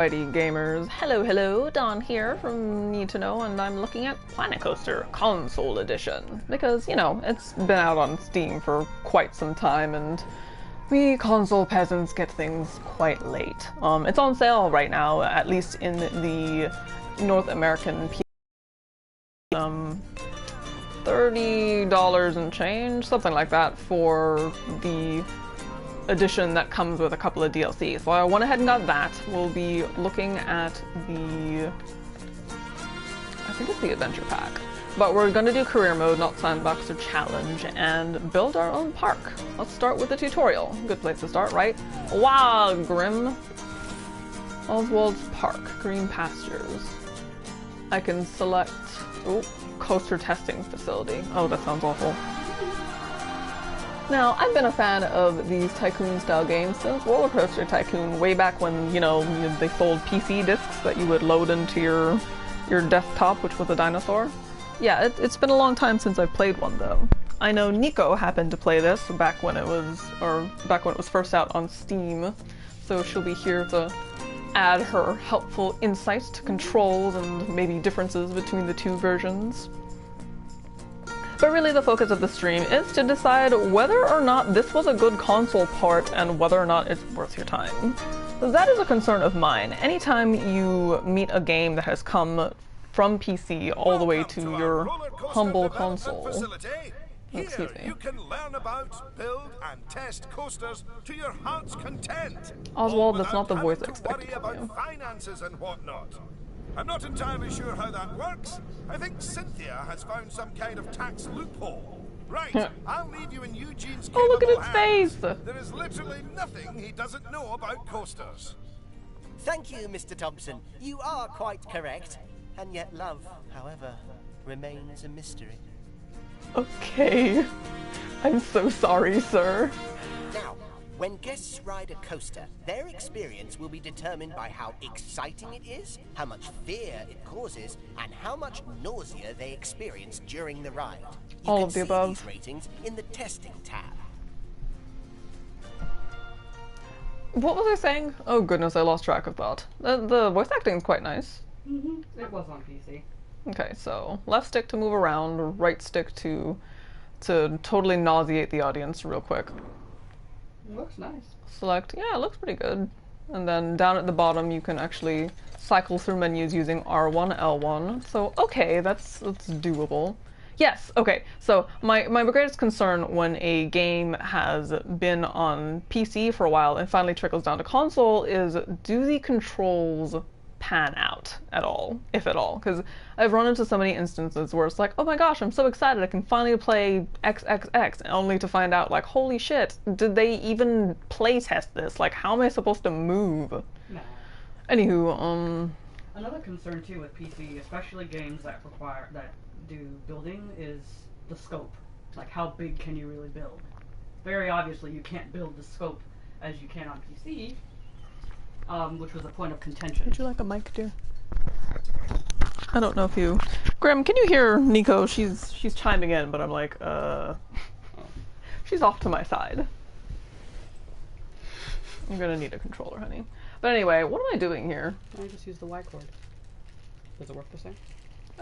Alrighty gamers, hello, Don here from Need to Know, and I'm looking at Planet Coaster Console Edition, because, you know, it's been out on Steam for quite some time, and we console peasants get things quite late. It's on sale right now, at least in the North American $30 and change, something like that, for the edition that comes with a couple of DLC. So I went ahead and got that. We'll be looking at I think it's the Adventure Pack. But we're gonna do career mode, not sandbox or challenge, and build our own park. Let's start with the tutorial. Good place to start, right? Wow, Grim. Oswald's Park, Green Pastures. I can select, coaster testing facility. Oh, that sounds awful. Now, I've been a fan of these Tycoon-style games since Roller Coaster Tycoon, way back when, you know, they sold PC discs that you would load into your desktop, which was a dinosaur. Yeah, it's been a long time since I've played one, though. I know Nico happened to play this back when it was first out on Steam, so she'll be here to add her helpful insights to controls and maybe differences between the two versions. But really the focus of the stream is to decide whether or not this was a good console part and whether or not it's worth your time. That is a concern of mine. Anytime you meet a game that has come from PC all the way to your humble console. Excuse me. You can learn about, build, and test coasters to your heart's content. Oswald, that's not the voice I expected from you. Finances and whatnot. I'm not entirely sure how that works. I think Cynthia has found some kind of tax loophole. Right, I'll leave you in Eugene's capable look at its hands. face! There is literally nothing he doesn't know about coasters. Thank you, Mr. Thompson. You are quite correct. And yet love, however, remains a mystery. Okay. I'm so sorry, sir. Now, when guests ride a coaster, their experience will be determined by how exciting it is, how much fear it causes, and how much nausea they experience during the ride. You All can of the see above. these ratings in the testing tab. What was I saying? Oh goodness, I lost track of thought. The voice acting is quite nice. It was on PC. Okay, so left stick to move around, right stick to totally nauseate the audience real quick. It looks nice. Select, yeah, it looks pretty good. And then down at the bottom you can actually cycle through menus using R1, L1. So, okay, that's doable. Yes, okay, so my greatest concern when a game has been on PC for a while and finally trickles down to console is, do the controls pan out at all, if at all? Because I've run into so many instances where it's like, oh my gosh, I'm so excited, I can finally play XXX, only to find out, like, holy shit, did they even play test this? Like, how am I supposed to move? No. Anywho, Another concern too with PC, especially games that do building, is the scope. Like, how big can you really build? Very obviously, you can't build the scope as you can on PC. Which was a point of contention. would you like a mic, dear? I don't know if you... Grim, can you hear Nico? She's chiming in, but I'm like, she's off to my side. I'm gonna need a controller, honey. But anyway, what am I doing here? I just used the Y cord. Does it work the same?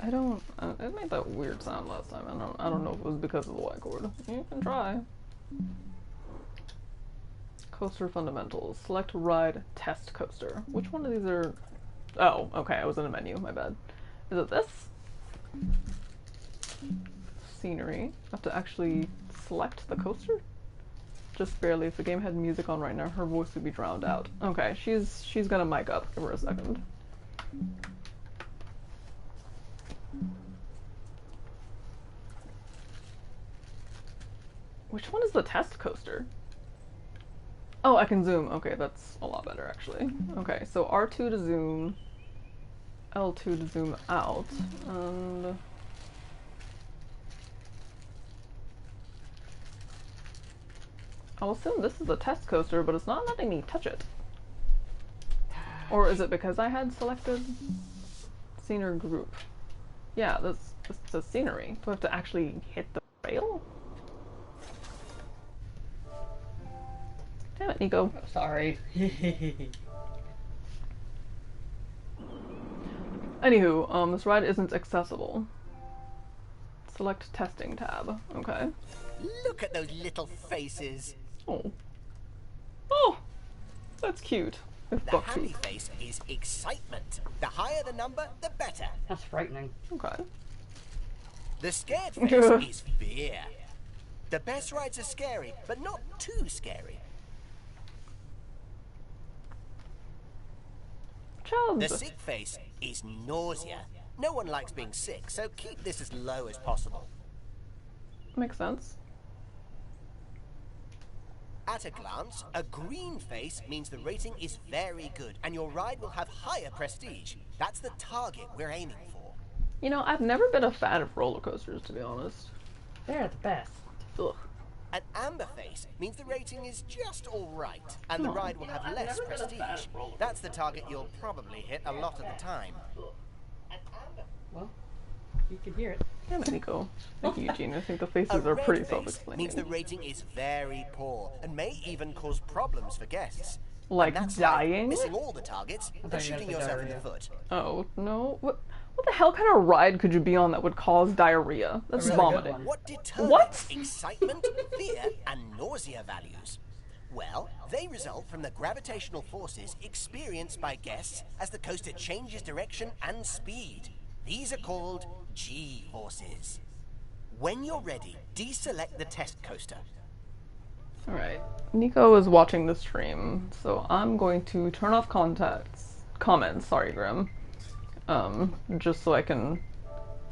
I don't... it made that weird sound last time. I don't know if it was because of the Y cord. You can try. Coaster fundamentals. Select ride test coaster. Which one of these are... Oh, okay, I was in a menu, my bad. Is it this? Scenery. I have to actually select the coaster? Just barely. If the game had music on right now, her voice would be drowned out. Okay, she's gonna mic up. Give her a second. Which one is the test coaster? Oh, I can zoom. Okay, that's a lot better, actually. Okay, so R2 to zoom, L2 to zoom out, and... I'll assume this is a test coaster, but it's not letting me touch it. Or is it because I had selected scenery group? Yeah, this says scenery. Do I have to actually hit the rail? Damn it, Nico. Sorry. Anywho, this ride isn't accessible. Select testing tab. Okay. Look at those little faces. Oh. Oh! That's cute. It's The buck happy tooth. face is excitement. The higher the number, the better. That's frightening. Okay. The scared face is fear. The best rides are scary, but not too scary. Chubs. The sick face is nausea. No one likes being sick, so keep this as low as possible. Makes sense. At a glance, a green face means the rating is very good, and your ride will have higher prestige. That's the target we're aiming for. You know, I've never been a fan of roller coasters, to be honest. They're the best. Ugh. An amber face means the rating is just alright, and the ride will have less prestige. That's the target you'll probably hit a lot of the time. Well, you can hear it. Damn it, Nico. Thank you, Eugene. I think the A faces are red pretty face self-explaining. means the rating is very poor, and may even cause problems for guests. Like And that's dying? missing all the targets and thought you shooting meant the yourself in the diarrhea. foot. Oh, no. What the hell kind of ride could you be on that would cause diarrhea? That's A really good vomiting. one. What determines What? excitement, fear, and nausea values? Well, they result from the gravitational forces experienced by guests as the coaster changes direction and speed. These are called G-forces. When you're ready, deselect the test coaster. Alright. Nico is watching the stream, so I'm going to turn off comments, sorry, Grim. Just so I can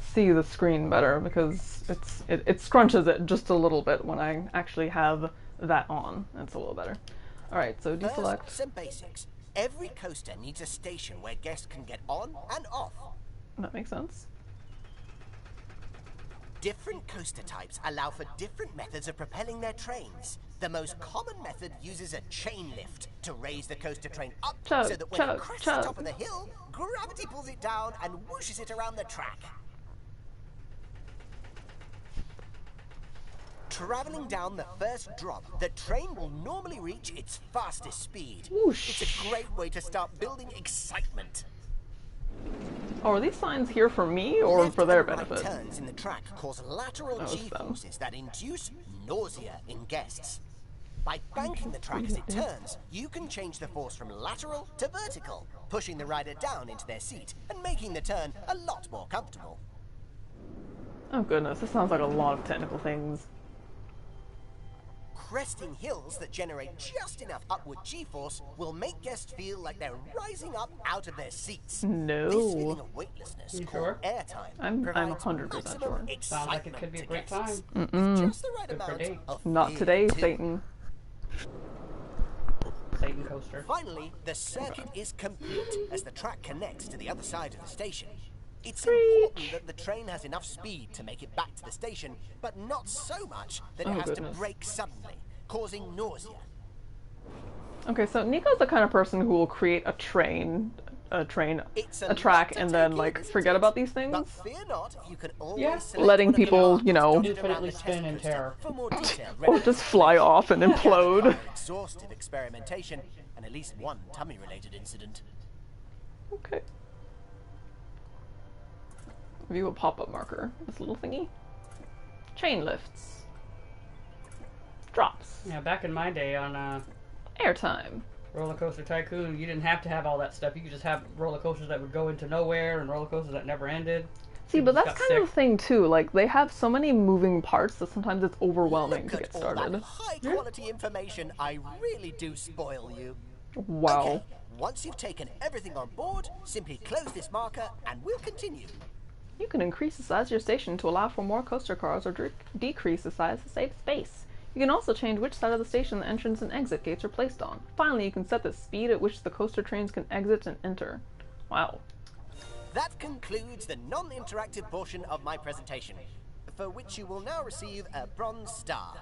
see the screen better, because it scrunches it just a little bit when I actually have that on. It's a little better. Alright, so deselect. First, some basics. Every coaster needs a station where guests can get on and off. That makes sense. Different coaster types allow for different methods of propelling their trains. The most common method uses a chain lift to raise the coaster train up Chug, so that when chug, it crests chug. the top of the hill, gravity pulls it down and whooshes it around the track. Traveling down the first drop, the train will normally reach its fastest speed. Whoosh. It's a great way to start building excitement. Oh, are these signs here for me or Left for their and right benefit? turns in the track cause lateral it's them. G-forces that induce nausea in guests. By banking the track as it turns, you can change the force from lateral to vertical, pushing the rider down into their seat and making the turn a lot more comfortable. Oh goodness, this sounds like a lot of technical things. Cresting hills that generate just enough upward G-force will make guests feel like they're rising up out of their seats. No. This feeling of weightlessness, You called sure? airtime, I'm provides 100% maximum sure. excitement Sounds like it could be a to great guests. time. Just the right Good for amount dates. of Not fear, today, too. Satan. Satan coaster. Finally, the circuit is complete as the track connects to the other side of the station. It's important that the train has enough speed to make it back to the station, but not so much that it Oh, has goodness. to brake suddenly, causing nausea. Okay, so Nico's the kind of person who will create a It's a track, lot to and then take like in, isn't forget it? about these things. But fear not, you can always Yeah. select Letting one of the people, markers you know, dotted around Infinitely the spin test in coaster terror. for more detail. Or just fly off and implode. Exhaustive experimentation and at least one tummy-related incident. Okay. View a pop-up marker. This little thingy. Chain lifts. Drops. Yeah, back in my day on Airtime. Roller Coaster Tycoon, you didn't have to have all that stuff. You could just have roller coasters that would go into nowhere and roller coasters that never ended. See, but just that's got kind of sick. the thing too. Like, they have so many moving parts that sometimes it's overwhelming Look to at get all started. that high-quality information. I really do spoil you. Wow. Okay, once you've taken everything on board, simply close this marker and we'll continue. You can increase the size of your station to allow for more coaster cars or decrease the size to save space. You can also change which side of the station the entrance and exit gates are placed on. Finally, you can set the speed at which the coaster trains can exit and enter. Wow. That concludes the non-interactive portion of my presentation, for which you will now receive a bronze star.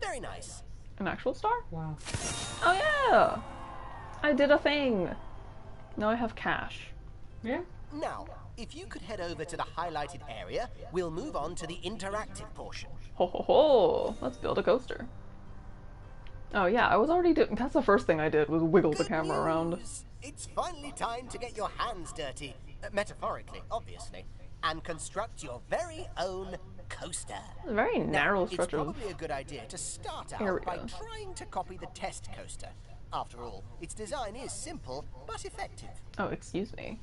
Very nice. An actual star? Wow. Oh yeah! I did a thing! Now I have cash. Yeah. Now, if you could head over to the highlighted area, we'll move on to the interactive portion. Ho ho ho! Let's build a coaster. Oh yeah, I was already doing. That's the first thing I did was wiggle the Good camera around. news. It's finally time to get your hands dirty, metaphorically, obviously, and construct your very own coaster. It's a very narrow It's stretch of probably a good idea to start out area. by trying to copy the test coaster. After all, its design is simple but effective. Oh, excuse me.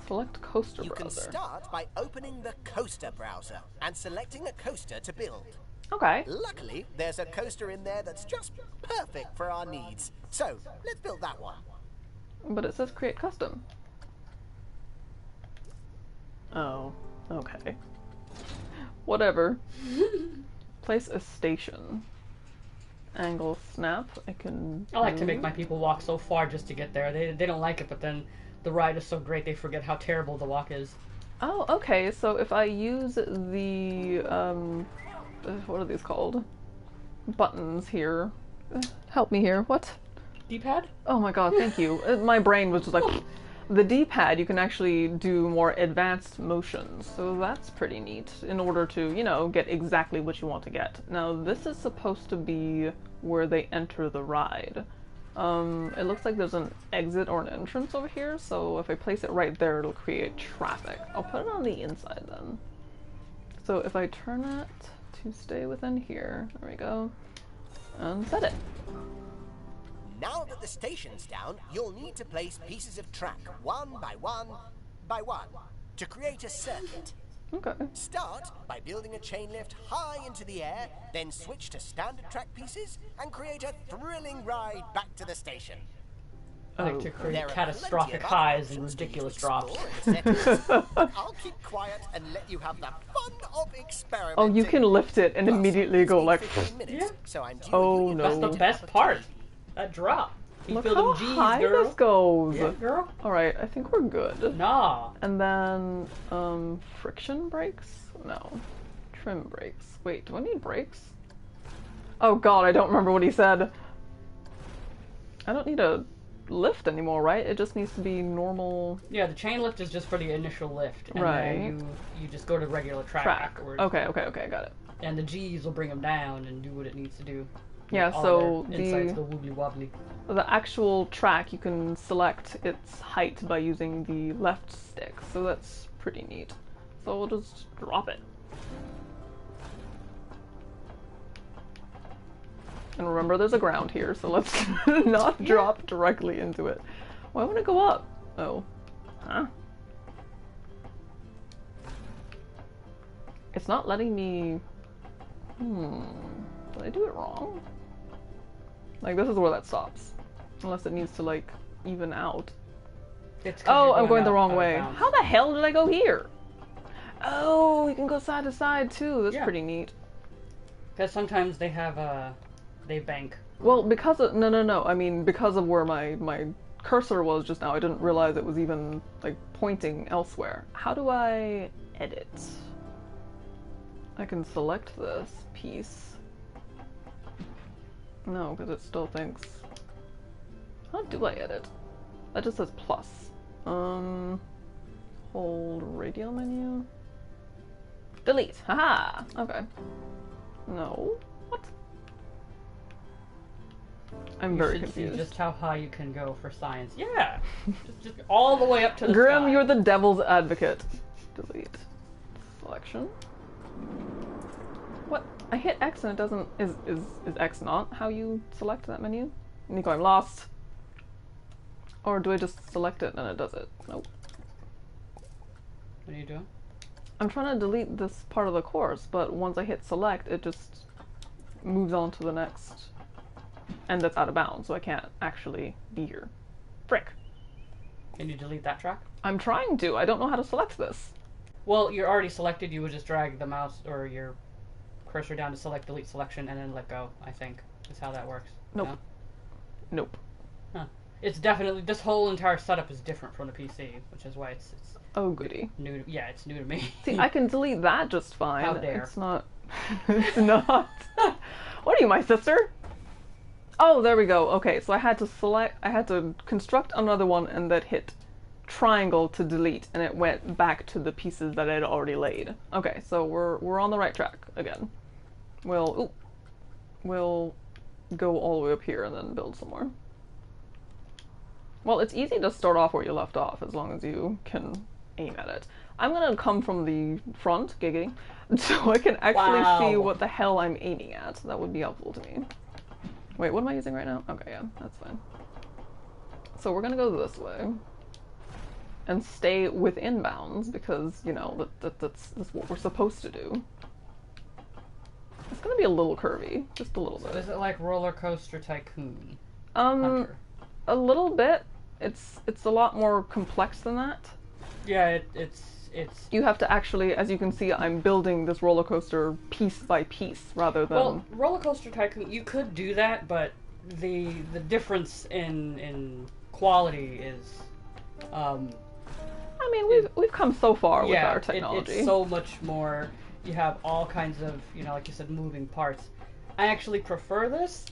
Select coaster You can browser. start by opening the coaster browser and selecting a coaster to build. Okay. Luckily, there's a coaster in there that's just perfect for our needs. So, let's build that one. But it says create custom. Oh, okay. Whatever. Place a station. Angle snap. I can. I like to make move. my people walk so far just to get there. They don't like it, but then the ride is so great they forget how terrible the walk is. Oh, okay. So if I use the what are these called? Buttons here. Help me here. What? D-pad? Oh my god, thank you. My brain was just like, the D-pad, you can actually do more advanced motions, so that's pretty neat in order to, you know, get exactly what you want to get. Now, this is supposed to be where they enter the ride. It looks like there's an exit or an entrance over here, so if I place it right there, it'll create traffic. I'll put it on the inside then. So if I turn it to stay within here, there we go, and set it. Now that the station's down, you'll need to place pieces of track one by one by one to create a circuit. Okay. Start by building a chain lift high into the air, then switch to standard track pieces and create a thrilling ride back to the station. I like to There create are catastrophic plenty of highs other and options for you to ridiculous drops. explore in settings, but I'll keep quiet and let you have the fun of experimenting. Oh, you can lift it and Plus, immediately it's go been like, 15 minutes, Yeah. so I'm due Oh, you a no. That's the cup best of part. tea. That drop. You look feel how them G's, high girl. this goes. Yeah, girl. Alright, I think we're good. Nah. And then, friction brakes? No. Trim brakes. Wait, do I need brakes? Oh god, I don't remember what he said. I don't need a lift anymore, right? It just needs to be normal Yeah, the chain lift is just for the initial lift, and Right. then you just go to regular track track. afterwards. Okay, got it. And the G's will bring them down and do what it needs to do. Yeah, All so their insides go wobbly wobbly. the actual track, you can select its height by using the left stick, so that's pretty neat. So we'll just drop it. And remember, there's a ground here, so let's not drop directly into it. Why won't it go up? Oh. Huh? It's not letting me... Did I do it wrong? Like, this is where that stops. Unless it needs to, like, even out. It's 'cause Oh, you're I'm going the out wrong of way. bounds. How the hell did I go here? Oh, you can go side to side, too. That's Yeah. pretty neat. Because sometimes they have they bank. Well, because of... No. I mean, because of where my cursor was just now, I didn't realize it was even, like, pointing elsewhere. How do I edit? I can select this piece. No, because it still thinks... How do I edit? That just says plus. Hold radial menu. Delete. Haha. Okay. No. What? I'm very You should see confused. just how high you can go for science. Yeah, just all the way up to the Grim, sky. you're the devil's advocate. Delete. Selection. What? I hit X and it doesn't... Is X not how you select that menu? Nico, I'm lost. Or do I just select it and it does it? Nope. What are you doing? I'm trying to delete this part of the course, but once I hit select, it just moves on to the next. And that's out of bounds, so I can't actually be here. Frick. Can you delete that track? I'm trying to. I don't know how to select this. Well, you're already selected. You would just drag the mouse or your cursor down to select delete selection and then let go, I think. Is how that works. Nope. No? Nope. Huh. It's definitely... This whole entire setup is different from the PC, which is why it's Oh, goody. new. Yeah, it's new to me. See, I can delete that just fine. How dare. It's not... it's not... What are you, my sister? Oh, there we go. Okay, so I had to construct another one and that hit triangle to delete, and it went back to the pieces that I'd already laid. Okay, so we're on the right track again. Well, ooh. we'll go all the way up here and then build some more. Well, it's easy to start off where you left off as long as you can aim at it. I'm gonna come from the front, giggity, so I can actually see what the hell I'm aiming at. That would be helpful to me. Wait, what am I using right now? Okay, yeah, that's fine. So we're gonna go this way and stay within bounds because, you know, that's what we're supposed to do. It's gonna be a little curvy, just a little bit. So is it like Roller Coaster Tycoon? A little bit. It's a lot more complex than that. Yeah, it's. You have to actually, as you can see, I'm building this roller coaster piece by piece rather than. Well, Roller Coaster Tycoon, you could do that, but the difference in quality is. I mean, we've come so far with our technology. It's so much more. You have all kinds of, you know, like you said, moving parts. I actually prefer this.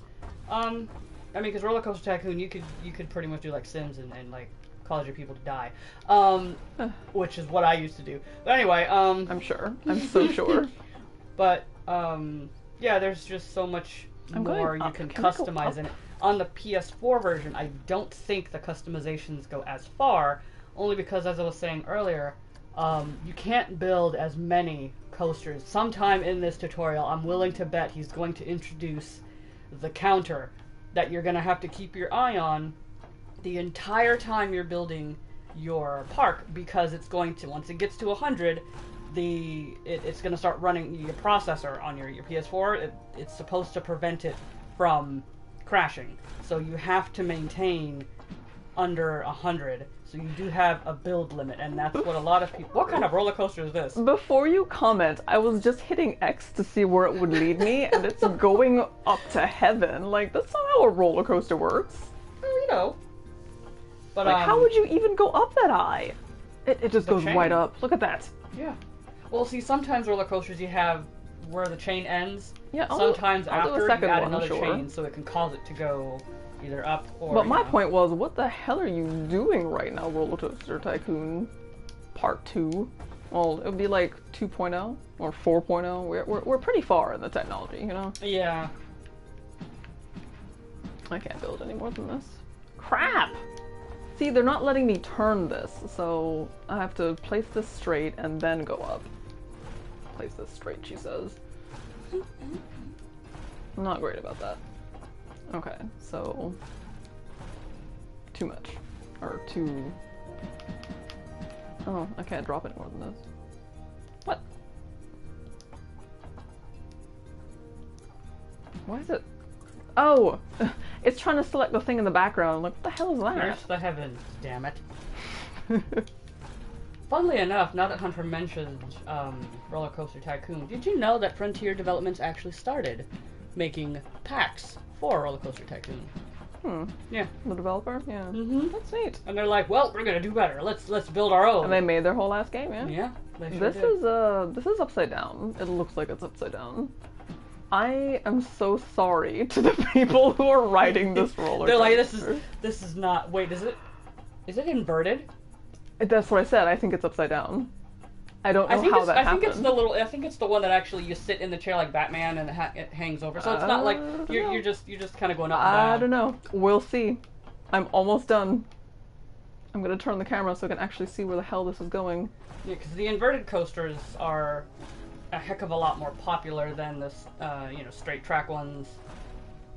I mean, because Roller Coaster Tycoon, you could pretty much do like Sims and like cause your people to die, which is what I used to do. But anyway, I'm sure. I'm so sure. But yeah, there's just so much more you can customize in it. On the PS4 version, I don't think the customizations go as far, only because, as I was saying earlier, you can't build as many coasters. Sometime in this tutorial, I'm willing to bet he's going to introduce the counter that you're going to have to keep your eye on the entire time you're building your park, because it's going to, once it gets to 100, it's going to start running your processor on your PS4. It's supposed to prevent it from crashing. So you have to maintain under 100. So you do have a build limit, and that's what a lot of people... What kind of roller coaster is this? Before you comment, I was just hitting X to see where it would lead me, and it's going up to heaven. Like, that's not how a roller coaster works. Well, you know. But, like, how would you even go up that high? It just goes right up. Look at that. Yeah. Well, see, sometimes roller coasters you have where the chain ends. Yeah, sometimes I'll after do a second you add one, another sure. chain, so it can cause it to go either up or... But my point was, what the hell are you doing right now, Roller Coaster Tycoon Part 2? Well, it would be like 2.0 or 4.0. We're pretty far in the technology, you know? Yeah. I can't build any more than this. Crap! See, they're not letting me turn this, so I have to place this straight and then go up. Place this straight, she says. I'm not great about that. Okay, so... Too much. Or too... Oh, I can't drop it more than this. What? Why is it... Oh! It's trying to select the thing in the background. I'm like, what the hell is that? There's the heavens, damn it. Funnily enough, now that Hunter mentioned Roller Coaster Tycoon, did you know that Frontier Developments actually started making packs for Roller Coaster Tycoon? Yeah. The developer? Yeah. That's neat. And they're like, well, we're gonna do better. Let's build our own. And they made their whole last game, yeah? Yeah. They sure This did. is upside down. It looks like it's upside down. I am so sorry to the people who are riding this roller coaster. They're like, this is not, wait, is it inverted? That's what I said. I think it's upside down. I don't know how that happened. I think it's the one that actually you sit in the chair like Batman and it hangs over. So it's not like you're just kind of going up and down. I don't know. We'll see. I'm almost done. I'm gonna turn the camera so I can actually see where the hell this is going. Yeah, because the inverted coasters are a heck of a lot more popular than the straight track ones,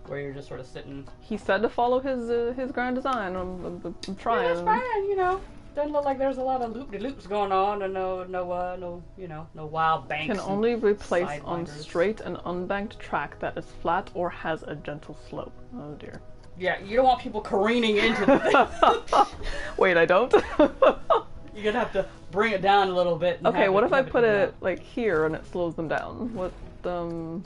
where you're just sort of sitting. He said to follow his grand design. I'm trying. Yeah, that's fine. You know, doesn't look like there's a lot of loop-de-loops going on, and no wild banks. Can only replace on straight and unbanked track that is flat or has a gentle slope. Oh dear. Yeah, you don't want people careening into the thing. Wait, I don't. You're gonna have to bring it down a little bit. And okay, what if I put it like here and it slows them down? What, I'm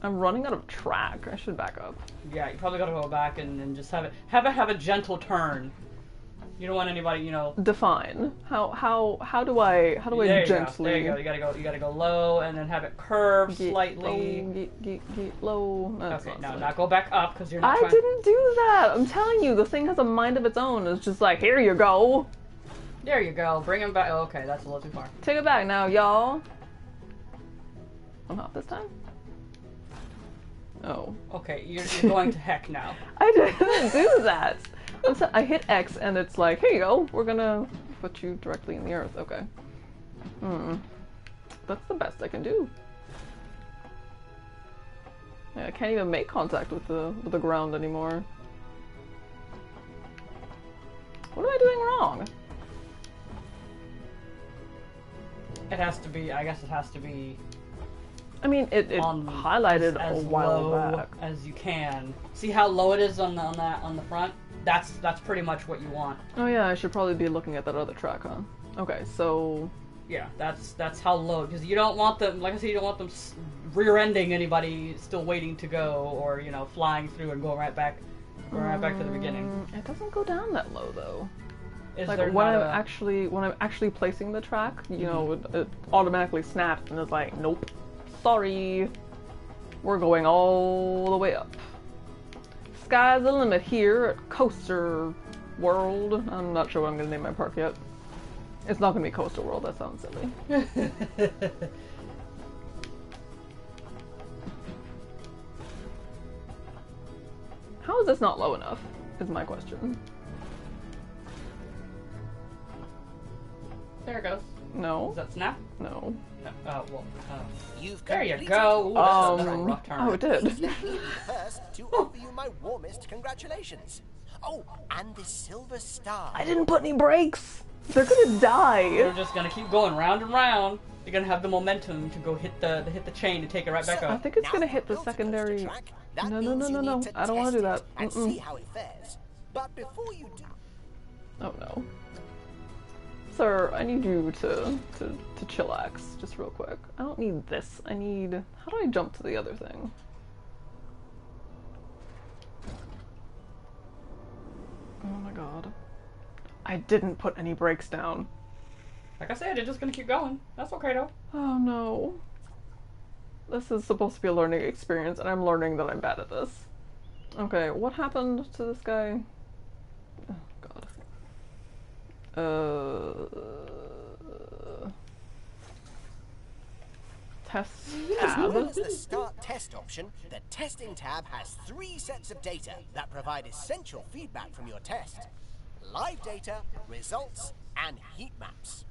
running out of track. I should back up. Yeah, you probably gotta go back and just have it have a gentle turn. You don't want anybody, you know. Define. How do I gently? There you go. You gotta go low and then have it curve slightly. Get low. Okay, now go back up because you're not. I didn't do that. I'm telling you, the thing has a mind of its own. It's just like, here you go. There you go. Bring him back. Oh, okay, that's a little too far. Take it back now, y'all. I'm not this time. Oh. Okay, you're going to heck now. I didn't do that. I hit X and it's like, here you go, we're gonna put you directly in the earth. Okay. That's the best I can do. Yeah, I can't even make contact with the ground anymore. What am I doing wrong? It has to be, I guess it has to be I mean, it highlighted as a while low back. as you can. See how low it is on the front? That's pretty much what you want. Oh yeah, I should probably be looking at that other track, huh? Okay, so... Yeah, that's how low, because you don't want them, like I said, you don't want them rear-ending anybody still waiting to go, or, you know, flying through and going right back to the beginning. It doesn't go down that low, though. Is Like, there when not I'm actually placing the track, you know, it automatically snaps and it's like, nope, sorry, we're going all the way up. Sky's the limit here at Coaster World. I'm not sure what I'm gonna name my park yet. It's not gonna be Coaster World, that sounds silly. How is this not low enough, is my question. There it goes. No. Does that snap? No. Well, You've there you completed go. Ooh, your that's a rough turn. Oh, it did. Please let me be first to offer you my warmest congratulations. Oh, and this silver star. I didn't put any brakes! They're gonna die! You're just gonna keep going round and round. You're gonna have the momentum to go hit the chain to take it right back So, I up. think it's now gonna that hit you've the built a coaster secondary... track, that No, means you need to I don't want to do that. test it and see how it fares. But before you do, Oh no. Sir, I need you to chillax, just real quick. I don't need this. I need... How do I jump to the other thing? Oh my god. I didn't put any brakes down. Like I said, it's just gonna keep going. That's okay though. Oh no. This is supposed to be a learning experience, and I'm learning that I'm bad at this. Okay, what happened to this guy? Oh god. Test as well tab. as the Start Test option, the Testing tab has 3 sets of data that provide essential feedback from your test. Live data, results, and heat maps.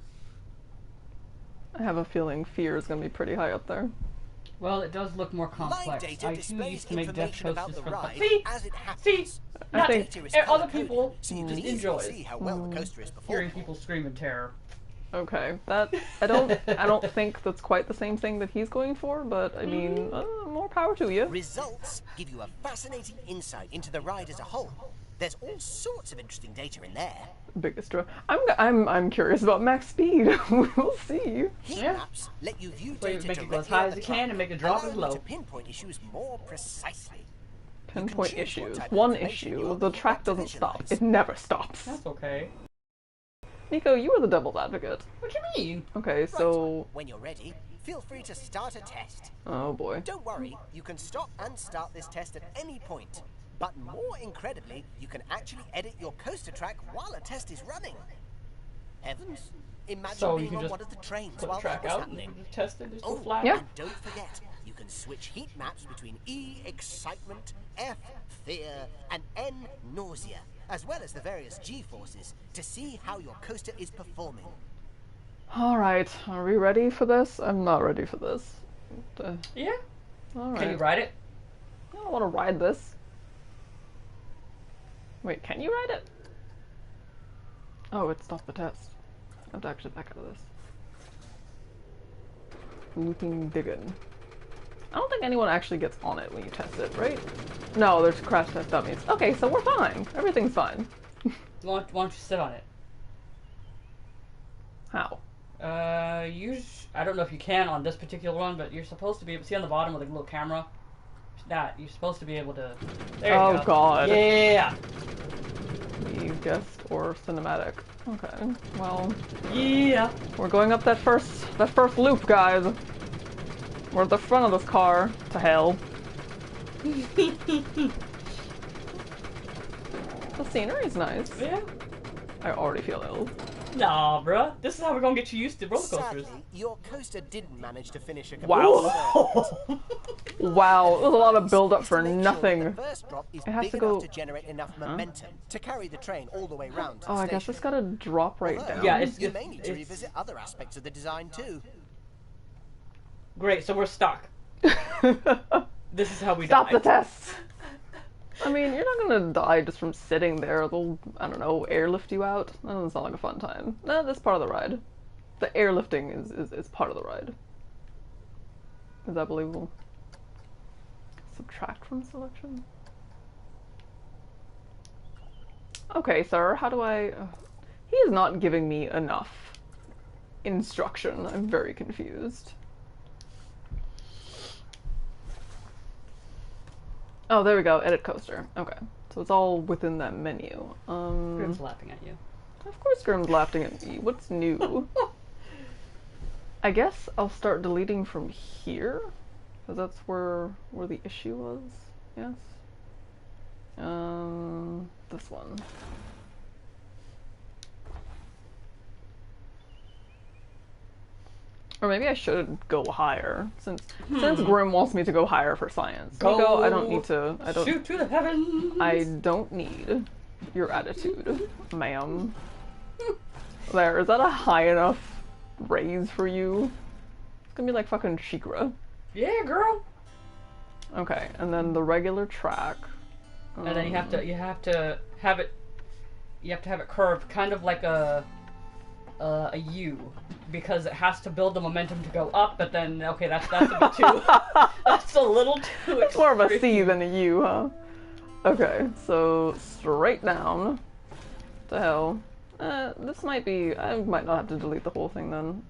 I have a feeling fear is going to be pretty high up there. Well, it does look more Live complex. data I do displays used to make death information about coasters the for the ride See? as it See? happens. I Not think- Data is other color-coded, people so you can just easily enjoy see it. how well the coaster is Hearing performing. people scream in terror. Okay, that I don't think that's quite the same thing that he's going for, but I mean, more power to you. Results give you a fascinating insight into the ride as a whole. There's all sorts of interesting data in there. Biggest draw. I'm curious about max speed. We'll see. Heat Yeah. maps let you view So you data make it go as directly high on as the you can clock, and make it drop as allowing you low. to pinpoint issues more precisely. Pinpoint choose what issues. type of One information you issue. want The the track map to doesn't stop. visualize. It never stops. That's okay. Nico, you were the devil's advocate. What do you mean? Okay, Right, so when you're ready, feel free to start a test. oh boy. Don't worry, you can stop and start this test at any point. But more incredibly, you can actually edit your coaster track while a test is running. Heavens! Imagine So you being can on just one of the trains Put while the track that was out and happening. just test it, just Oh, go flat. Yeah. and don't forget, you can switch heat maps between E, excitement, F, fear, and N, nausea, as well as the various G forces, to see how your coaster is performing. Alright, are we ready for this? I'm not ready for this. Yeah. Alright. Can you ride it? I don't want to ride this. Wait, can you ride it? Oh, it stopped the test. I have to actually back out of this. Looping diggin'. I don't think anyone actually gets on it when you test it, right? No, there's crash test dummies. Okay, so we're fine. Everything's fine. Why don't you sit on it? How? I don't know if you can on this particular one, but you're supposed to be able to see on the bottom with a little camera. That you're supposed to be able to. There you Oh, go. God. Yeah. You guessed or cinematic. Okay, well, Yeah. we're going up that first loop, guys. We're at the front of this car. To hell. The scenery's nice. Yeah. I already feel ill. Nah, bruh. This is how we're gonna get you used to roller coasters. Sadly, your coaster didn't manage to finish a Wow. Wow, there's a lot of build up for Make sure that nothing. the first drop is It has big to enough go- to generate enough momentum to carry the train all the way round to Oh, the I guess station. it's gotta drop right Although, down. Yeah, it's- you may need to revisit other aspects of the design too. Great, so we're stuck. This is how we Stop die. the test! I mean, you're not gonna die just from sitting there. They'll, I don't know, airlift you out. That doesn't sound like a fun time. No, that's part of the ride. The airlifting is part of the ride. Is that believable? Subtract from selection? Okay, sir, how do I... he is not giving me enough instruction. I'm very confused. Oh, there we go. Edit coaster. Okay. So it's all within that menu. Grim's laughing at you. Of course Grim's laughing at me. What's new? I guess I'll start deleting from here. Because that's where the issue was. Yes. This one. Or maybe I should go higher, since Grim wants me to go higher for science. Nico, I don't need to. I don't. Shoot to the heavens. I don't need your attitude, ma'am. There, is that a high enough raise for you? It's gonna be like fucking Shikra. Yeah, girl. Okay, and then the regular track. And then you have to have it curved, kind of like a U, because it has to build the momentum to go up. But then, okay, that's a bit too. That's a little too. It's more of a C than a U, huh? Okay, so straight down. What the hell? This might be. I might not have to delete the whole thing then.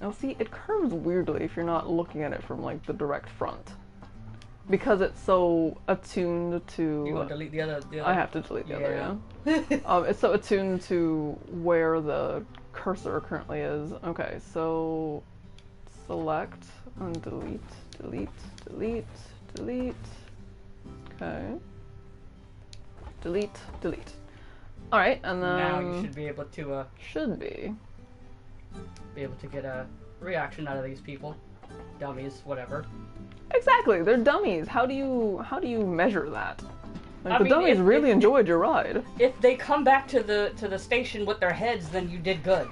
Oh, see, it curves weirdly if you're not looking at it from like the direct front, because it's so attuned to. You gonna delete the other? I have to delete the other, yeah. It's so attuned to where the cursor currently is. Okay, so select and delete, delete, delete, delete. Okay. Delete, delete. Alright, and then... Now you should be able to, Should be. Be able to get a reaction out of these people. Dummies, whatever. Exactly, they're dummies. How do you measure that? Like, I the mean, dummies really enjoyed your ride. If they come back to the station with their heads, then you did good.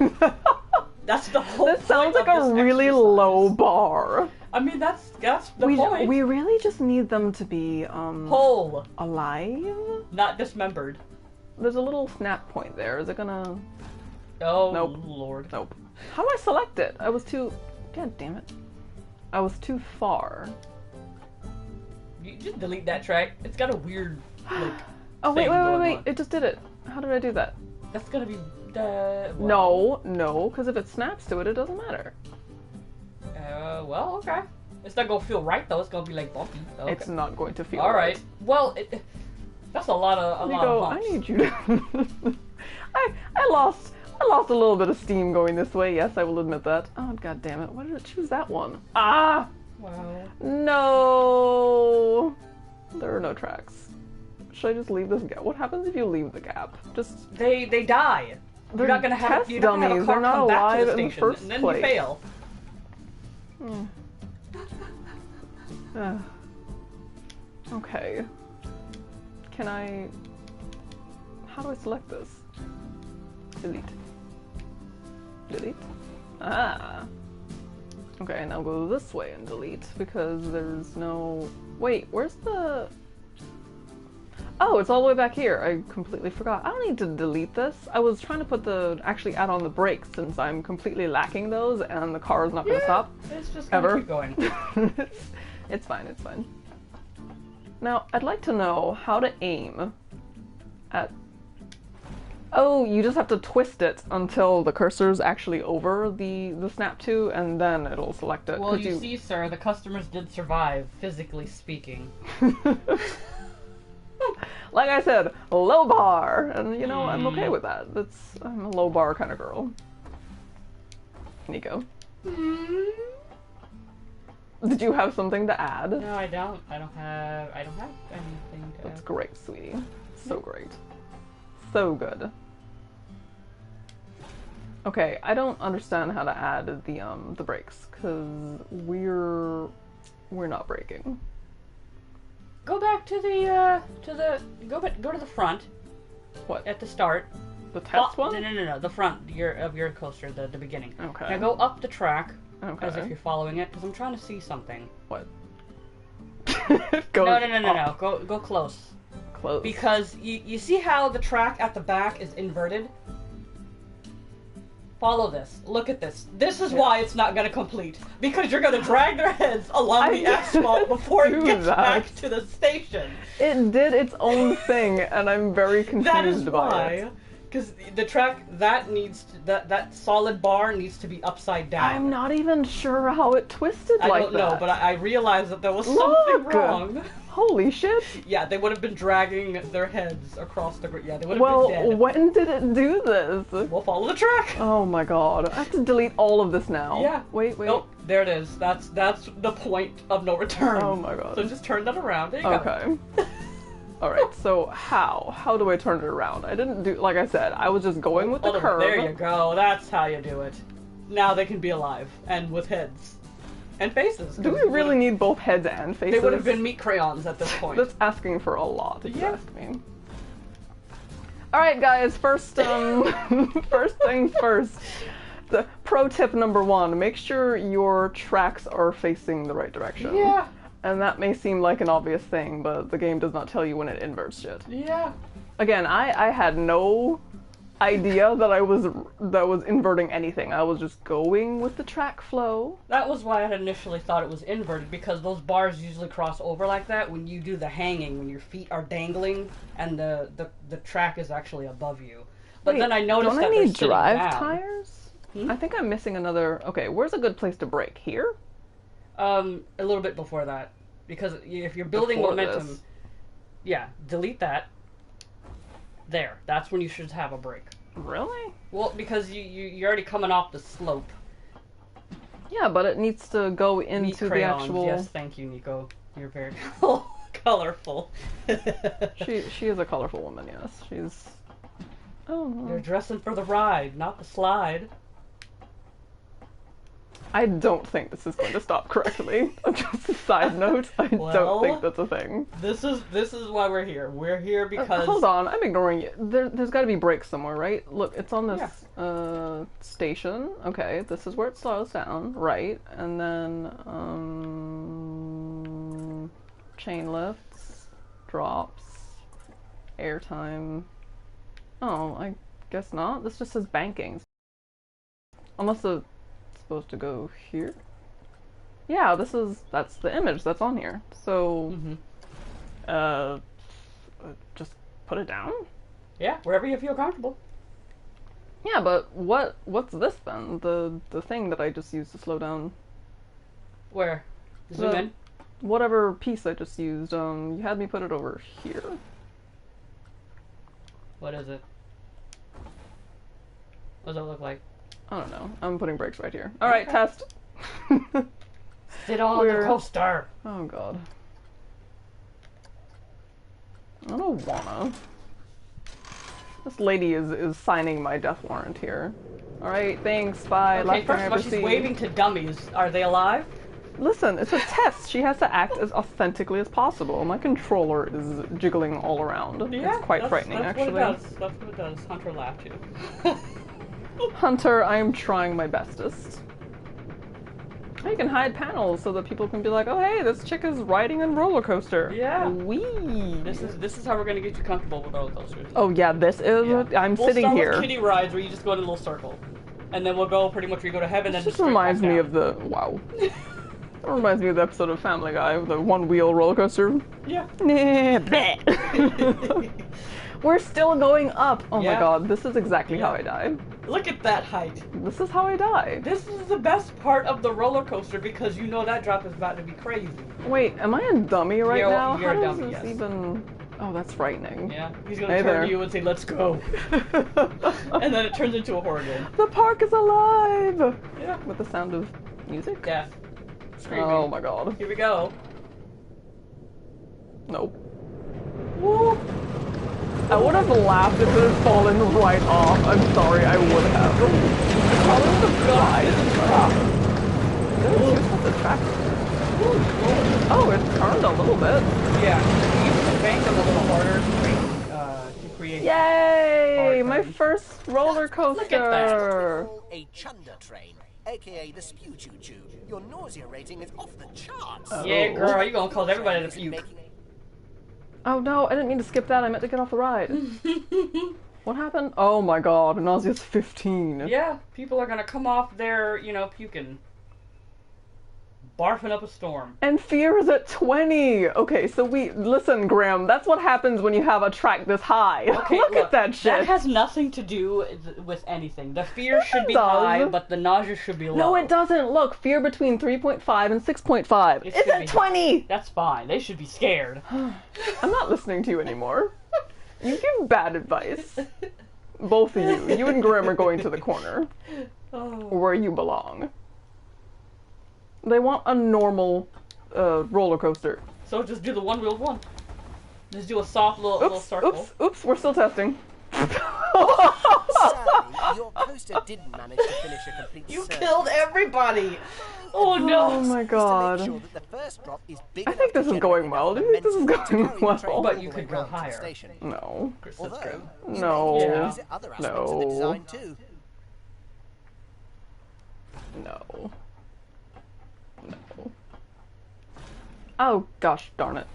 That's the whole This sounds point like of a this really exercise. low bar. I mean, that's the point. We really just need them to be, Whole, alive? not dismembered. There's a little snap point there. Is it gonna... Oh, Nope. Lord. Nope. How do I select it? I was too... God damn it. I was too far. You just delete that track. It's got a weird, like, Oh, wait, thing wait, going wait. on. It just did it. How did I do that? That's gonna be the... Well, No, because if it snaps to it, it doesn't matter. well, okay. It's not gonna feel right, though. It's gonna be, like, bumpy. Okay. It's not going to feel Alright. Well, that's a lot of Nico, I bumps. need you to... I lost a little bit of steam going this way. Yes, I will admit that. Oh, god damn it. Why did it choose that one? Ah! Wow. No! There are no tracks. Should I just leave this gap? What happens if you leave the gap? Just... They die. They're You're not gonna have test you're not gonna have a dummies. car They're not come back to alive the in the station, first and then place. you fail. Okay. Can I... How do I select this? Delete. Delete? Ah. Okay, now go this way and delete, because there's no... Wait, where's the... Oh, it's all the way back here. I completely forgot. I don't need to delete this. I was trying to actually add on the brakes, since I'm completely lacking those, and the car is not going to stop. It's just gonna Ever. keep going. It's fine, it's fine. Now, I'd like to know how to aim at... Oh, you just have to twist it until the cursor's actually over the snap to, and then it'll select it. Well, 'cause you see, sir, the customers did survive, physically speaking. Like I said, low bar, and you know, I'm okay with that. I'm a low bar kind of girl. Nico. Did you have something to add? No, I don't. I don't have anything to That's great, sweetie. So great. So good. Okay, I don't understand how to add the brakes because we're not braking. Go back to go to the front. What? At the start. The test one? No. The front of your coaster, the beginning. Okay. Now go up the track. Okay. As if you're following it, because I'm trying to see something. What? No. Go close. Close. Because you see how the track at the back is inverted? Follow this. Look at this. This is why it's not going to complete. Because you're going to drag their heads along the asphalt before it gets back to the station. It did its own thing, and I'm very confused by it. Because the track, that solid bar needs to be upside down. I'm not even sure how it twisted like that. I don't know, but I realized that there was something wrong. Holy shit. Yeah, they would have been dragging their heads across the... Yeah, they would have been dead. Well, when did it do this? We'll follow the track. Oh my god. I have to delete all of this now. Yeah. Wait. Oh, there it is. That's the point of no return. Oh my god. So just turn that around. There you go. Okay. Alright, so how do I turn it around? I didn't do, like I said, I was just going with the curve. There you go. That's how you do it. Now they can be alive. And with heads. And faces. Do we really need both heads and faces? They would have been meat crayons at this point. That's asking for a lot, if you ask me. Alright guys, first things first. The pro tip number 1, make sure your tracks are facing the right direction. Yeah. And that may seem like an obvious thing, but the game does not tell you when it inverts shit. Yeah. Again, I had no idea that I was inverting anything. I was just going with the track flow. That was why I had initially thought it was inverted, because those bars usually cross over like that when you do the hanging, when your feet are dangling and the track is actually above you. But then I noticed that they're sitting down. Don't I need drive tires? I think I'm missing another... Okay, where's a good place to brake? Here? A little bit before that. Because if you're building momentum... Yeah, delete that. There. That's when you should have a brake. Really? Well, because you're already coming off the slope. Yeah, but it needs to go into the actual... Yes, thank you, Nico. You're very colorful. She is a colorful woman, yes. She's... Oh. You're dressing for the ride, not the slide. I don't think this is going to stop correctly. Just a side note, I don't think that's a thing. This is why we're here. We're here because... hold on, I'm ignoring you. There's got to be brakes somewhere, right? Look, it's on this station. Okay, this is where it slows down, right? And then chain lifts, drops, airtime. Oh, I guess not. This just says banking. Unless it's supposed to go here. Yeah, that's the image that's on here. So, just put it down? Yeah, wherever you feel comfortable. Yeah, but what's this then? The thing that I just used to slow down. Where? Zoom in? Whatever piece I just used, you had me put it over here. What is it? What does it look like? I don't know. I'm putting brakes right here. Alright, test. Sit on the coaster! Oh god. I don't wanna. This lady is signing my death warrant here. Alright, thanks, bye. Okay, first of all, she's waving to dummies. Are they alive? Listen, it's a test. She has to act as authentically as possible. My controller is jiggling all around. Yeah, it's quite frightening, actually. That's what it does. Hunter laughed too. Hunter, I am trying my bestest. You can hide panels so that people can be like, oh hey, this chick is riding a roller coaster. Yeah. Wee. This is how we're gonna get you comfortable with roller coasters. Oh yeah, this is. Yeah. I'm sitting here. We'll start with kiddie rides where you just go in a little circle, and then we'll go pretty much where you go to heaven. This and just reminds me of the It reminds me of the episode of Family Guy, the one-wheel roller coaster. Yeah. We're still going up. Oh my god, this is exactly how I die. Look at that height. This is how I die. This is the best part of the roller coaster because you know that drop is about to be crazy. Wait, am I a dummy right now? You're how a does dummy, this yes. even... Oh, that's frightening. Yeah, he's gonna turn to you and say, let's go. And then it turns into a horror game. The park is alive! Yeah. With the sound of music? Yeah. Screaming. Oh my god. Here we go. Nope. Woo! I would have laughed if it had fallen right off. I'm sorry, I would have. Fallen the track. Oh, it turned a little bit. Yeah, you can bank them a little harder to create. Yay! My first roller coaster. Look at that. A chunder train, aka the Spew Choo Choo. Your nausea rating is off the charts. Yeah, girl, you gonna cause everybody to puke. Oh no, I didn't mean to skip that. I meant to get off the ride. What happened? Oh my god, nausea's 15. Yeah, people are gonna come off there, puking. Barfing up a storm. And fear is at 20. Okay, so listen, Graham, that's what happens when you have a track this high. Okay, look at that shit. That has nothing to do with anything. The fear should be high, but the nausea should be low. No, it doesn't. Look, fear between 3.5 and 6.5. It's at 20. That's fine. They should be scared. I'm not listening to you anymore. You give bad advice. Both of you. You and Graham are going to the corner. Where you belong. They want a normal roller coaster. So just do the one-wheeled one. Just do a soft little circle. Oops, we're still testing. Sadly, your coaster didn't manage to finish a complete You circle. killed everybody! Oh no! Oh my god. Sure that the first drop is big I think this is going well. Do you think this is going well? But you could go higher. No. Although, No. you may visit other aspects of the design too. No. Oh gosh darn it.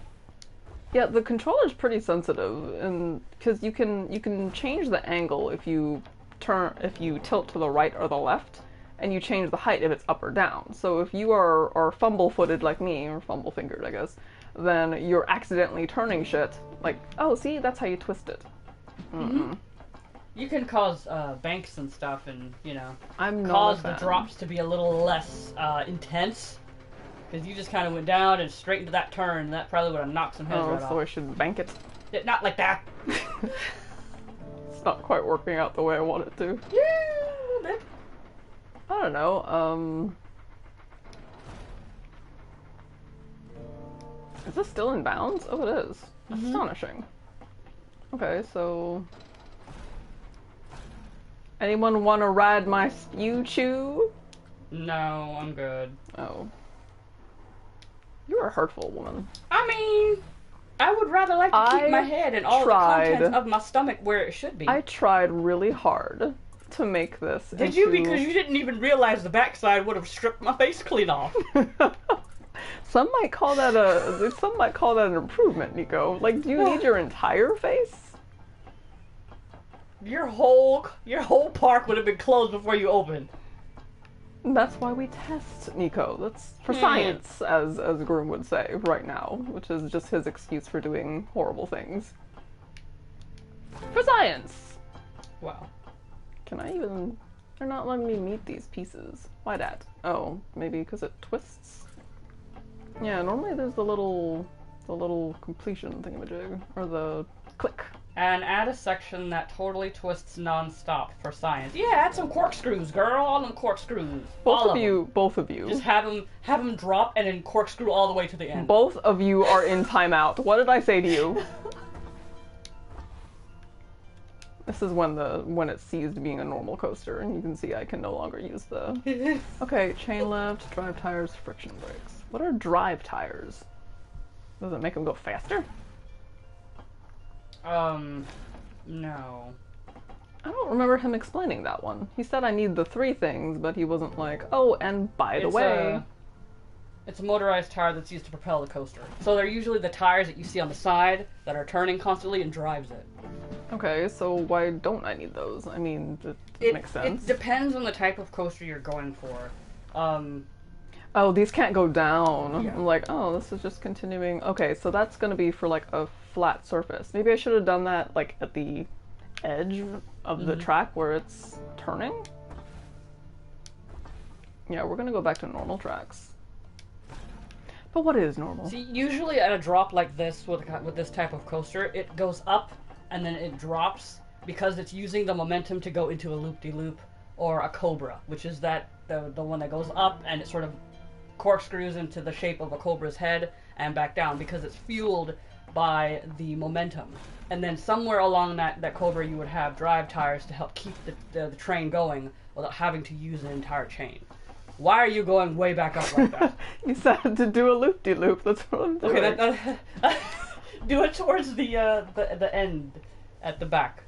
Yeah, the controller's pretty sensitive, and because you can change the angle if you tilt to the right or the left, and you change the height if it's up or down. So if you are fumble-footed like me, or fumble-fingered I guess, then you're accidentally turning shit. Like, oh see, that's how you twist it. You can cause banks and stuff, and I'm not cause a the fan. drops to be a little less intense. Because you just kind of went down and straight into that turn, and that probably would have knocked some heads right so off. I should bank it. Not like that. It's not quite working out the way I want it to. Yeah, a little bit. I don't know, is this still in bounds? Oh, it is. Astonishing. Okay, so... Anyone want to ride my Spew Choo? No, I'm good. Oh. You're a hurtful woman. I mean, I would rather like to keep my head and all the contents of my stomach where it should be. I tried really hard to make this. Did you? Because you didn't even realize the backside would have stripped my face clean off. Some might call that an improvement, Nico. Like, do you need your entire face? Your whole park would have been closed before you opened. That's why we test, Nico. That's for science, as Groom would say right now, which is just his excuse for doing horrible things. For science! Wow. Can I even... They're not letting me meet these pieces. Why that? Oh, maybe because it twists? Yeah, normally there's the little completion thingamajig, or the click. And add a section that totally twists non-stop for science. Yeah, add some corkscrews, girl. All them corkscrews. Both of you. Just have them drop and then corkscrew all the way to the end. Both of you are in timeout. What did I say to you? This is when it ceased being a normal coaster, and you can see I can no longer use the... Okay, chain lift, drive tires, friction brakes. What are drive tires? Does it make them go faster? No. I don't remember him explaining that one. He said I need the 3 things, but he wasn't like, oh, and by the way... It's a motorized tire that's used to propel the coaster. So they're usually the tires that you see on the side that are turning constantly and drives it. Okay, so why don't I need those? I mean, it makes sense. It depends on the type of coaster you're going for. Oh, these can't go down. Yeah. I'm like, oh, this is just continuing. Okay, so that's gonna be for like a flat surface. Maybe I should have done that like at the edge of the track where it's turning. Yeah, we're gonna go back to normal tracks. But what is normal? See, usually at a drop like this with this type of coaster, it goes up and then it drops because it's using the momentum to go into a loop-de-loop or a cobra, which is the one that goes up and it sort of corkscrews into the shape of a cobra's head and back down because it's fueled by the momentum. And then somewhere along that Cobra you would have drive tires to help keep the train going without having to use an entire chain. Why are you going way back up like that? You said to do a loop-de-loop, that's what I'm doing. Okay, do it towards the end, at the back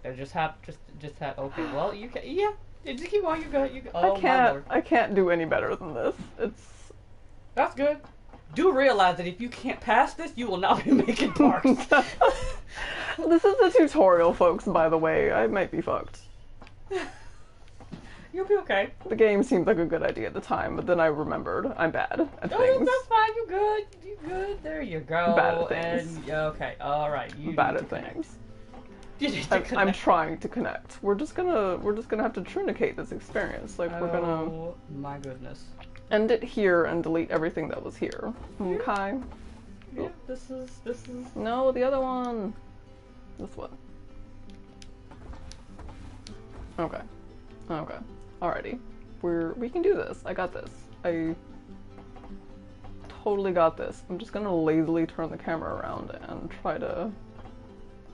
there. Just have. Okay, well you can. Yeah, just keep going. You good. Oh, my Lord. I can't do any better than this. That's good. Do realize that if you can't pass this, you will not be making parks. This is a tutorial, folks. By the way, I might be fucked. You'll be okay. The game seemed like a good idea at the time, but then I remembered I'm bad at things. That's fine. You good. You good. There you go. Bad at things. And, okay. All right. You bad at things. I'm trying to connect. We're just gonna have to trunicate this experience. Like we're gonna. Oh my goodness. End it here and delete everything that was here. Okay. Yeah. This is. No, the other one. This one. Okay. Okay. Alrighty. We can do this. I got this. I totally got this. I'm just gonna lazily turn the camera around and try to.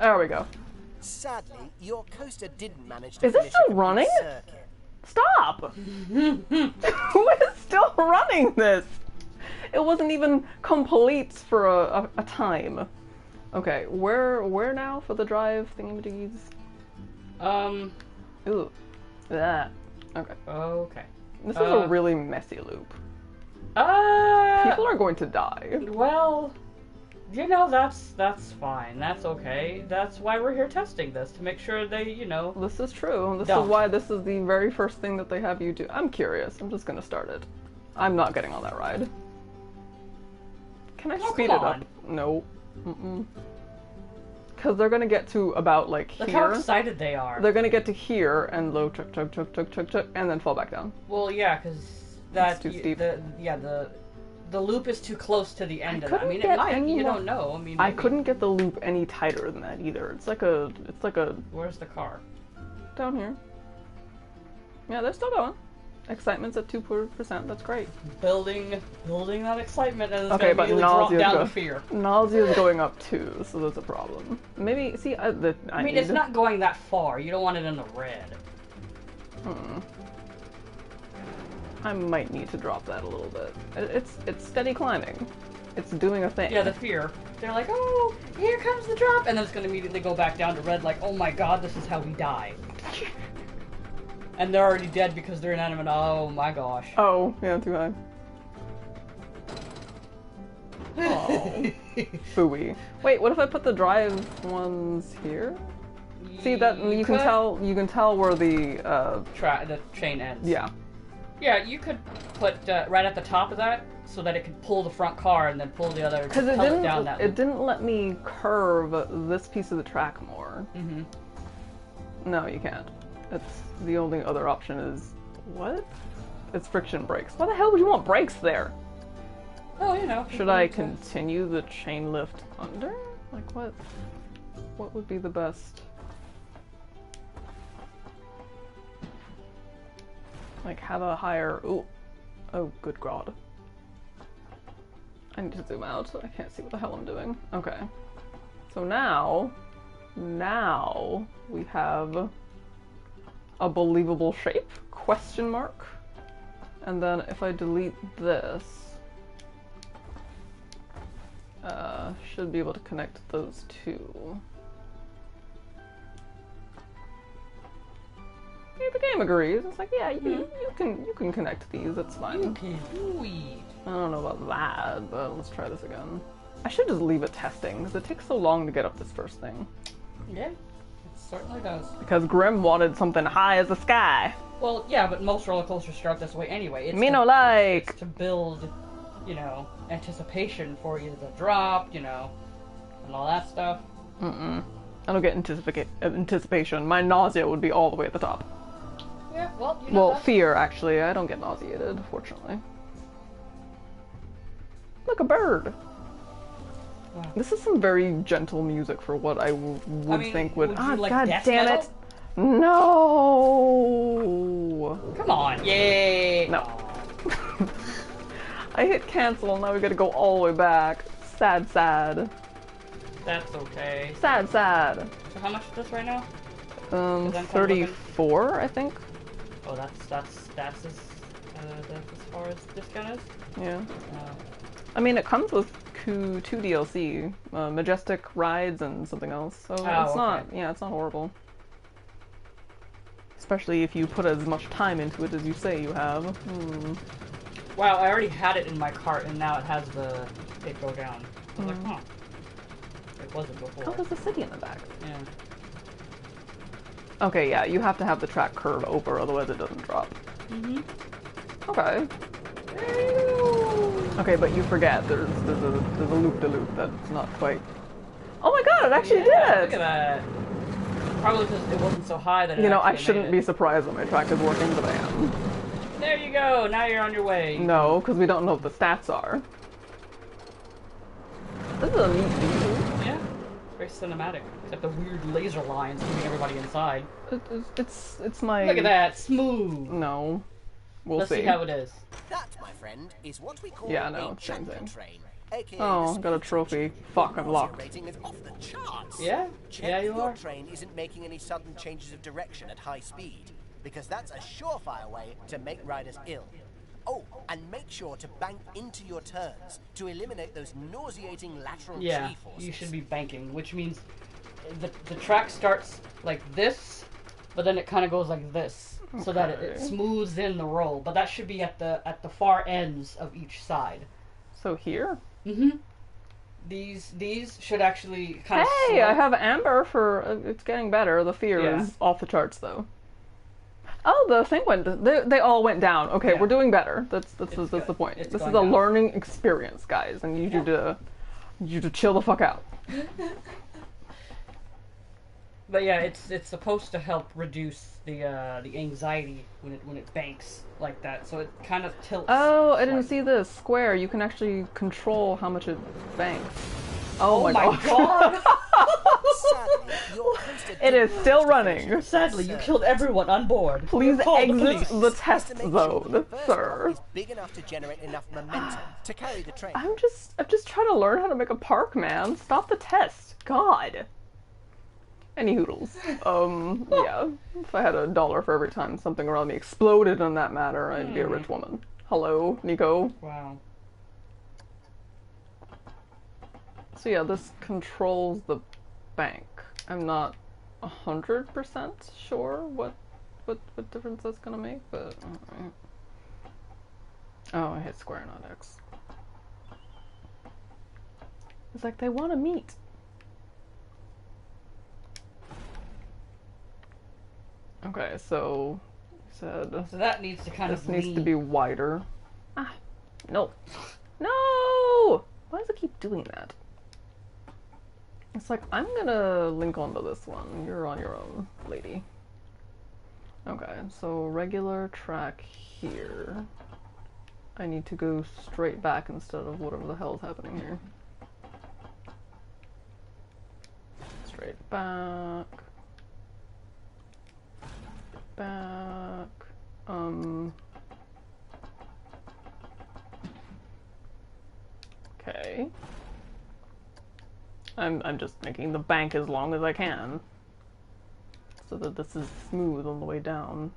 There we go. Sadly, your coaster didn't manage to Is it finish still a running? circuit. Stop! Who is still running this? It wasn't even complete for a time. Okay, where now for the drive thingamajiggies? Ooh. That. Okay. Okay. This is a really messy loop. People People are going to die. Well, you know, that's fine. That's okay. That's why we're here testing this, to make sure they, you know... This is true. This Don't. is why this is the very first thing that they have you do. I'm curious. I'm just gonna start it. I'm not getting on that ride. Can I speed it up? No. Because they're gonna get to about, like, Look here. how excited they are. They're gonna get to here and low chug chug chug chug chug chug and then fall back down. Well, yeah, because that... too steep. The loop is too close to the end of it. I couldn't mean, it get might. any You more- don't know. I mean, I maybe. couldn't get the loop any tighter than that either. It's like a Where's the car? down here. Yeah, they're still going. Excitement's at 2%. That's great. Building that excitement, and it's Okay, but gonna drop nausea's down go- to fear. Nausea's going up too, so that's a problem. Maybe see. I mean, it's not going that far. You don't want it in the red. I might need to drop that a little bit. It's steady climbing. It's doing a thing. Yeah, the fear. They're like, oh, here comes the drop, and then it's gonna immediately go back down to red. Like, oh my god, this is how we die. And they're already dead because they're inanimate. Oh my gosh. Oh, yeah, too high. Oh, phooey. Wait, what if I put the drive ones here? See that you can tell where the the chain ends. yeah. Yeah, you could put right at the top of that so that it could pull the front car and then pull the other. Because down that it loop. didn't let me curve this piece of the track more. Mm-hmm. No, you can't. It's the only other option is what? It's friction brakes. Why the hell would you want brakes there? Oh, you know. Should I continue the chain lift under? Like what? What would be the best? Like have a higher. Ooh. Oh, good god. I need to zoom out. I can't see what the hell I'm doing. Okay. So now we have a believable shape? Question mark. And then if I delete this, should be able to connect those two. Yeah, the game agrees. It's like, yeah, you can connect these. That's fine. You can do it. I don't know about that, but let's try this again. I should just leave it testing because it takes so long to get up this first thing. Yeah, it certainly does. Because Grim wanted something high as the sky. Well, yeah, but most roller coasters start this way anyway. It's Me no like. It's to build, you know, anticipation for either the drop, you know, and all that stuff. I don't get anticipation. My nausea would be all the way at the top. Yeah, well, you know. Well, fear, actually. I don't get nauseated, fortunately. Look, a bird. Wow. This is some very gentle music for what I would think would. Would you like God death damn metal? it! No. Come on, yay! No. I hit cancel, and now we gotta go all the way back. Sad, sad. That's okay. Sad, sad. So how much is this right now? 34, I think. Oh, that's as far as discount is. Yeah. I mean, it comes with two DLC, Majestic Rides and something else. So it's not, yeah, it's not horrible. Especially if you put as much time into it as you say you have. Wow, I already had it in my cart, and now it has it go down. I was like, huh. It wasn't before. Oh, there's a city in the back. Yeah. Okay, yeah, you have to have the track curve over, otherwise it doesn't drop. Okay. Okay, but you forget there's a loop-de-loop that's not quite. Oh my god, it actually did it! Look at that. Probably because it wasn't so high that it You know, I actually shouldn't made be it. surprised when my track is working, but I am. There you go. Now you're on your way. No, because we don't know what the stats are. This is a neat view. Yeah. It's very cinematic. Except the weird laser lines keeping everybody inside. It's my. Look at that. Smooth. No. We'll Let's see. see how it is. That, my friend, is what we call Yeah, no, a same champion thing. train. AKA Oh, the got a speed trophy. engine. Fuck, I'm The locked. rating is off the charts. Yeah? Check Yeah, that you your are. train isn't making any sudden changes of direction at high speed, because that's a surefire way to make riders ill. Oh, and make sure to bank into your turns to eliminate those nauseating lateral Yeah, G-forces. you should be banking, which means the track starts like this, but then it kind of goes like this, so that it smooths in the roll. But that should be at the far ends of each side. So here? These should actually kind of. Hey, I have amber for. It's getting better. The fear Yeah. is off the charts though. Oh, the thing went. They all went down. Okay, Yeah. we're doing better. That's the good. point. It's This is a going down. learning experience, guys, and you to chill the fuck out. But yeah, it's supposed to help reduce the anxiety when it banks like that. So it kind of tilts. Oh, I didn't slightly. see this. Square, you can actually control how much it banks. Oh, Oh my god. god! Sadly, your host It is didn't still manage to finish running. your Sadly, you search. killed everyone on board. Please Call the exit police. the Just test to make sure that the zone, first sir. block is big enough to generate enough momentum to carry the train. I'm just trying to learn how to make a park, man. Stop the test. God. Any hoodles. Yeah. If I had $1 for every time something around me exploded in that matter, I'd be a rich woman. Hello, Nico. Wow. So yeah, this controls the bank. I'm not 100% sure what difference that's gonna make, but alright. Oh, I hit square, not X. It's like they want to meet. Okay, so you said So that needs to kind this of needs to lean. be wider. Ah, no. No! Why does it keep doing that? It's like, I'm gonna link onto this one. You're on your own, lady. Okay, so regular track here. I need to go straight back instead of whatever the hell is happening here. Straight back. Back. Okay. I'm just making the bank as long as I can, so that this is smooth on the way down.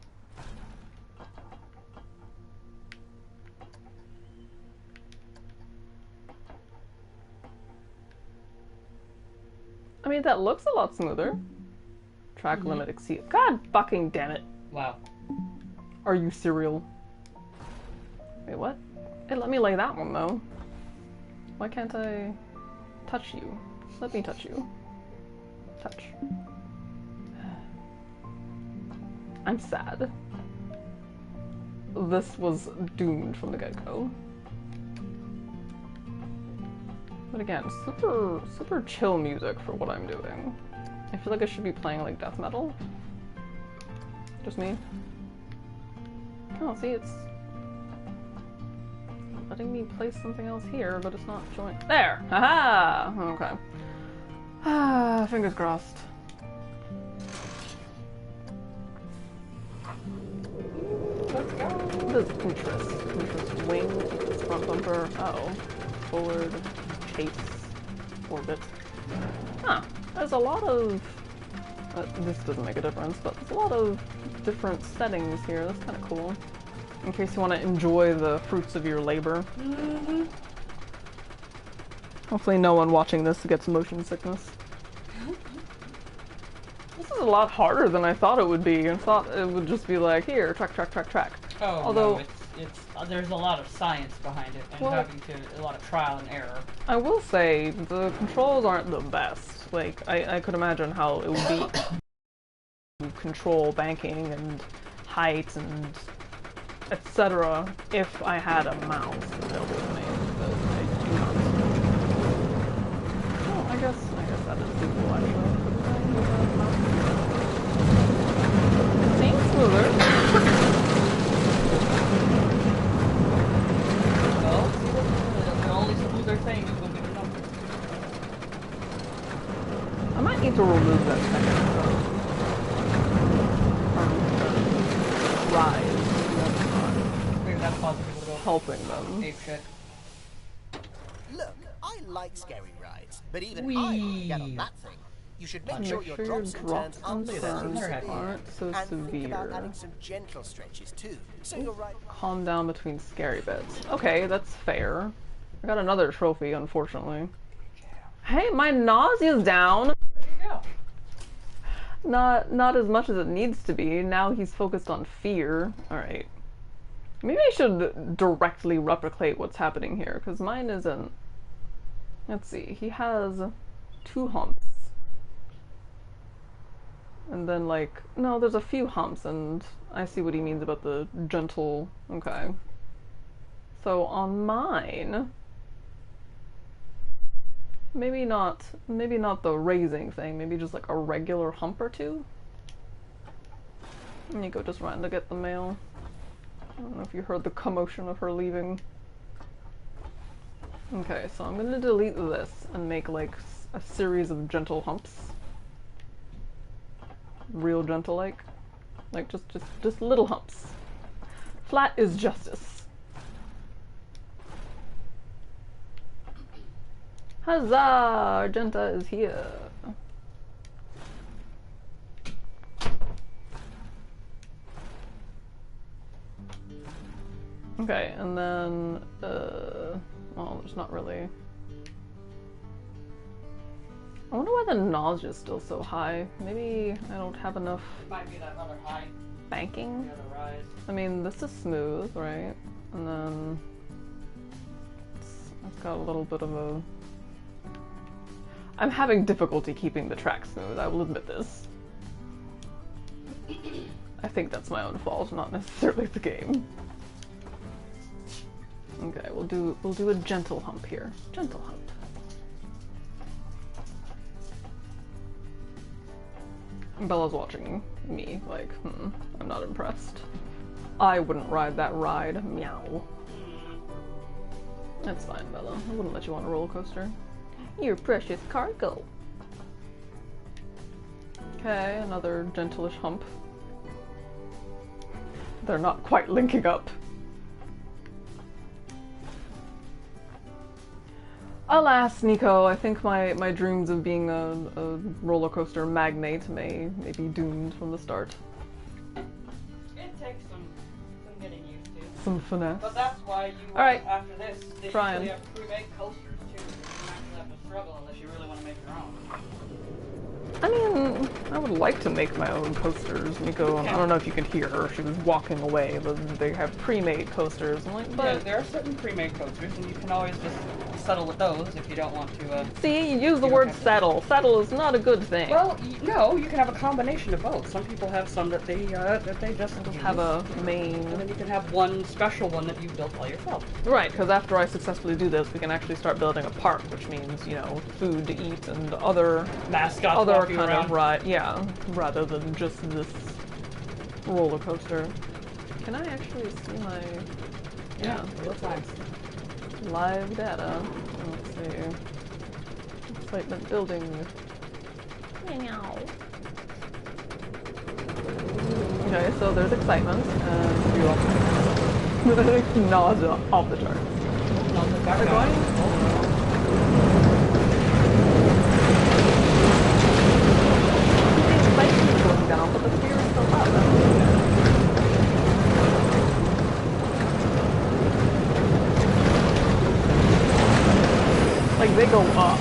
I mean, that looks a lot smoother. Track limit exceed. God fucking damn it. Wow. Are you serial? Wait, what? Hey, let me lay that one though. Why can't I touch you? Let me touch you. Touch. I'm sad. This was doomed from the get-go. But again, super chill music for what I'm doing. I feel like I should be playing like death metal. Just me. Oh, see, it's letting me place something else here, but it's not showing. There! Haha! Okay. Ah, fingers crossed. Let's go. What is Pinterest? Pinterest wing, Pinterest front bumper. Uh oh. Forward, chase, orbit. Huh. There's a lot of... this doesn't make a difference, but there's a lot of different settings here. That's kind of cool. In case you want to enjoy the fruits of your labor. Mm-hmm. Hopefully no one watching this gets motion sickness. This is a lot harder than I thought it would be. I thought it would just be like, here, track, track, track, track. Oh, although no, it's there's a lot of science behind it, and well, a lot of trial and error. I will say, the controls aren't the best. Like, I could imagine how it would be to control banking and height and etc. if I had a mouse available to me, but I do not. Oh, I guess that is doable actually. Seems smoother. Well, see, the only smoother thing is when we do numbers. I might need to remove that second rise. Maybe that's possible to go Helping them. ape shit. Look, I like scary rides, but even Whee! I won't get on that thing. You should make sure your drops and turns aren't so aren't so and think about severe. adding some gentle stretches too, so you're right. Calm down between scary bits. Okay, that's fair. I got another trophy, unfortunately. Hey, my nausea's down! There you go. Not as much as it needs to be. Now he's focused on fear. Alright. Maybe I should directly replicate what's happening here, because mine isn't... Let's see, he has 2 humps. And then like, no, there's a few humps, and I see what he means about the gentle, okay. So on mine, maybe not the raising thing, maybe just like a regular hump or 2. And Nico just ran to get the mail. I don't know if you heard the commotion of her leaving. Okay, so I'm gonna delete this and make like a series of gentle humps. Real gentle like just little humps. Flat is justice. Huzzah! Argenta is here. Okay, and then well, there's not really. I wonder why the nausea is still so high. Maybe I don't have enough Might be that other high, banking? the other rise. I mean, this is smooth, right? And then it's got a little bit of a... I'm having difficulty keeping the track smooth, I will admit this. I think that's my own fault, not necessarily the game. Okay, we'll do a gentle hump here. Gentle hump. Bella's watching me, like, I'm not impressed. I wouldn't ride that ride. Meow. That's fine, Bella. I wouldn't let you on a roller coaster. Your precious cargo. Okay, another gentleish hump. They're not quite linking up. Alas, Nico, I think my dreams of being a roller coaster magnate may be doomed from the start. It takes some getting used to. Some finesse. But that's why you, Alright. after this, they Brian. usually have pre-made coasters too. You don't actually have to struggle unless you really want to make your own. I mean, I would like to make my own coasters, Nico. I don't know if you could hear her. She was walking away, but they have pre-made coasters. I'm like, but... Yeah, there are certain pre-made coasters, and you can always just settle with those if you don't want to, See, you use the word settle. Settle is not a good thing. Well, no, you can have a combination of both. Some people have some that they just have a main... And then you can have one special one that you built by yourself. Right, because after I successfully do this, we can actually start building a park, which means, you know, food to eat and other... Mascots other walking kind around. of ride, yeah, rather than just this roller coaster. Can I actually see my... Yeah, real time. Live data. Let's see. Excitement building. Meow. Okay, so there's excitement, and you also nausea off the charts. No, the Are they going? down, but the sphere is still up. That's really good. Like, they go up.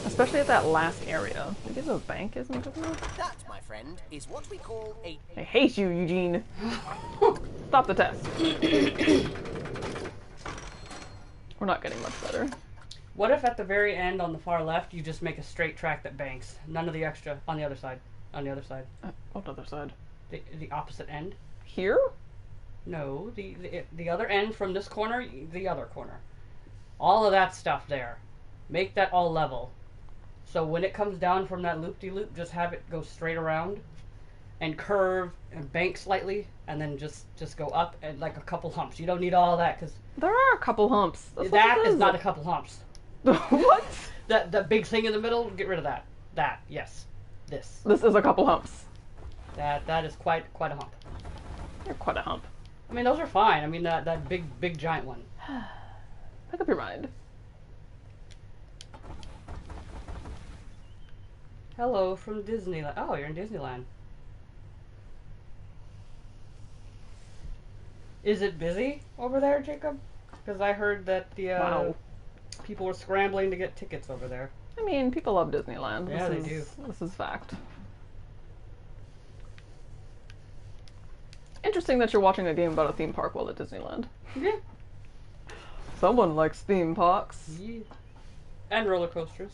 Especially at that last area. Maybe the bank isn't good enough? That, my friend, is what we call a... I hate you, Eugene. Stop the test. We're not getting much better. What if at the very end on the far left you just make a straight track that banks? None of the extra on the other side. On the other side. What other side? The opposite end? Here? No, the other end from this corner, the other corner. All of that stuff there. Make that all level. So when it comes down from that loop-de-loop, just have it go straight around and curve and bank slightly, and then just go up and like a couple humps. You don't need all that because There are a couple humps. that is not a couple humps. What? That big thing in the middle, get rid of that. That, yes. This. This is a couple humps. That is quite a hump. You're quite a hump. I mean, those are fine. I mean, that big giant one. Pick up your mind. Hello from Disneyland. Oh, you're in Disneyland. Is it busy over there, Jacob? Because I heard that the people were scrambling to get tickets over there. I mean, people love Disneyland. Yeah, they do. This is fact. Interesting that you're watching a game about a theme park while at Disneyland. Yeah. Someone likes theme parks. Yeah. And roller coasters.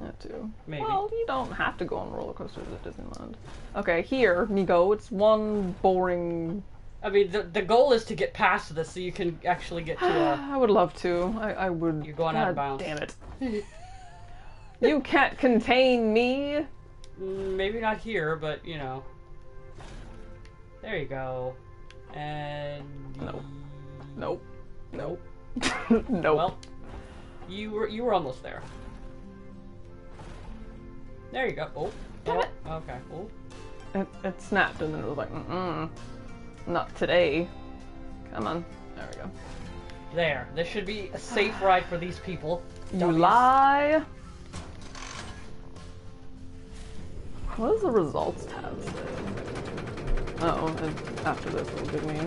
That too. Maybe. Well, you don't have to go on roller coasters at Disneyland. Okay, here, Nico, it's one boring... I mean, the goal is to get past this so you can actually get to I would love to. I would... You're going out of bounds. Damn it. You can't contain me! Maybe not here, but, you know. There you go. And... Nope. Nope. Nope. Nope. Well, you were almost there. There you go. Oh. Damn it. Okay. Oh. It snapped and then it was like, not today. Come on. There we go. There. This should be a safe ride for these people. You Dummies. lie. What does the results tab say? Oh, and after this it'll give me...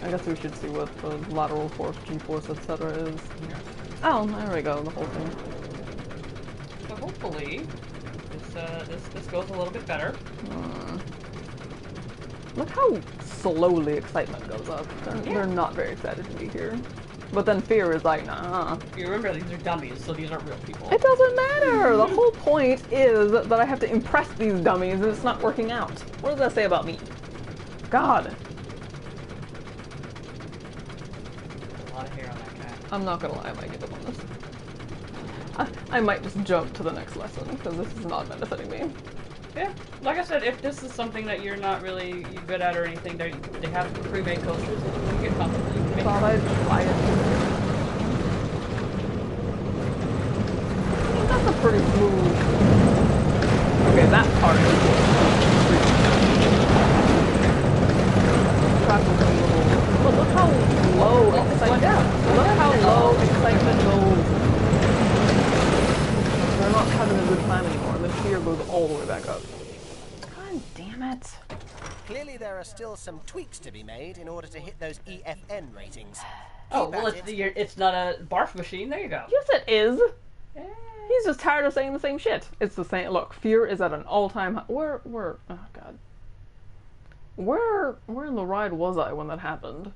I guess we should see what the lateral force, G-force, etc. is. Oh, there we go, the whole thing. So hopefully, this goes a little bit better. Look how slowly excitement goes up. They're not very excited to be here. But then fear is like, nah. You remember, these are dummies, so these aren't real people. It doesn't matter! The whole point is that I have to impress these dummies and it's not working out. What does that say about me? God. A lot of hair on that cat. I'm not gonna lie, I might give up on this. I might just jump to the next lesson, because this is not benefiting me. Yeah, like I said, if this is something that you're not really good at or anything, they have pre-made coasters that you can get comfortable. You can make Thought I'd try it. That's a pretty smooth... Okay, that part is... Track was a little... But look how low excitement... Look how low excitement goes. They're not having a good time anymore. The fear goes all the way back up. God damn it. Clearly there are still some tweaks to be made in order to hit those EFN ratings. Oh, Keep well, at it. it's not a barf machine. There you go. Yes, it is. He's just tired of saying the same shit. It's the same. Look, fear is at an all-time high. Where? Oh god. Where in the ride was I when that happened?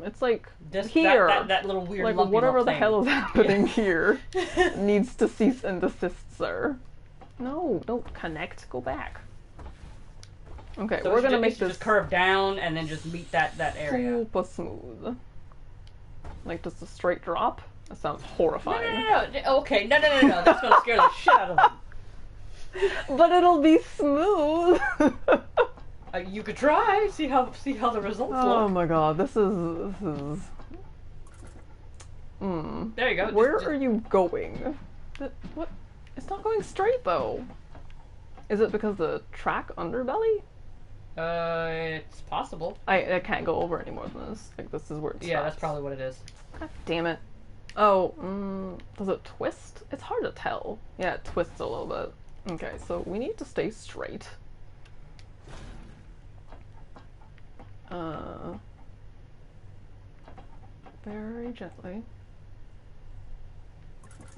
It's like here. That little weird. Like lumpy whatever little the thing. hell is happening here needs to cease and desist, sir. No, don't connect. Go back. Okay, So we're gonna make just this curve down and then just meet that area. super smooth. Like just a straight drop. That sounds horrifying. No. Okay, no. That's gonna scare the shit out of them. But it'll be smooth. You could try. See how the results Oh look. my god, this is. There you go. Where are you going? What? It's not going straight though. Is it because the track underbelly? It's possible. I can't go over any more than this. Like this is where it stops. Yeah, that's probably what it is. God damn it. Oh, does it twist? It's hard to tell. Yeah, it twists a little bit. Okay, so we need to stay straight. Very gently.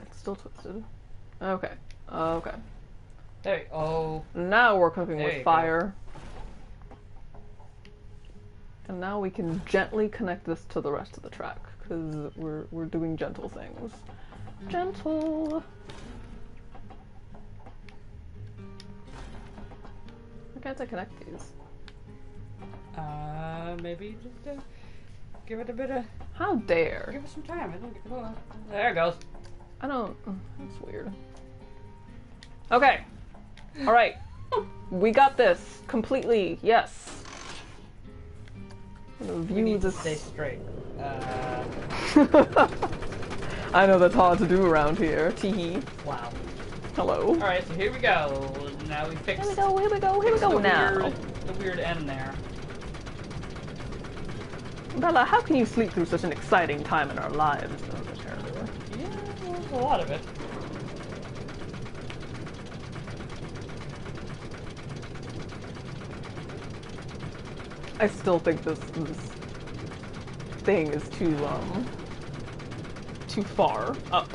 It's still twisted. Okay. Okay. There. Oh. Now we're cooking There with you fire. And now we can gently connect this to the rest of the track, because we're doing gentle things. Gentle. Why can't I connect these? Maybe just give it a bit of. How dare? Give it some time. I think. Oh, there it goes. I don't. That's weird. Okay. All right. We got this completely. Yes. We need to stay straight. I know that's hard to do around here. Teehee. Wow. Hello. Alright, so here we go. Now we fix. Here we go. Here we go. Here we go now. The weird end there. Bella, how can you sleep through such an exciting time in our lives? Yeah, there's a lot of it. I still think this thing is too far up.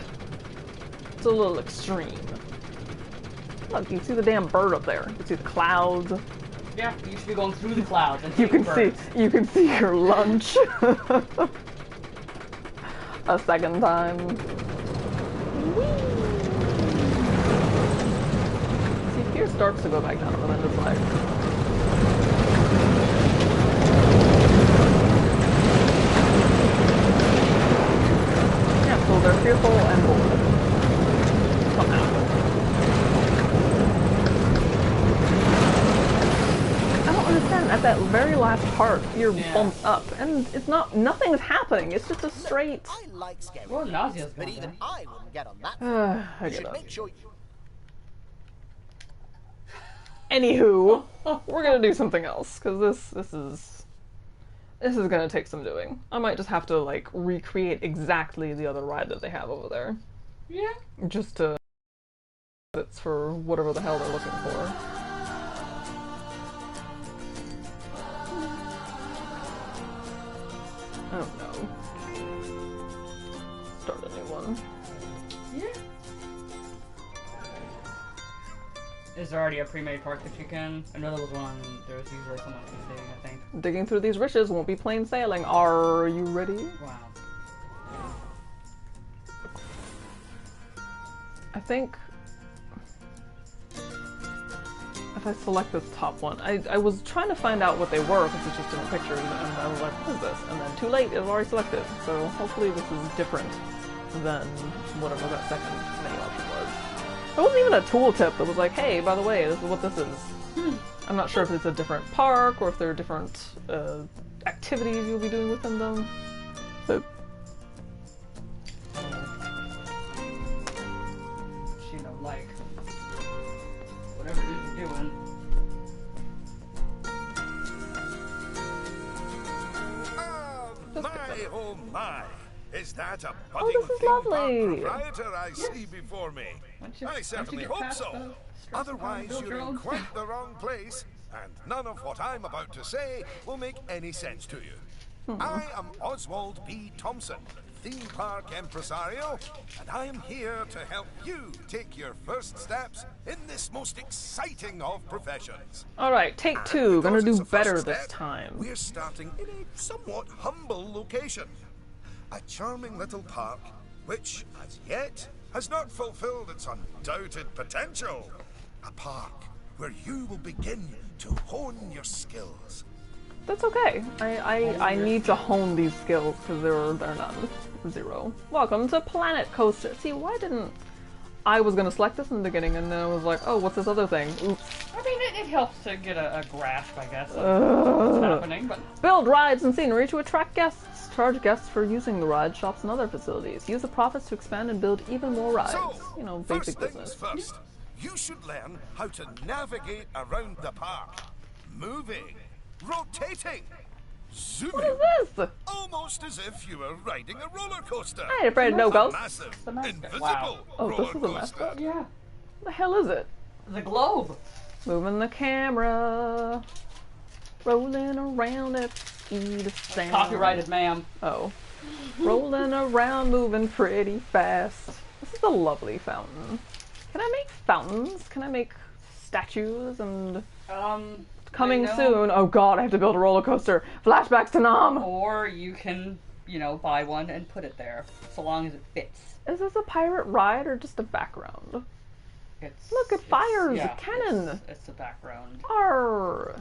It's a little extreme. Look, you can see the damn bird up there. You can see the clouds. Yeah, you should be going through the clouds and You can birds. see your lunch a second time. See, fear starts to go back down, but then it's like. Yeah, so they're fearful and bored. Somehow. At that very last part, you're bumped up, and it's not. Nothing's happening. It's just a straight. I like scary Well, games, nausea's but gone even down. I wouldn't get on that. I You get should it. make sure you. Anywho, we're gonna do something else because this is gonna take some doing. I might just have to like recreate exactly the other ride that they have over there, Yeah. just to. It's for whatever the hell they're looking for. Oh no. Start a new one. Yeah. Is there already a pre-made park that you can? I know there was one. There was usually someone digging, I think. Digging through these riches won't be plain sailing. Are you ready? Wow. I think if I select this top one, I was trying to find out what they were because it's just in the pictures, and I was like, what is this? And then too late, it was already selected. So hopefully this is different than whatever that second menu option was. There wasn't even a tooltip that was like, hey, by the way, this is what this is. I'm not sure if it's a different park or if there are different activities you'll be doing within them. So You know, like whatever it is you're doing. My, oh my! Is that a Oh, budding this is theme park lovely. proprietor I see before me? I certainly hope so. Otherwise, you're in quite the wrong place, and none of what I'm about to say will make any sense to you. I am Oswald B. Thompson, theme park impresario, and I am here to help you take your first steps in this most exciting of professions. alright, take two. Gonna Because do it's a first better this step, time. We're starting in a somewhat humble location. A charming little park, which, as yet, has not fulfilled its undoubted potential. A park where you will begin to hone your skills. That's okay. I need to hone these skills because they're none. Zero. Welcome to Planet Coaster. See, why didn't I was gonna select this in the beginning and then I was like, oh, what's this other thing? Oops. I mean, it helps to get a grasp, I guess, of what's happening, but Build rides and scenery to attract guests. Charge guests for using the ride shops and other facilities. Use the profits to expand and build even more rides. So, You know, first basic things business. first, you should learn how to navigate around the park. Moving, rotating, zooming. What is this? Almost as if you were riding a roller coaster. I ain't afraid of no A ghosts. massive, the mascot. invisible Wow. Oh, roller this is a coaster. mascot? yeah, What the hell is it? the globe. Moving the camera. Rolling around at speed of sound. Copyrighted, ma'am. Oh. Rolling around, moving pretty fast. This is a lovely fountain. Can I make fountains? Can I make statues and... Coming soon. Oh god, I have to build a roller coaster. Flashbacks to Nam! Or you can, you know, buy one and put it there, so long as it fits. Is this a pirate ride or just a background? Look, it fires! Yeah, cannon! It's a background. Arr!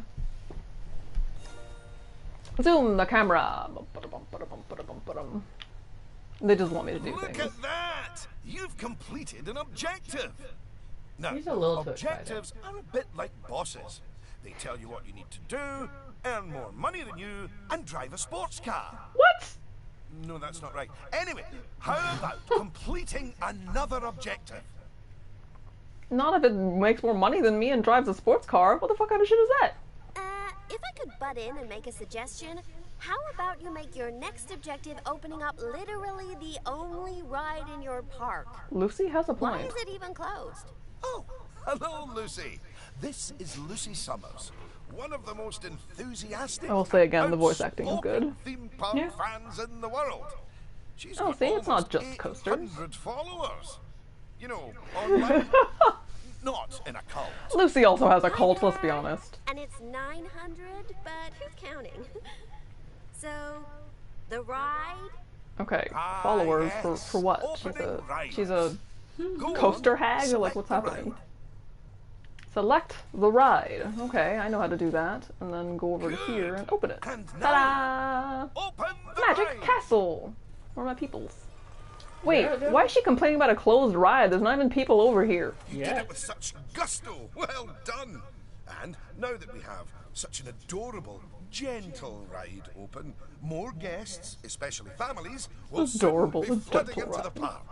Zoom the camera! They just want me to do things. Look at that! You've completed an objective! Now, He's a little too objectives are a bit like bosses. They tell you what you need to do, earn more money than you, and drive a sports car. What? No, that's not right. Anyway, how about completing another objective? Not if it makes more money than me and drives a sports car. What the fuck kind of shit is that? If I could butt in and make a suggestion, how about you make your next objective opening up literally the only ride in your park? Lucy has a Why point. is it even closed? Oh, hello, Lucy. This is Lucy Summers, one of the most enthusiastic. I will say again, the voice acting is outspoken good. theme park fans in the world. She's Oh, got see, it's not almost just coasters. 800 followers. You know, online. Not in a cult. Lucy also has a cult, let's be honest. And it's 900, but who's counting? So, the ride? Okay, followers yes. for what? Opening ride. She's a Go coaster on, hag? Or select like, what's the happening? ride. Select the ride. Okay, I know how to do that. And then go over to here and open it. And Ta-da! Open the Magic ride. Castle! Where are my peoples? Wait, why is she complaining about a closed ride? There's not even people over here. You did it with such gusto. Well done. And now that we have such an adorable, gentle ride open, more guests, especially families, will Adorable, soon be flooding gentle into the ride. park.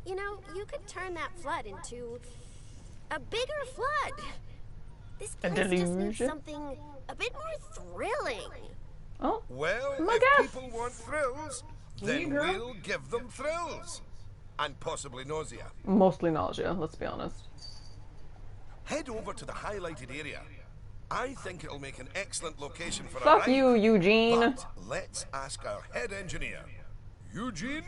You know, you could turn that flood into a bigger flood. This A place just needs deluge? something a bit more thrilling. Oh, Well, My if guess. people want thrills, then we'll give them thrills. And possibly nausea. mostly nausea, let's be honest. Head over to the highlighted area. I think it'll make an excellent location for a Fuck ride. you, Eugene. But let's ask our head engineer. Eugene?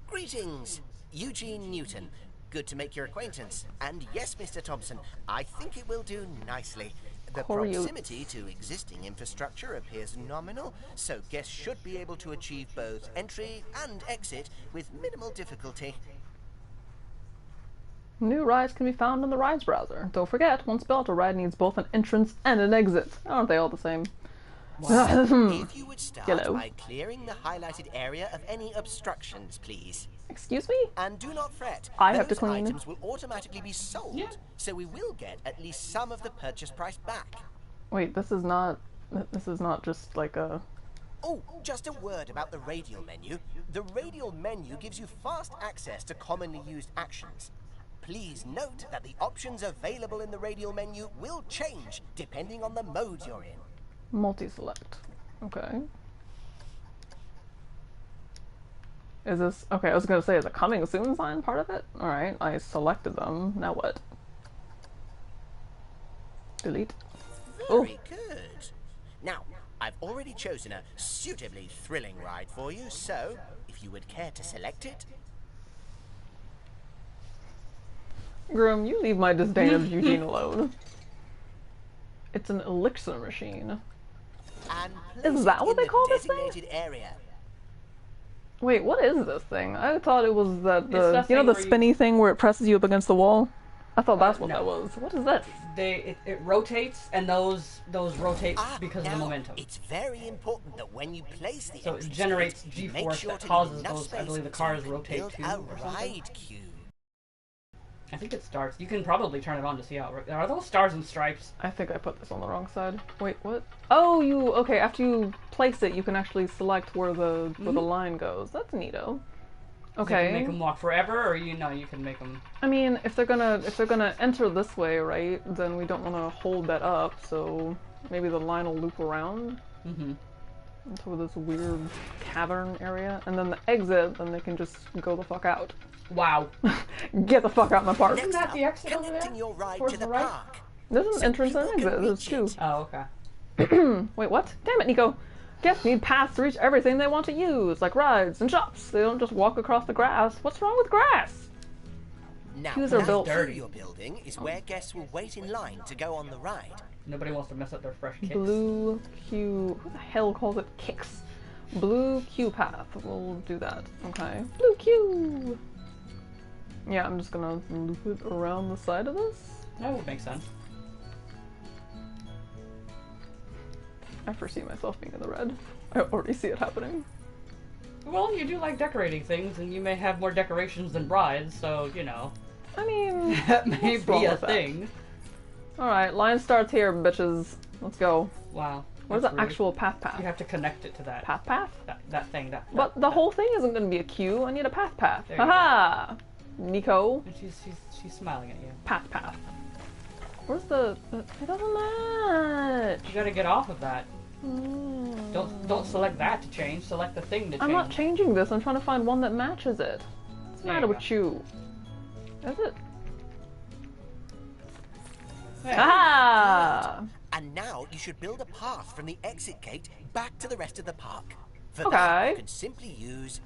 Greetings, Eugene Newton. Good to make your acquaintance. And yes, Mr. Thompson, I think it will do nicely. The Choreo- proximity to existing infrastructure appears nominal, so guests should be able to achieve both entry and exit with minimal difficulty. New rides can be found in the rides browser. Don't forget, once built, a ride needs both an entrance and an exit. Aren't they all the same? If you would start Hello. by clearing the highlighted area of any obstructions, please. Excuse me? And do not fret. I have to Those clean. items will automatically be sold, so we will get at least some of the purchase price back. Wait, this is not just like a... Oh, just a word about the radial menu. The radial menu gives you fast access to commonly used actions. Please note that the options available in the radial menu will change depending on the mode you're in. multi-select. Okay. Is this... Okay, I was gonna say, is a coming soon sign part of it? Alright, I selected them. Now what? Delete. Very good. Now, I've already chosen a suitably thrilling ride for you, so if you would care to select it. Grim, you leave my disdain of Eugene alone. It's an elixir machine. And Is that what in they the call this thing? designated area. Wait, what is this thing? I thought it was that It's the that you know thing the where you- spinny thing where it presses you up against the wall. I thought that's what no. that was. What is this? It rotates, and those rotate because of the now, momentum. It's very important that when you place the So it entrance generates gate, you G-force make sure that to leave causes enough those- I space believe the so cars you can rotate build too, a or something. ride queue. I think it starts. You can probably turn it on to see how. Are those stars and stripes? I think I put this on the wrong side. Wait, what? Oh, you okay? After you place it, you can actually select where the line goes. That's neato. You can Okay. make them walk forever, or you can make them. I mean, if they're gonna enter this way, right? Then we don't want to hold that up. So maybe the line will loop around into this weird cavern area, and then the exit. Then they can just go the fuck out. Wow. Get the fuck out of my park. Next that up, the exit over connecting there? your ride Towards to the the right? park. There's an entrance and an people exit. can There's reach two. it. Oh, okay. Wait, what? Damn it, Nico. Guests need paths to reach everything they want to use, like rides and shops. They don't just walk across the grass. What's wrong with grass? Now, Queues are built. dirty. Your building is where guests will wait in line to go on the ride. Nobody wants to mess up their fresh kicks. Blue queue. Who the hell calls it kicks? Blue queue path. We'll do that. Okay. Blue queue. Yeah, I'm just gonna loop it around the side of this. That would make sense. I foresee myself being in the red. I already see it happening. Well, you do like decorating things, and you may have more decorations than brides, so, you know. I mean, That may what's wrong be a with that? thing. Alright, line starts here, bitches. Let's go. Wow. What is that's the rude. actual path path? You have to connect it to that. Path? That thing. But the whole thing isn't going to be a queue. I need a path. There you Haha! Nico. And she's smiling at you. Path. Where's the... It doesn't match. You gotta get off of that. Don't select that to change. Select the thing to change. I'm not changing this. I'm trying to find one that matches it. What's the There matter you with you? Is it? There. Ah! And now you should build a path from the exit gate back to the rest of the park. For Okay. that, you can simply use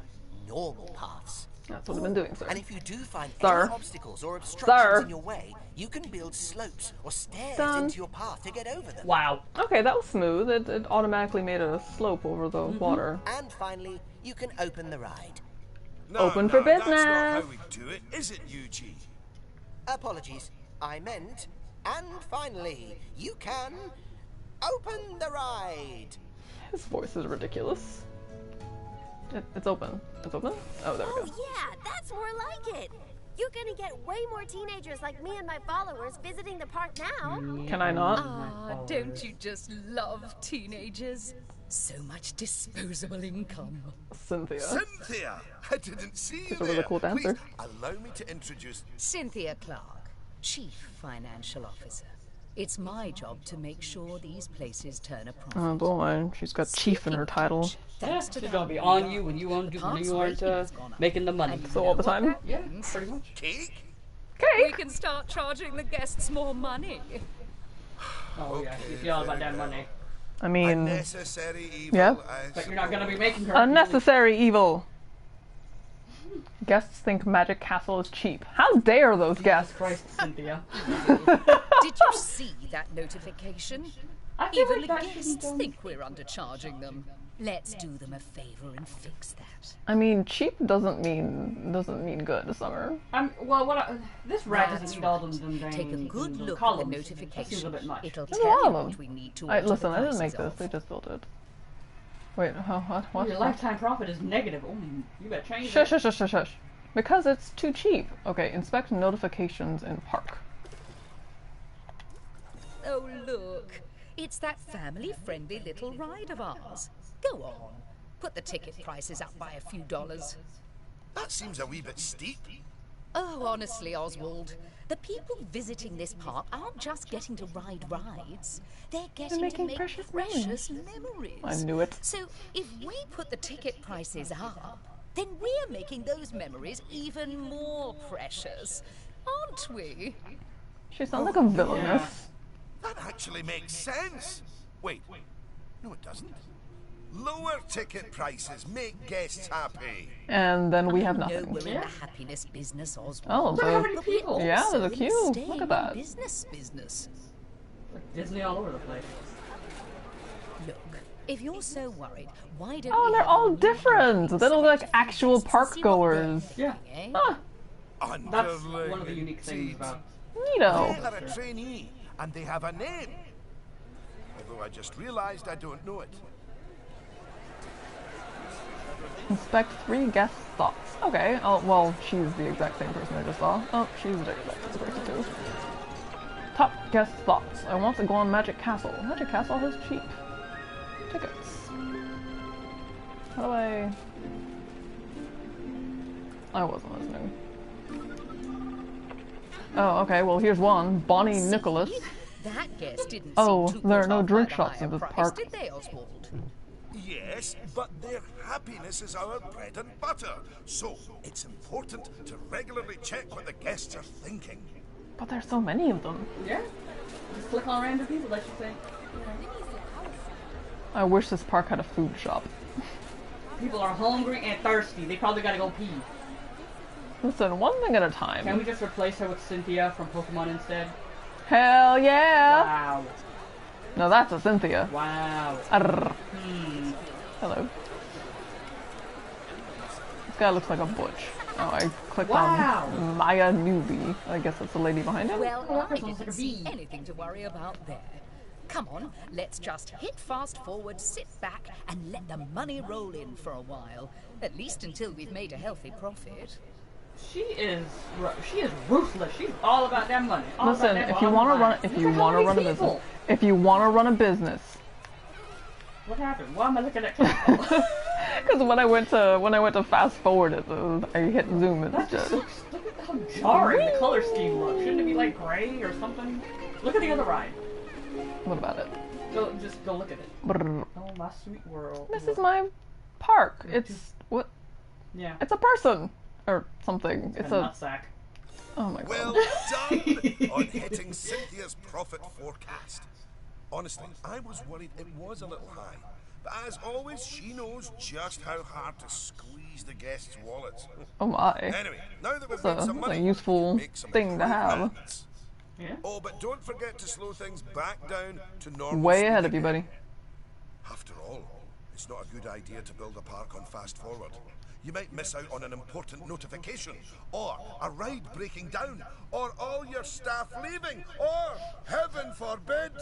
normal paths. That's what I've been doing, sir. And if you do find Sir. any obstacles or obstructions Sir. in your way, you can build slopes or stairs Done. into your path to get over them. Wow. Okay, that was smooth. It automatically made a slope over the water. And finally, you can open the ride. No, Open for That's not business. how we do it, is it, Eugene? Apologies, I meant. And finally, you can open the ride. His voice is ridiculous. It's open. It's open? Oh, there we Oh go. yeah, that's more like it. You're gonna get way more teenagers like me and my followers visiting the park now. Can I not? Ah, don't you just love teenagers? So much disposable income. Cynthia. Cynthia! I didn't see you She's a there. really cool dancer. Please allow me to introduce... Cynthia Clark, Chief Financial Officer. It's my job to make sure these places turn a profit. Oh boy, she's got chief in her title. Thanks to She's that, gonna be on you when you aren't making the money. So all the time? Yeah, pretty much. Cake? we Cake! can start charging the guests more money. Oh yeah, she's yelling about that money. I mean, Unnecessary evil, yeah. I But you're not gonna be suppose. making her. unnecessary evil. Guests think Magic Castle is cheap. How dare those guests? Christ, Cynthia. Did you see that notification? I feel Even like the that shouldn't guests go- think we're undercharging them. Let's do them a favor and fix that. I mean, cheap doesn't mean good, Summer. This rat That's doesn't need all them right. Take a good look at the columns. That seems a notification. bit much. It'll There's a tell lot you of what them. we need to I alter listen. the I didn't make prices this. They of. just built it. Wait, what? Your lifetime profit is negative. Oh, you better change Shush, it. shush, shush, shush. Because it's too cheap. Okay, inspect notifications in park. Oh, look. It's that family-friendly little ride of ours. Go on. Put the ticket prices up by a few dollars. That seems a wee bit steep. Oh, honestly, Oswald, the people visiting this park aren't just getting to ride rides. They're getting to making make precious precious memories. I knew it. So if we put the ticket prices up, then we're making those memories even more precious, aren't we? She sounds like a villainess. That actually makes sense. Wait. No, it doesn't. Lower ticket prices make guests happy. And then we have No, nothing. we're in the happiness business, Oswald. Oh, Look how the, many people. yeah, Also there's a in queue. staying Look at in that. business. Like Disney all over the place. Look, if you're so worried, why don't Oh, we they're have all a new different. place They look like for actual guests to park see what goers. they're Yeah. doing, eh? Ah, That's one of the unique things Indeed. about. They neato. are a trainee, and they have a name. Although I just realized I don't know it. Inspect 3 guest thoughts. Okay, oh, well, she's the exact same person I just saw. Oh, she's the exact same person too. Top guest thoughts. I want to go on Magic Castle. Magic Castle has cheap tickets. How do I wasn't listening. Oh, okay, well, here's one. Bonnie See? Nicholas. That guest didn't Oh, seem too there are put no off drink by the shops in higher this price, park. Did they, Oswald? Yes, but their happiness is our bread and butter. So it's important to regularly check what the guests are thinking. But there's so many of them. Yeah. Just click on random people that you think. I wish this park had a food shop. People are hungry and thirsty. They probably gotta go pee. Listen, one thing at a time. Can we just replace her with Cynthia from Pokemon instead? Hell yeah! Wow. No, that's a Cynthia. Wow. Arrgh. Hello. This guy looks like a butch. Oh, I clicked on Maya Newbie. I guess that's the lady behind him. Well, I didn't see anything to worry about there. Come on, let's just hit fast forward, sit back, and let the money roll in for a while. At least until we've made a healthy profit. She is ruthless. She's all about that money. Listen, if you want to run a business. What happened? Why am I looking at people? Because when I went to fast forward it, I hit zoom instead. Look at how jarring the color scheme looks. Shouldn't it be like gray or something? Look at the other ride. What about it? Just go look at it. Brrr. Oh, my sweet world. This is my park. It's what? Yeah. It's a person or something. It's a nutsack. Oh my god. Well done on hitting Cynthia's profit forecast. Honestly, I was worried it was a little high. But as always, she knows just how hard to squeeze the guests' wallets. Oh my. Anyway, now that we've That's made some money, a useful make some thing to have. improvements. Yeah. Oh, but don't forget to slow things back down to normal Way speed ahead of you, again. buddy. After all, it's not a good idea to build a park on fast forward. You might miss out on an important notification, or a ride breaking down, or all your staff leaving, or, heaven forbid,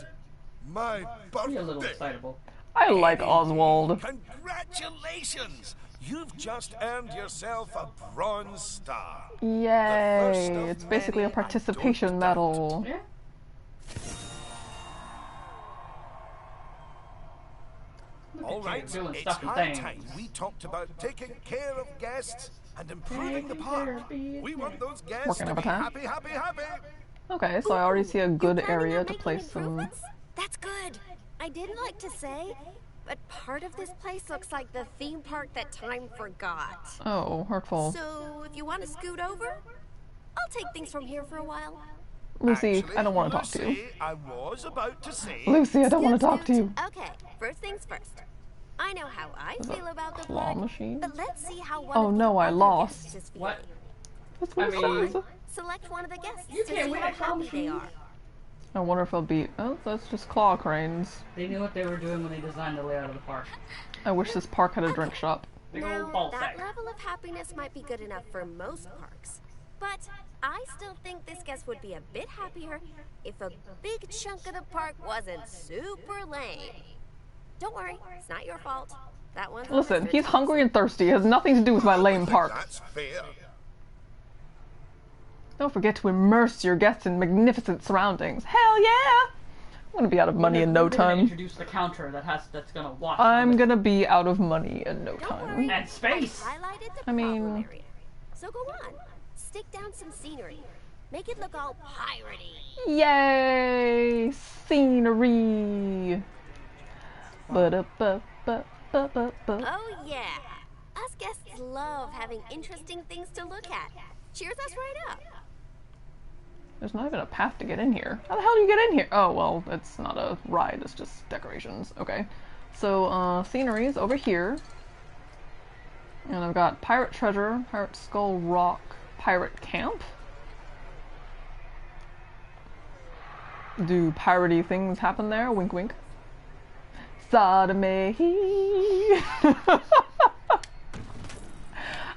my birthday. You're a little excitable. I like Oswald. Congratulations! You've just earned yourself a bronze star. Yay! It's basically a participation medal. Yeah. All right, doing it's stuff and high things. time we talked about taking care of guests and improving the park. We want those guests Working to be overtime? happy, happy, happy. Okay, so I already see a good You're planning area on to making place some. improvements? That's good. I didn't like to say, but part of this place looks like the theme park that time forgot. Oh, hurtful. So, if you want to scoot over, I'll take things from here for a while. Lucy, Actually, I don't want to talk to you. Lucy, I was about to say. Lucy, I don't want to Scoot, talk to you. scoot. Okay, first things first. I know how I feel about the Claw park, machine? but let's see how one Oh of the no, I other lost. guests is feeling. What? That's what I it mean- says. Select one of the guests You to can't see win how at claw happy they machine. are. I wonder if I'll beat. Oh, that's just claw cranes. They knew what they were doing when they designed the layout of the park. I wish this park had a drink shop. Big old Now, ball that sack. level of happiness might be good enough for most parks, but I still think this guest would be a bit happier if a big chunk of the park wasn't super lame. Don't worry, it's not your fault. That one's on Listen, Mr. he's T's. hungry and thirsty. It has nothing to do with my lame park. That's fair. Don't forget to immerse your guests in magnificent surroundings. Hell yeah! I'm gonna be out of money in no We're gonna time. Introduce the counter that's gonna watch. I'm all gonna be out of money in no Don't worry, time. And space. I highlighted the I mean- problem area. So go on, stick down some scenery. Make it look all piratey. Yay! Scenery! Ba-da-ba-ba-ba-ba-ba. Oh yeah, us guests love having interesting things to look at. Cheers us right up. There's not even a path to get in here. How the hell do you get in here? Oh, well, it's not a ride, it's just decorations. Okay. So, scenery is over here. And I've got Pirate Treasure, Pirate Skull Rock, Pirate Camp. Do piratey things happen there? Wink wink. Sodomy.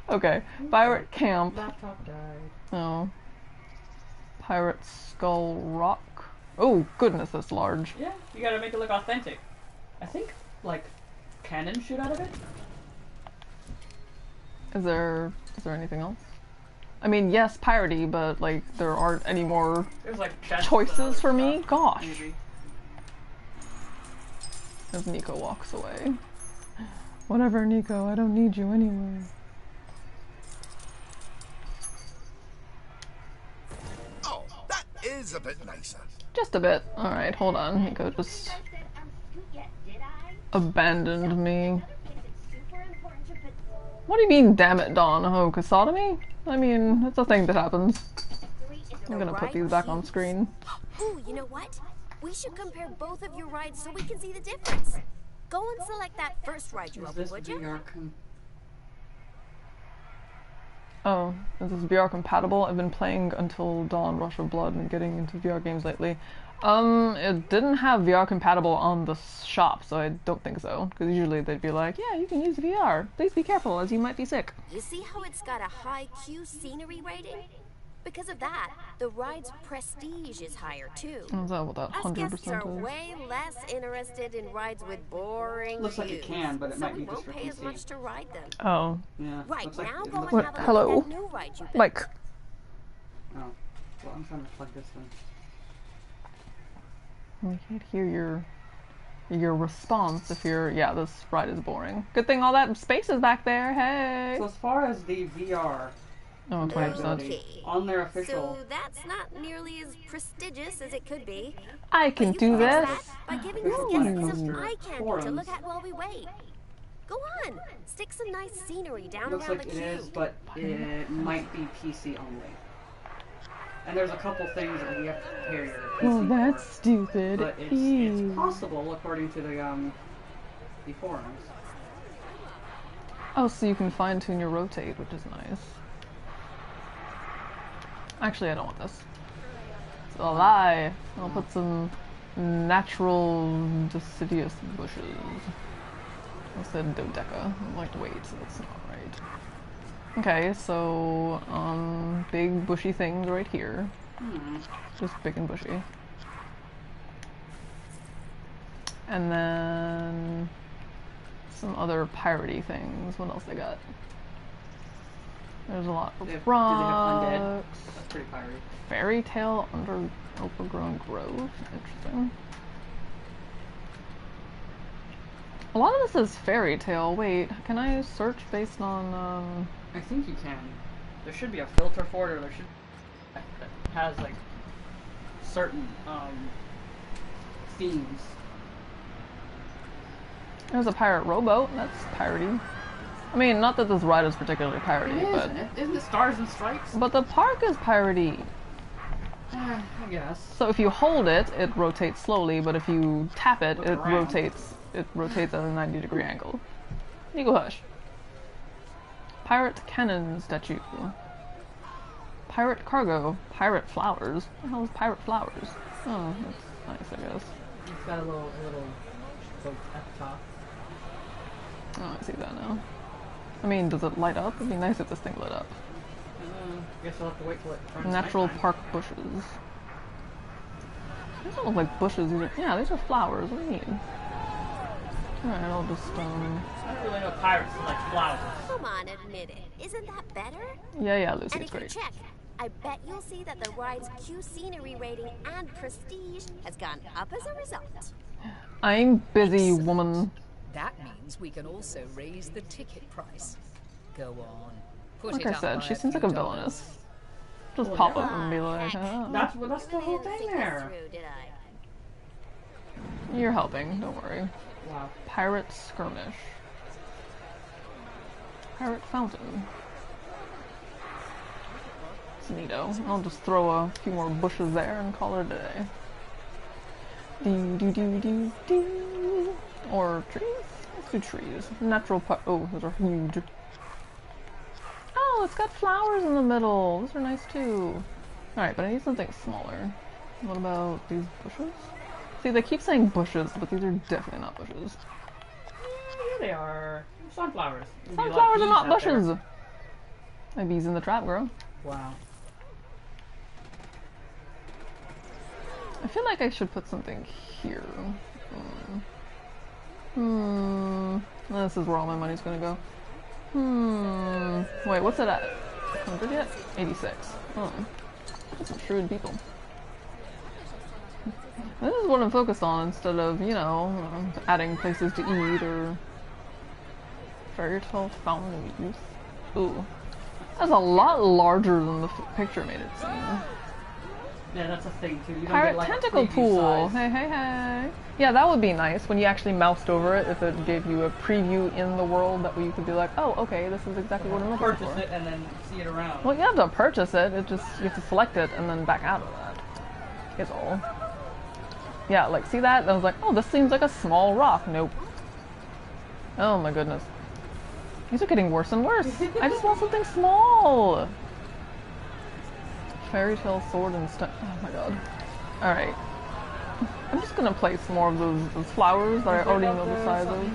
Okay. Pirate Camp. Laptop died. Oh. Pirate Skull Rock. Oh, goodness, that's large. Yeah, you gotta make it look authentic. I think, like, cannon shoot out of it? Is there anything else? I mean, yes, piratey, but, like, there aren't any more There's like chests and choices other for me? stuff. Gosh. Maybe. As Nico walks away. Whatever, Nico, I don't need you anyway. Oh, that is a bit nicer. Just a bit. Alright, hold on. Nico just abandoned me. What do you mean, damn it, Dawn? Oh, 'cause sodomy? I mean, it's a thing that happens. I'm gonna put these back on screen. Ooh, you know what? We should compare both of your rides so we can see the difference. Go and select that first ride you open, would you? Oh, is this VR compatible? I've been playing Until Dawn, Rush of Blood, and getting into VR games lately. It didn't have VR compatible on the shop, so I don't think so. Because usually they'd be like, yeah, you can use VR. Please be careful, as you might be sick. You see how it's got a high Q scenery rating? Because of that, the ride's prestige is higher too. Is that what that 100% Us guests are is? way less interested in rides with boring Looks like it views, can, but it so might we be just won't for pay as PC. much to ride them. Oh. Yeah. Right, looks like now it go looks and What? have a Hello? look at that new ride you built. Mike. Oh. Well, I'm trying to plug this in. I can't hear your response if you're, yeah, this ride is boring. Good thing all that space is back there, hey! So as far as the VR, Oh, 20%. Okay. on their official... So that's not nearly as prestigious as it could be. I can But you do fix this! that by giving us Ooh. guests some Ooh. eye candy to Forums. look at while we wait. Go on, stick some nice scenery down Looks around like the it queue. is, but it might be PC only. And there's a couple things that we have to prepare your PC Well, that's for. stupid. But it's possible, according to the forums. Oh, so you can fine-tune your rotate, which is nice. Actually, I don't want this. It's a lie. I'll put some natural deciduous bushes. I said dodeca. I'm like, wait, that's not right. Okay, so, big bushy things right here. Just big and bushy. And then some other piratey things. What else they got? There's a lot of Do they have rocks. undead? That's pretty fiery. Fairy tale under overgrown grove. Interesting. A lot of this is fairy tale. Wait, can I search based on I think you can. There should be a filter for it, or there should that has like certain themes. There's a pirate rowboat. That's piratey. I mean, not that this ride is particularly piratey, but Isn't it Stars and Stripes? but the park is piratey. I guess. So if you hold it, it rotates slowly, but if you tap it, Look it around. rotates. It rotates at a 90-degree angle. You go hush. Pirate cannon statue. Pirate cargo. Pirate flowers. What the hell is pirate flowers? Oh, that's nice, I guess. It's got a little boat at the top. Oh, I see that now. I mean, does it light up? It'd be nice if this thing lit up. Guess I'll have to wait till it turns Natural nighttime. park bushes. These don't look like bushes. These are, yeah, these are flowers. What do you mean? Alright, I'll just, I don't really know pirates like flowers. Come on, admit it. Isn't that better? yeah, Lucy, And it's if you great. check, I bet you'll see that the ride's Q scenery rating and prestige has gone up as a result. I'm busy, Excellent. woman. That means we can also raise the ticket price. Go on. Put Like it I up said, by she a seems few like a dollars. villainess. Just Well, pop yeah. up and be like, oh, That's the whole thing Think this there. through, did I? you're helping, don't worry. Wow. Pirate skirmish. Pirate fountain. It's neato. I'll just throw a few more bushes there and call it a day. Do. Or trees? Let's do trees. Natural oh, those are huge. Oh, it's got flowers in the middle. Those are nice too. Alright, but I need something smaller. What about these bushes? See, they keep saying bushes, but these are definitely not bushes. Here they are. Sunflowers. There'd be a lot of Sunflowers are bees not out there. bushes! My bee's in the trap, girl. Wow. I feel like I should put something here. This is where all my money's gonna go. Wait, what's it at? 100 yet? 86. Oh. That's some shrewd people. This is what I'm focused on instead of, you know, adding places to eat or fairy tale fountain of youth. Ooh. That's a lot larger than the picture made it seem. Yeah, that's a thing too. You don't Pirate get, like, a tentacle preview pool. size. Hey. Yeah, that would be nice when you actually moused over it. If it gave you a preview in the world, that way you could be like, oh, okay, this is exactly what I'm looking Purchase for. it and then see it around. Well, you have to purchase it. It just you have to select it and then back out of that. Is all. Yeah, like see that? I was like, oh, this seems like a small rock. Nope. Oh my goodness. These are getting worse and worse. I just want something small. Fairy tale sword and stuff. Oh my god. Alright. I'm just gonna place more of those flowers that I already know the size of.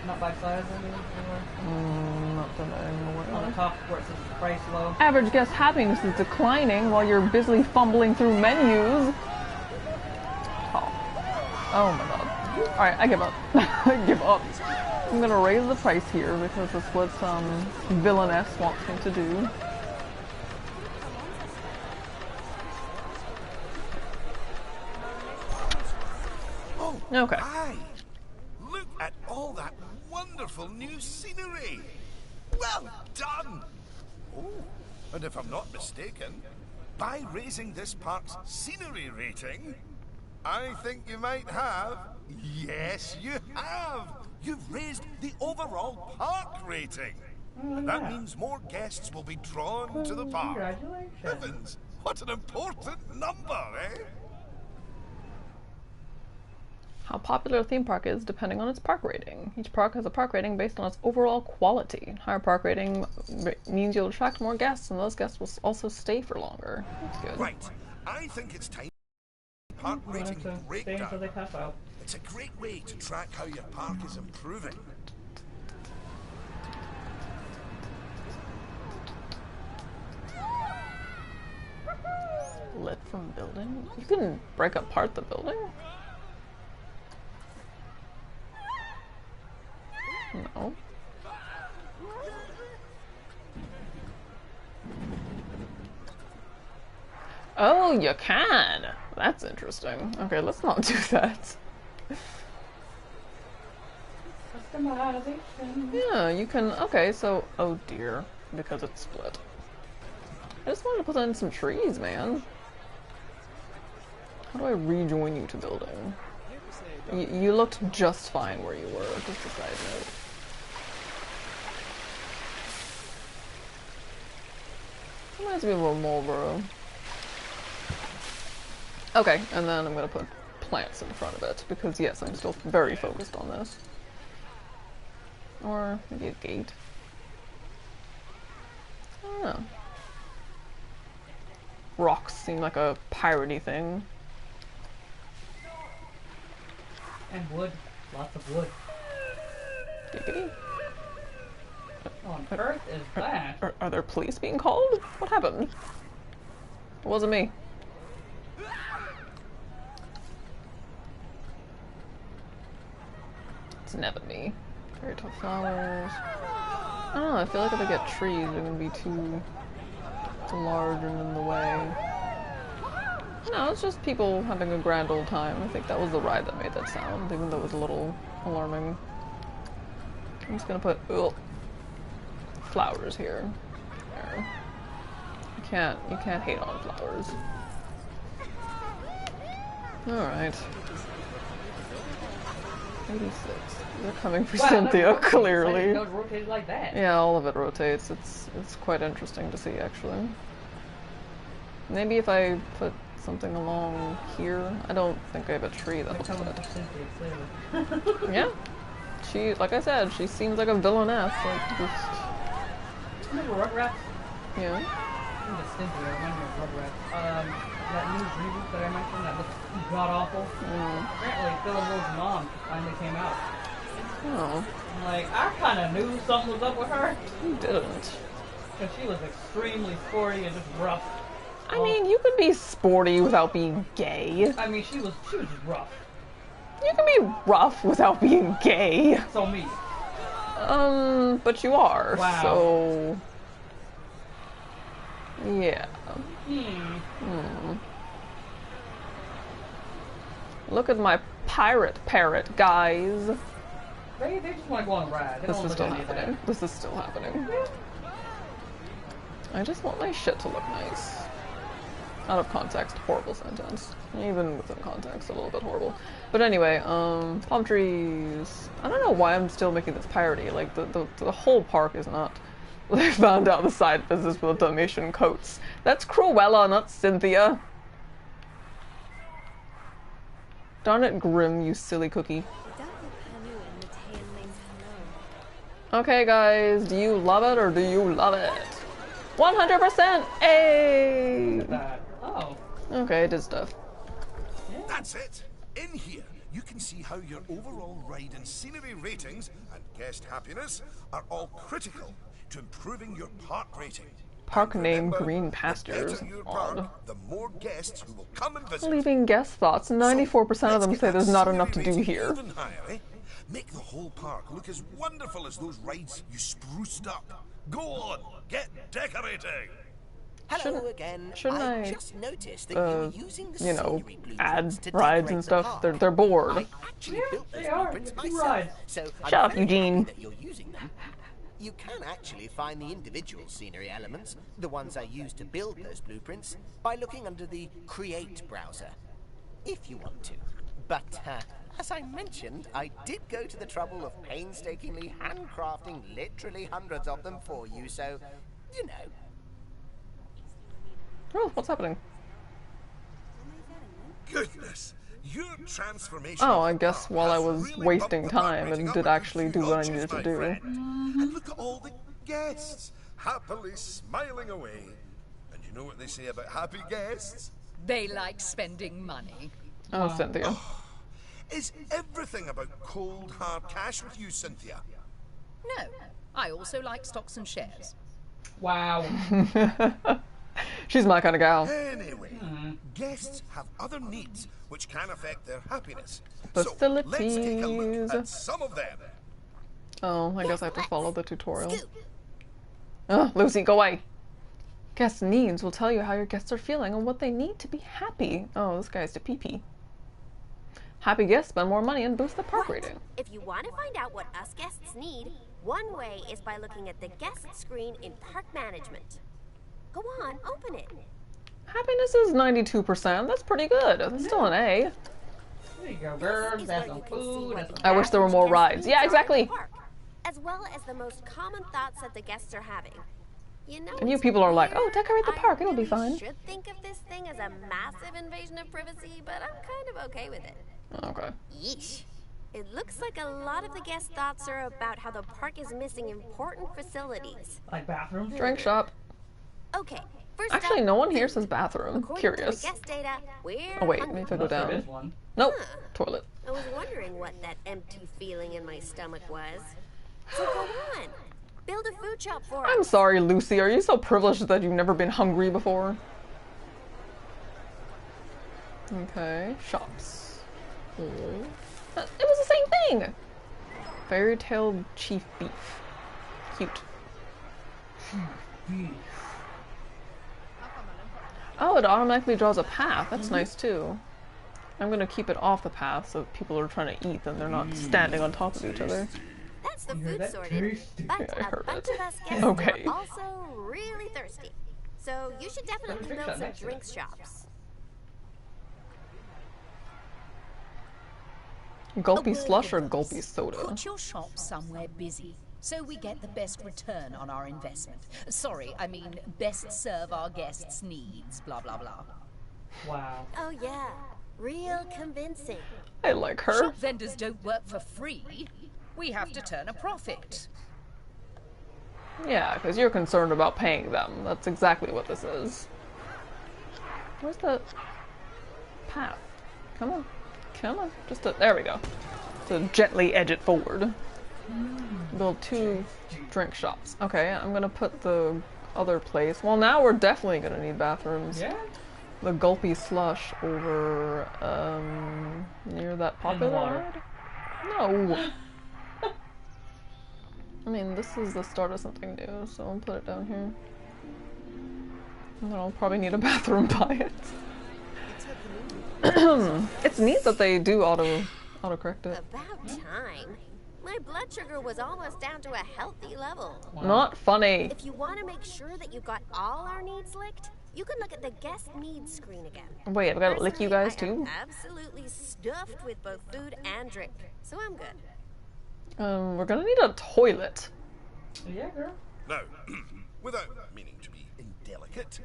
Not by size, I mean? Not that I know. On the top where it says price low. Average guest happiness is declining while you're busily fumbling through menus. Oh my god. Alright, I give up. I give up. I'm gonna raise the price here because that's what some villainess wants me to do. Oh, okay. Hi. Look at all that wonderful new scenery. Well done. Oh, and if I'm not mistaken, by raising this park's scenery rating, I think you might have. Yes, you have. You've raised the overall park rating. That means more guests will be drawn to the park. Congratulations. Heavens, what an important number, eh? How popular a theme park is depending on its park rating. Each park has a park rating based on its overall quality. Higher park rating means you'll attract more guests, and those guests will also stay for longer. That's good. Right. I think it's time park rating Stay until they breakdown. pass out. It's a great way to track how your park is improving. Lit from building? You can break apart the building? No. Oh, you can! That's interesting. Okay, let's not do that. Customization. Yeah, you can... Okay, so... Oh dear. Because it's split. I just wanted to put in some trees, man. How do I rejoin you to building? You looked just fine where you were, just a side note. Reminds me of a Marlboro. Okay, and then I'm gonna put plants in front of it, because yes, I'm still very focused on this. Or maybe a gate. I don't know. Rocks seem like a piratey thing. And wood. Lots of wood. Giggity. What on earth is that? Are there police being called? What happened? It wasn't me. It's never me. Very tall flowers. I don't know, I feel like if I get trees, they're gonna be too large and in the way. No, it's just people having a grand old time. I think that was the ride that made that sound, even though it was a little alarming. I'm just gonna put flowers here. There. You can't hate on flowers. Alright. 86. They're coming for Cynthia, clearly. It rotated like that. Yeah, all of it rotates. It's quite interesting to see, actually. Maybe if I put something along here. I don't think I have a tree that looks good. Yeah. She, like I said, she seems like a villainess. Like, just... Remember Rugrats? Yeah. I think it's Cynthia. I remember Rugrats. That new reboot that I mentioned that looks god-awful. Apparently, Phil and Will's mom finally came out. Oh. Like, I kind of knew something was up with her. You didn't. Because she was extremely sporty and just rough. I mean, you could be sporty without being gay. I mean, she was just rough. You can be rough without being gay. So me. But you are. Wow. So... yeah. Look at my pirate parrot, guys. They just want to go on a ride. They This don't is look still at any of that. happening. This is still happening. I just want my shit to look nice. Out of context, horrible sentence. Even within context, a little bit horrible. But anyway, palm trees. I don't know why I'm still making this piratey. Like, the whole park is not... I found out the side business with Dalmatian coats. That's Cruella, not Cynthia. Darn it, Grim, you silly cookie. Okay, guys, do you love it or do you love it? 100%! Hey! Oh. Okay, it did stuff. That's it. In here, you can see how your overall ride and scenery ratings and guest happiness are all critical to improving your park rating. Park And name remember, Green the Pastures. better your park, Odd. the more guests who will come and visit. Leaving guest thoughts. 94% of them say there's not enough to do here. Even higher, eh? Make the whole park look as wonderful as those rides you spruced up. Go on, get decorating. Hello again. Shouldn't I just noticed that you were using the you know, scenery blueprints add to rides decorate and the stuff? park. They're bored. I actually built those they are. blueprints Two myself, rides. so Shut I'm up, very Eugene. happy that you're using them. You can actually find the individual scenery elements, the ones I used to build those blueprints, by looking under the Create browser, if you want to. But, as I mentioned, I did go to the trouble of painstakingly handcrafting literally hundreds of them for you, so, you know. Oh, what's happening? Goodness, your transformation. Oh, I of the guess park while I has was really wasting bumped the park time, rating it up did a actually few do what I notches, needed to my do. friend. And look at all the guests happily smiling away. And you know what they say about happy guests? They like spending money. Oh, Cynthia. Is everything about cold hard cash with you, Cynthia? No, I also like stocks and shares. Wow. She's my kind of gal. Anyway, guests have other needs which can affect their happiness. Facilities. So let's take a look at some of them. Oh, I guess I have to follow the tutorial. Scoot. Ugh, Lucy, go away. Guest needs will tell you how your guests are feeling and what they need to be happy. Oh, this guy's to pee-pee. Happy guests spend more money and boost the park Right. rating. If you want to find out what us guests need, one way is by looking at the guest screen in park management. Go on, open it. Happiness is 92%. That's pretty good. That's still an A. There you go, This birds. is That's where some you can see food. what That's the I wish there were average more guest rides. needs Yeah, are in the exactly. park, as well as the most common thoughts that the guests are having. You know, And you it's people are like, weird. oh, decorate the park. It'll be I fine. really should think of this thing as a massive invasion of privacy, but I'm kind of okay with it. Okay. Yeesh. It looks like a lot of the guest thoughts are about how the park is missing important facilities. like bathrooms. Drink shop. Okay, first Actually, up, no one here food. says bathroom. According Curious. to the guest data, we're Oh, wait, hungry. need to go Unless there down. is one. Nope. Huh. Toilet. I was wondering what that empty feeling in my stomach was. So go on, build a food shop for I'm us. sorry, Lucy. Are you so privileged that you've never been hungry before? Okay, shops. Oh. It was the same thing! Fairy tale chief beef. Cute. Oh, it automatically draws a path. That's nice too. I'm gonna keep it off the path so if people are trying to eat, then they're not standing on top of each other. That's the You heard food that? sorted. Tasty. But Yeah, I a heard bunch it. of us guests Okay. are also really thirsty. So you should definitely drink build shop some next to it. drinks shops. Gulpy A word slush or of advice. gulpy soda? Put your shop somewhere busy, so we get the best return on our investment. Sorry, I mean best serve our guests' needs, blah blah blah. Wow. Oh yeah, real convincing. I like her. Shop vendors don't work for free. We have to turn a profit. Yeah, because you're concerned about paying them. That's exactly what this is. Where's the path? Come on. Come on. Just to, there we go. To gently edge it forward. Build 2 drink shops. Okay, I'm gonna put the other place. Well, now we're definitely gonna need bathrooms. Yeah. The gulpy slush over, near that popular water. ride? No. I mean, this is the start of something new, so I'll put it down here. And then I'll probably need a bathroom by it. It's neat that they do autocorrect it. About time. My blood sugar was almost down to a healthy level. Not funny. If you want to make sure that you've got all our needs licked, you can look at the guest needs screen again. Wait, I've got to lick you guys Personally, too? I am absolutely stuffed with both food and drink, so I'm good. We're gonna need a toilet. Yeah, girl. Now, without meaning to be indelicate,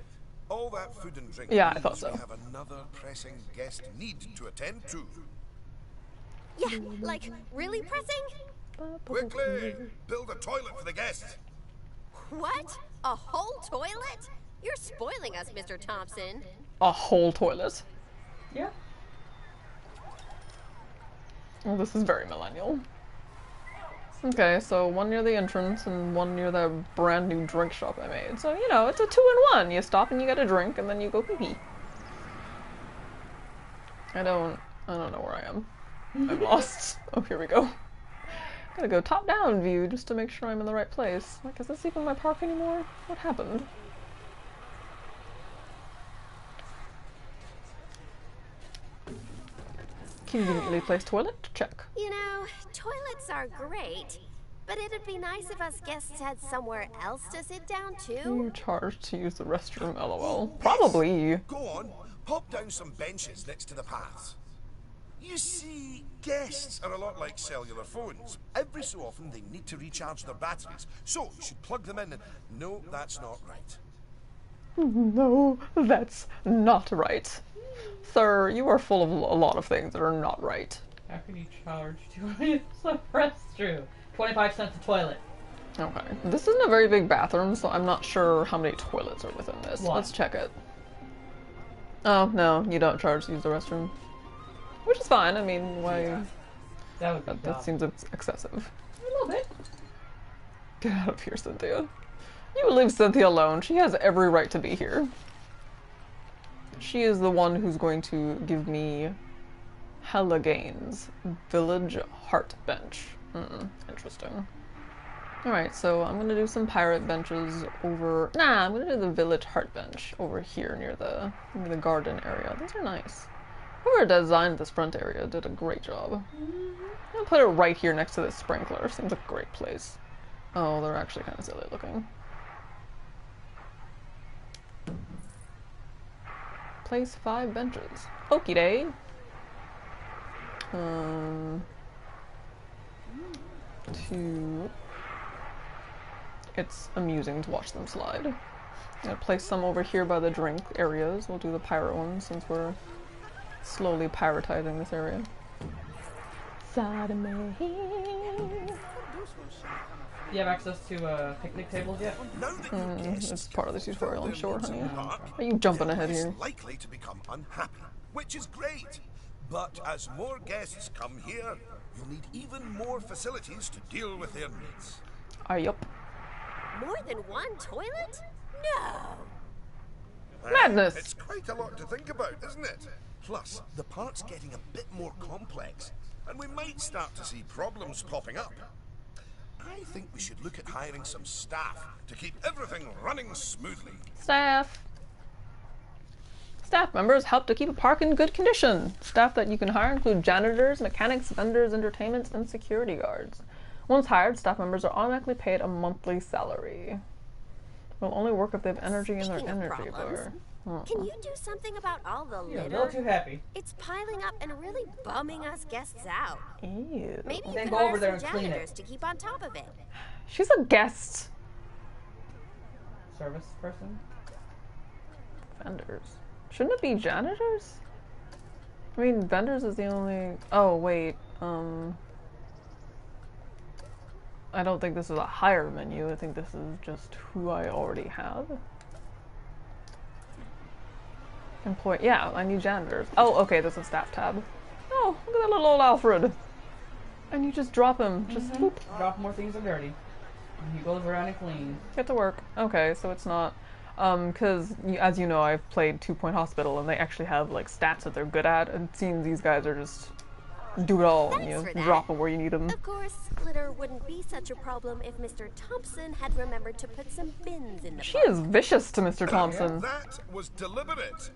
all that food and drink Yeah, I means thought so. we have another pressing guest need to attend to. Yeah, like, really pressing? Quickly! Build a toilet for the guests. What? A whole toilet? You're spoiling us, Mr. Thompson. A whole toilet. Yeah. Well, this is very millennial. Okay, so one near the entrance and one near the brand new drink shop I made. So, you know, it's a 2-in-1. You stop and you get a drink and then you go pee-pee. I don't know where I am. I'm lost. Oh, here we go. Gotta go top-down view just to make sure I'm in the right place. Like, is this even my park anymore? What happened? Conveniently placed toilet? Check. You know, toilets are great, but it'd be nice if us guests had somewhere else to sit down too. You charged to use the restroom, lol. Probably. Go on, pop down some benches next to the paths. You see, guests are a lot like cellular phones. Every so often they need to recharge their batteries, so you should plug them in and... No, that's not right. No, that's not right. Sir, you are full of a lot of things that are not right. How can you charge to use the restroom? 25 cents a toilet. Okay. This isn't a very big bathroom, so I'm not sure how many toilets are within this. What? Let's check it. Oh, no, you don't charge to use the restroom. Which is fine, I mean, why... Yeah. That would be That seems excessive. a little bit. Get out of here, Cynthia. You leave Cynthia alone. She has every right to be here. She is the one who's going to give me hella gains. Village Heart Bench. Interesting. Alright, so I'm gonna do some pirate benches over... Nah, I'm gonna do the Village Heart Bench over here near the garden area. These are nice. Whoever designed this front area did a great job. I'm gonna put it right here next to this sprinkler. Seems like a great place. Oh, they're actually kind of silly looking. Place 5 benches. Okie day. It's amusing to watch them slide. I'm gonna place some over here by the drink areas. We'll do the pirate ones since we're slowly piratizing this area. Sodomy. Do you have access to picnic tables yet? It's part of the tutorial, I'm sure, honey. Are you jumping ahead here? Likely to become unhappy, which is great. But as more guests come here, you'll need even more facilities to deal with their needs. Yup. More than one toilet? No. Madness! It's quite a lot to think about, isn't it? Plus, the park's getting a bit more complex, and we might start to see problems popping up. I think we should look at hiring some staff to keep everything running smoothly. Staff. Staff members help to keep a park in good condition. Staff that you can hire include janitors, mechanics, vendors, entertainments, and security guards. Once hired, staff members are automatically paid a monthly salary. Will only work if they have energy in their energy bar. Can you do something about all the You're a litter? little too happy. It's piling up and really bumming us guests out. Ew. Maybe you Then could go over hire there some and clean it. janitors to keep on top of it. She's a guest. Service person? Vendors. Shouldn't it be janitors? I mean, vendors is the only... Oh, wait. I don't think this is a hire menu. I think this is just who I already have. Employee. Yeah, I need janitors. Oh, okay, there's a staff tab. Oh, look at that little old Alfred. And you just drop him. Just boop. Drop more things are dirty. And he goes around and cleans. Get to work. Okay, so it's not... because, as you know, I've played 2 Point Hospital, and they actually have, like, stats that they're good at, and it seems these guys are just... do it all, and you drop them where you need them. Of course, litter wouldn't be such a problem if Mr. Thompson had remembered to put some bins in the She park. is vicious to Mr. Thompson. That was deliberate,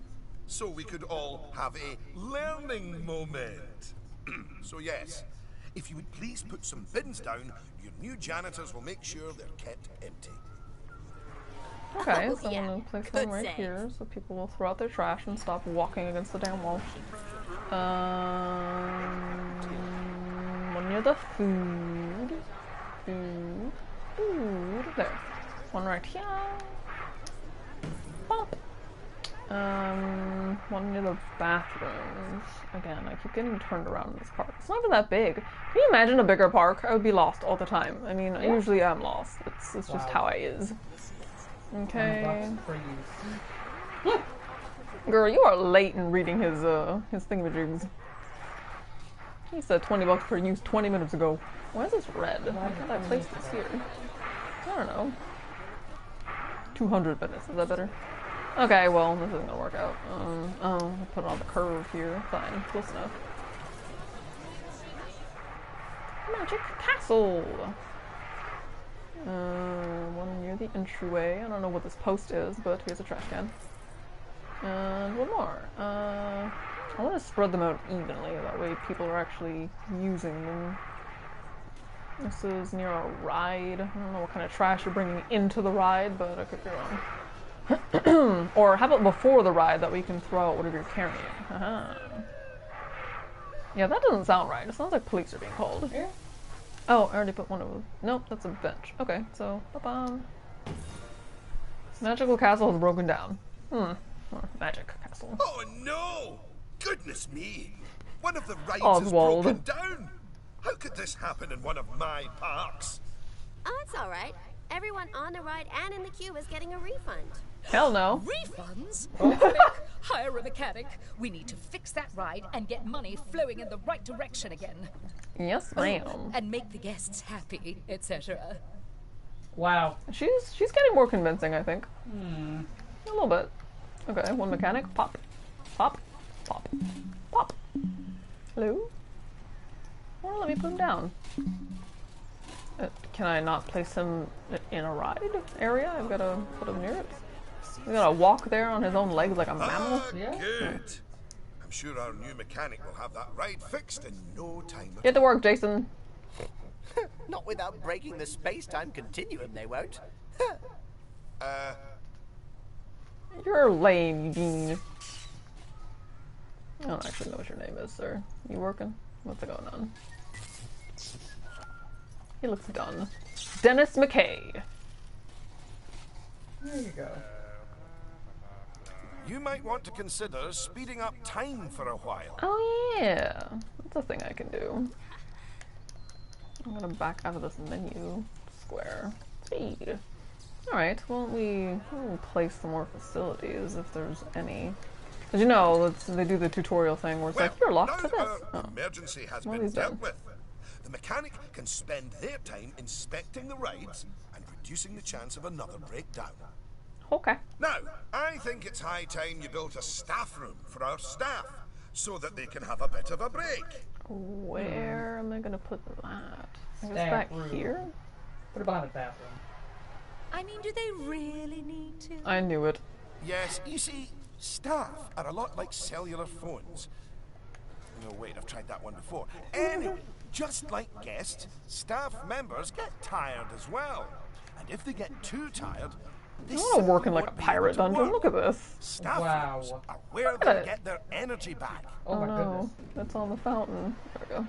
so we could all have a learning moment. So yes, if you would please put some bins down, your new janitors will make sure they're kept empty. Okay, Oh, so I'm yeah. gonna place Good them right save. here so people will throw out their trash and stop walking against the damn wall. One near the food. Food. There. One right here. Pop. One near the bathrooms. Again, I keep getting turned around in this park. It's not even that big. Can you imagine a bigger park? I would be lost all the time. I mean, I usually am lost. It's just how I is. Okay. Girl, you are late in reading his thingamajigs. He said $20 per use 20 minutes ago. Why is this red? Why can't I place this here? I don't know. 200 minutes, is that better? Okay, well, this isn't gonna work out. I'll put it on the curve here. Fine, close enough. Magic Castle! One near the entryway. I don't know what this post is, but here's a trash can. And one more. I want to spread them out evenly, that way people are actually using them. This is near a ride. I don't know what kind of trash you're bringing into the ride, but I could be wrong. Or how about before the ride, that we can throw out whatever you're carrying. Yeah, that doesn't sound right. It sounds like police are being called. Yeah. Oh, I already put one of them. Nope, that's a bench. Okay, so, Magical Castle is broken down. Magic Castle. Oh no! Goodness me! One of the rides Oswald. is broken down! How could this happen in one of my parks? Oh, it's alright. Everyone on the ride and in the queue is getting a refund. Hell no. Refunds? Quick, hire a mechanic. We need to fix that ride and get money flowing in the right direction again. Yes, ma'am. And make the guests happy, etc. Wow. She's getting more convincing, I think. A little bit. Okay, one mechanic. Pop. Pop. Pop. Pop. Hello? Or let me put him down. Can I not place him in a ride area? I've got to put him near it. He's gotta walk there on his own legs like a mammal. Yeah. Good. I'm sure our new mechanic will have that ride fixed in no time. Get to work, Jason. Not without breaking the space-time continuum, they won't. You're lame, you bean. I don't actually know what your name is, sir. You working? What's going on? He looks done. Dennis McKay. There you go. You might want to consider speeding up time for a while. Oh yeah, that's a thing I can do. I'm gonna back out of this menu. Square. Speed. Alright, well we'll place some more facilities if there's any. As you know, they do the tutorial thing where it's like, you're locked to this. Emergency has been dealt with. The mechanic can spend their time inspecting the rides and reducing the chance of another breakdown. Okay. Now, I think it's high time you built a staff room for our staff so that they can have a bit of a break. Where am I gonna put that? I guess Staff back room. here? Put it behind the bathroom. I mean, do they really need to? I knew it. Yes, you see, staff are a lot like cellular phones. No, wait, I've tried that one before. Anyway, just like guests, staff members get tired as well. And if they get too tired, they I want to work in like a won't be pirate able to dungeon. work. Look at this. Staff Wow. rooms are where at they it. get their energy back. Oh my no, goodness. that's on the fountain. There we go.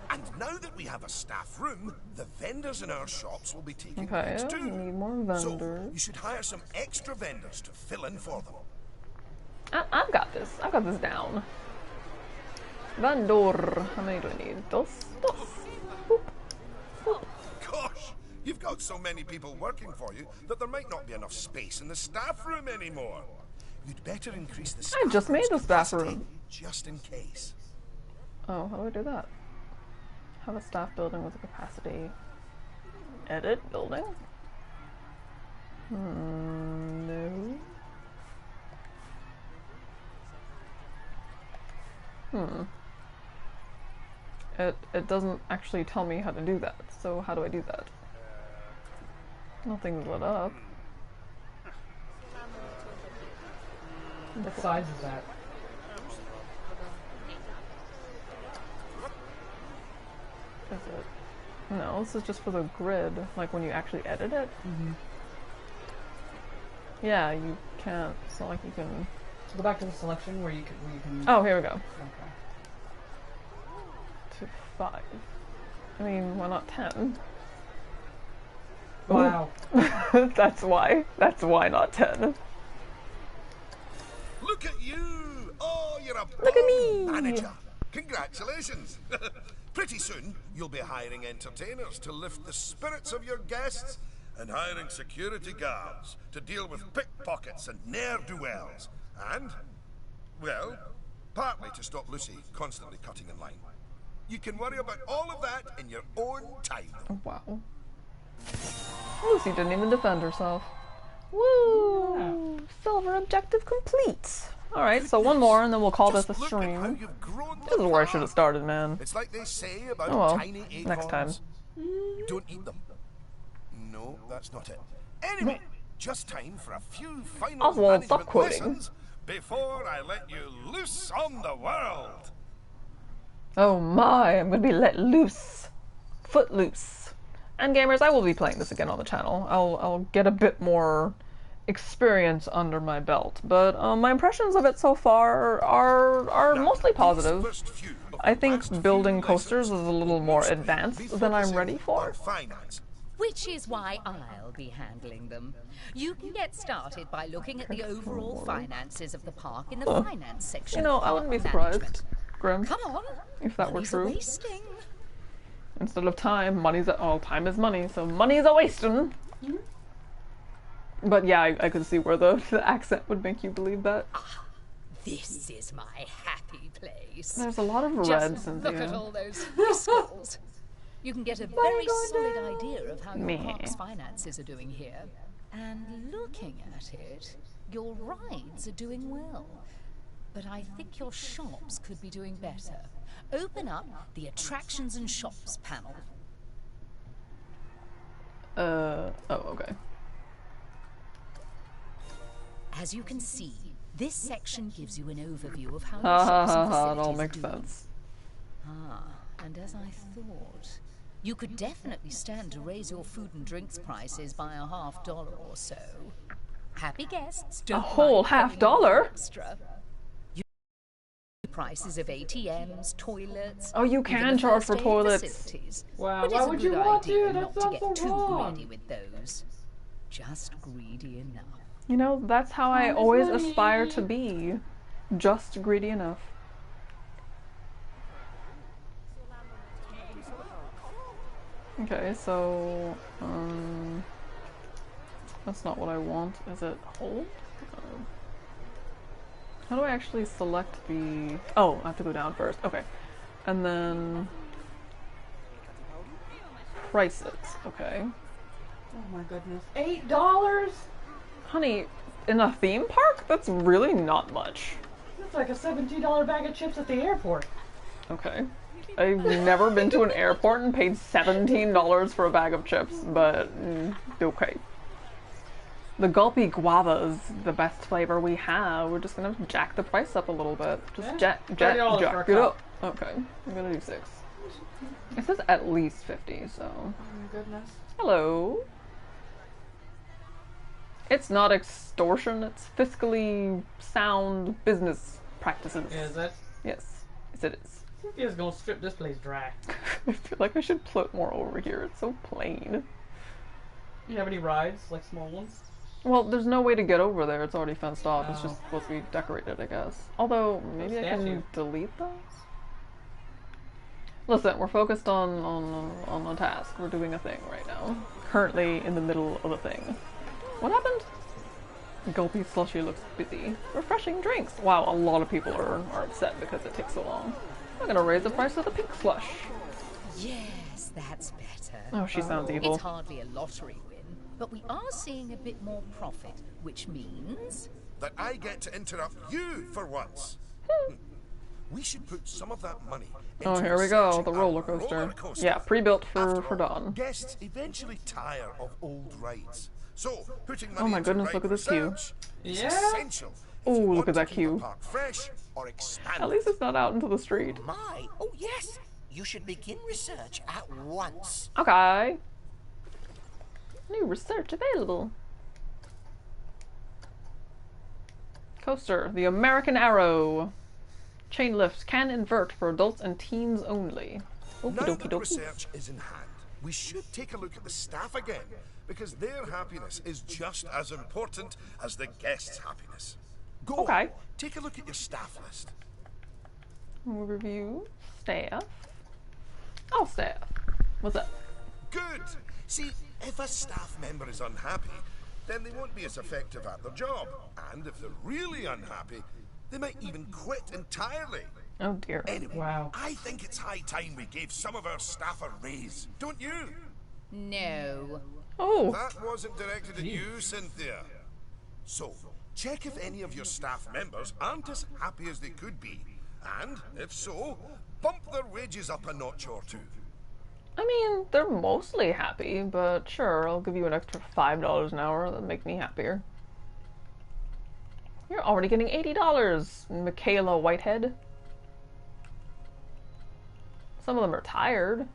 And now that we have a staff room, the vendors in our shops will be taking Okay, rides we too. need more So vendors. you should hire some extra vendors to fill in for them. I've got this. I've got this down. Vendor. How many do I need? Dos. Boop. Boop. Gosh, you've got so many people working for you that there might not be enough space in the staff room anymore. You'd better increase the staff just made room's the staff capacity room. just in case. Oh, how do I do that? Have a staff building with a capacity. Edit building? No. It doesn't actually tell me how to do that, so how do I do that? Nothing's lit up. What size is that? Is it? No, this is just for the grid, like when you actually edit it. Yeah, you can't, it's not like you can... So go back to the selection where you can... Oh, here we go. Okay. To 5. I mean, why not 10? Wow. That's why. That's why not 10. look at you! Oh, you're a Look at me! manager. Congratulations. Pretty soon, you'll be hiring entertainers to lift the spirits of your guests and hiring security guards to deal with pickpockets and ne'er-do-wells. And, well, partly to stop Lucy constantly cutting in line. You can worry about all of that in your own time. Oh, wow. Lucy didn't even defend herself. Woo! Yeah. Silver objective complete. Alright, so one more and then we'll call this a stream. This is where I should have started, man. It's like they say about oh well, tiny acorns. next time. Don't eat them. No, that's not it. Anyway, just time for a few final Oswald, stop management quoting. lessons before I let you loose on the world. Oh my, I'm gonna be let loose. Footloose. And gamers, I will be playing this again on the channel. I'll get a bit more experience under my belt, but my impressions of it so far are mostly positive. I think building coasters is a little more advanced than I'm ready for. Which is why I'll be handling them. You can get started by looking at the overall finances of the park in the finance section. You know, I wouldn't be surprised, Grim, Come on, if that were true. Wasting. Instead of time, time is money, so money's a wasting. But yeah, I could see where the accent would make you believe that. Ah, this is my happy place. There's a lot of reds in Look here. at all those whiskers. You can get a very solid idea of how your park's finances are doing here. And looking at it, your rides are doing well. But I think your shops could be doing better. Open up the attractions and shops panel. Oh, okay. As you can see, this section gives you an overview of how Ha your ha shops ha and ha, it all facilities makes are doing. sense. Ah, and as I thought, you could definitely stand to raise your food and drinks prices by $50 or so. Happy guests don't A whole mind paying $50? extra. Prices of ATMs, toilets. Oh, you can charge for toilets. Facilities. Wow, But why it's a would you good want idea to? That not to sounds get so too wrong. greedy with those. Just greedy enough. You know, that's how I always aspire to be. Just greedy enough. Okay, so, that's not what I want. Is it hold? How do I actually select the... Oh, I have to go down first. Okay. And then... prices. Okay. Oh my goodness. $8? Honey, in a theme park? That's really not much. That's like a $17 bag of chips at the airport. Okay. I've never been to an airport and paid $17 for a bag of chips, but okay. The gulpy guava is the best flavor we have. We're just gonna jack the price up a little bit. Just jack it up. Okay, I'm gonna do 6. It says at least 50, so. Oh my goodness. Hello. It's not extortion, it's fiscally sound business practices. Is it? Yes. Yes, it is. Cynthia's gonna strip this place dry. I feel like I should put more over here. It's so plain. You have any rides, like small ones? Well, there's no way to get over there. It's already fenced off. It's just supposed to be decorated, I guess. Although, maybe I can delete those? Listen, we're focused on a task. We're doing a thing right now. Currently in the middle of a thing. What happened? Gulpy Slushy looks busy. Refreshing drinks. Wow, a lot of people are upset because it takes so long. I'm gonna raise the price of the pink slush. Yes, that's better. Oh, she sounds evil. It's hardly a lottery win, but we are seeing a bit more profit, which means... that I get to interrupt you for once. We should put some of that money into Oh, here we go, researching the a roller coaster. roller coaster. Yeah, pre-built After for all, Dawn. Guests eventually tire of old rides. So, putting money Oh my into goodness, ride look at this queue. research is Yeah. essential if Ooh, you look want at to that keep queue. the park fresh or expand At least it's not out into the street. My, oh yes. You should begin research at once. Okay. New research available. Coaster, the American Arrow. Chain lift can invert for adults and teens only. Okie Now dokie that dokie. research is in hand, we should take a look at the staff again, because their happiness is just as important as the guests' happiness. Go Okay. on, take a look at your staff list. Review staff. Oh, staff. What's up? Good. See, if a staff member is unhappy, then they won't be as effective at their job. And if they're really unhappy, they might even quit entirely. Oh dear. Anyway, Wow. I think it's high time we gave some of our staff a raise, don't you? No. Oh. That wasn't directed at you, Cynthia. So, check if any of your staff members aren't as happy as they could be. And, if so, bump their wages up a notch or two. I mean, they're mostly happy, but sure, I'll give you an extra $5 an hour. That'll make me happier. You're already getting $80, Michaela Whitehead. Some of them are tired.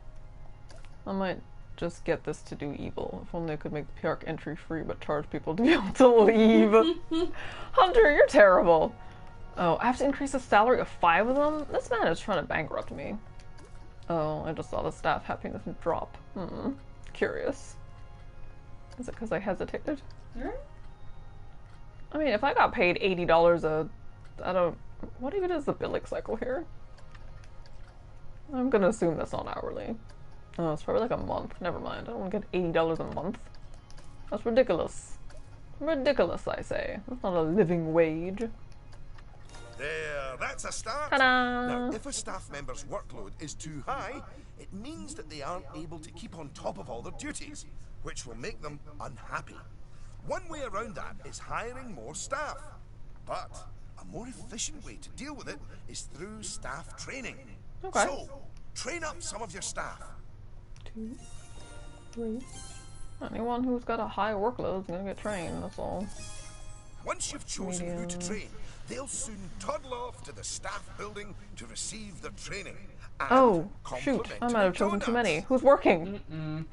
I might just get this to do evil. If only I could make the park entry free but charge people to be able to leave. Hunter, you're terrible. Oh, I have to increase the salary of 5 of them? This man is trying to bankrupt me. Oh, I just saw the staff happiness drop. Curious. Is it because I hesitated? I mean, if I got paid $80 I don't... What even is the billing cycle here? I'm gonna assume that's not hourly. Oh, it's probably like a month. Never mind. I don't want to get $80 a month. That's ridiculous. Ridiculous, I say. That's not a living wage. There, that's a start. Ta-da! Now, if a staff member's workload is too high, it means that they aren't able to keep on top of all their duties, which will make them unhappy. One way around that is hiring more staff. But a more efficient way to deal with it is through staff training. Okay. So, train up some of your staff. 2, 3. Anyone who's got a high workload is gonna get trained, that's all. Once you've chosen who to Medium. train, they'll soon toddle off to the staff building to receive their training. And Oh, shoot. I complimentary might have chosen too donuts. many. Who's working?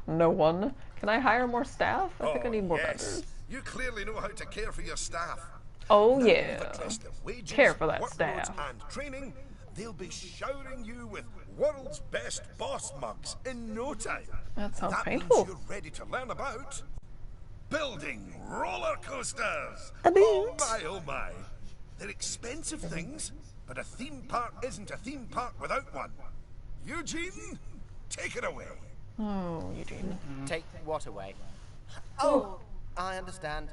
No one. Can I hire more staff? I think I need more vendors. You clearly know how to care for your staff. Oh, Now yeah. you've addressed their wages, Care for that workloads, staff. and training, they'll be showering you with world's best boss mugs in no time. That sounds That painful. means you're ready to learn about building roller coasters. A bit. Oh my. They're expensive things, but a theme park isn't a theme park without one. Eugene, take it away. Oh, Eugene. Take what away? Oh, I understand.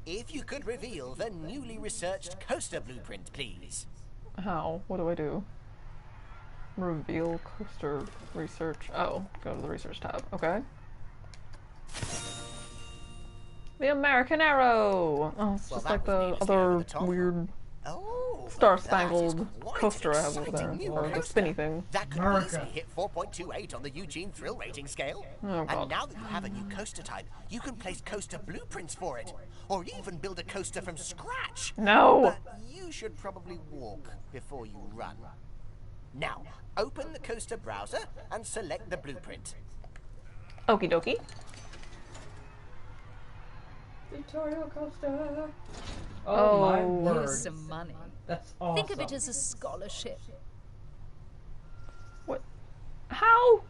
If you could reveal the newly researched coaster blueprint, please. How? What do I do? Reveal coaster research. Oh, go to the research tab. Okay. The American Arrow! Oh, it's Well, just that like was the needlessly over other the top. weird Oh, star-spangled that is quite coaster an I have over there. exciting new Or the coaster. spinny thing. That could America. easily hit 4.28 on the Eugene Thrill Rating scale. Oh, God. And now that you have a new coaster type, you can place coaster blueprints for it. Or even build a coaster from scratch. No! But you should probably walk before you run. Now, open the coaster browser and select the blueprint. Okie dokie. Victoria Coaster. Oh, My word. Here's some money. That's awesome. Think of it as a scholarship. What? How?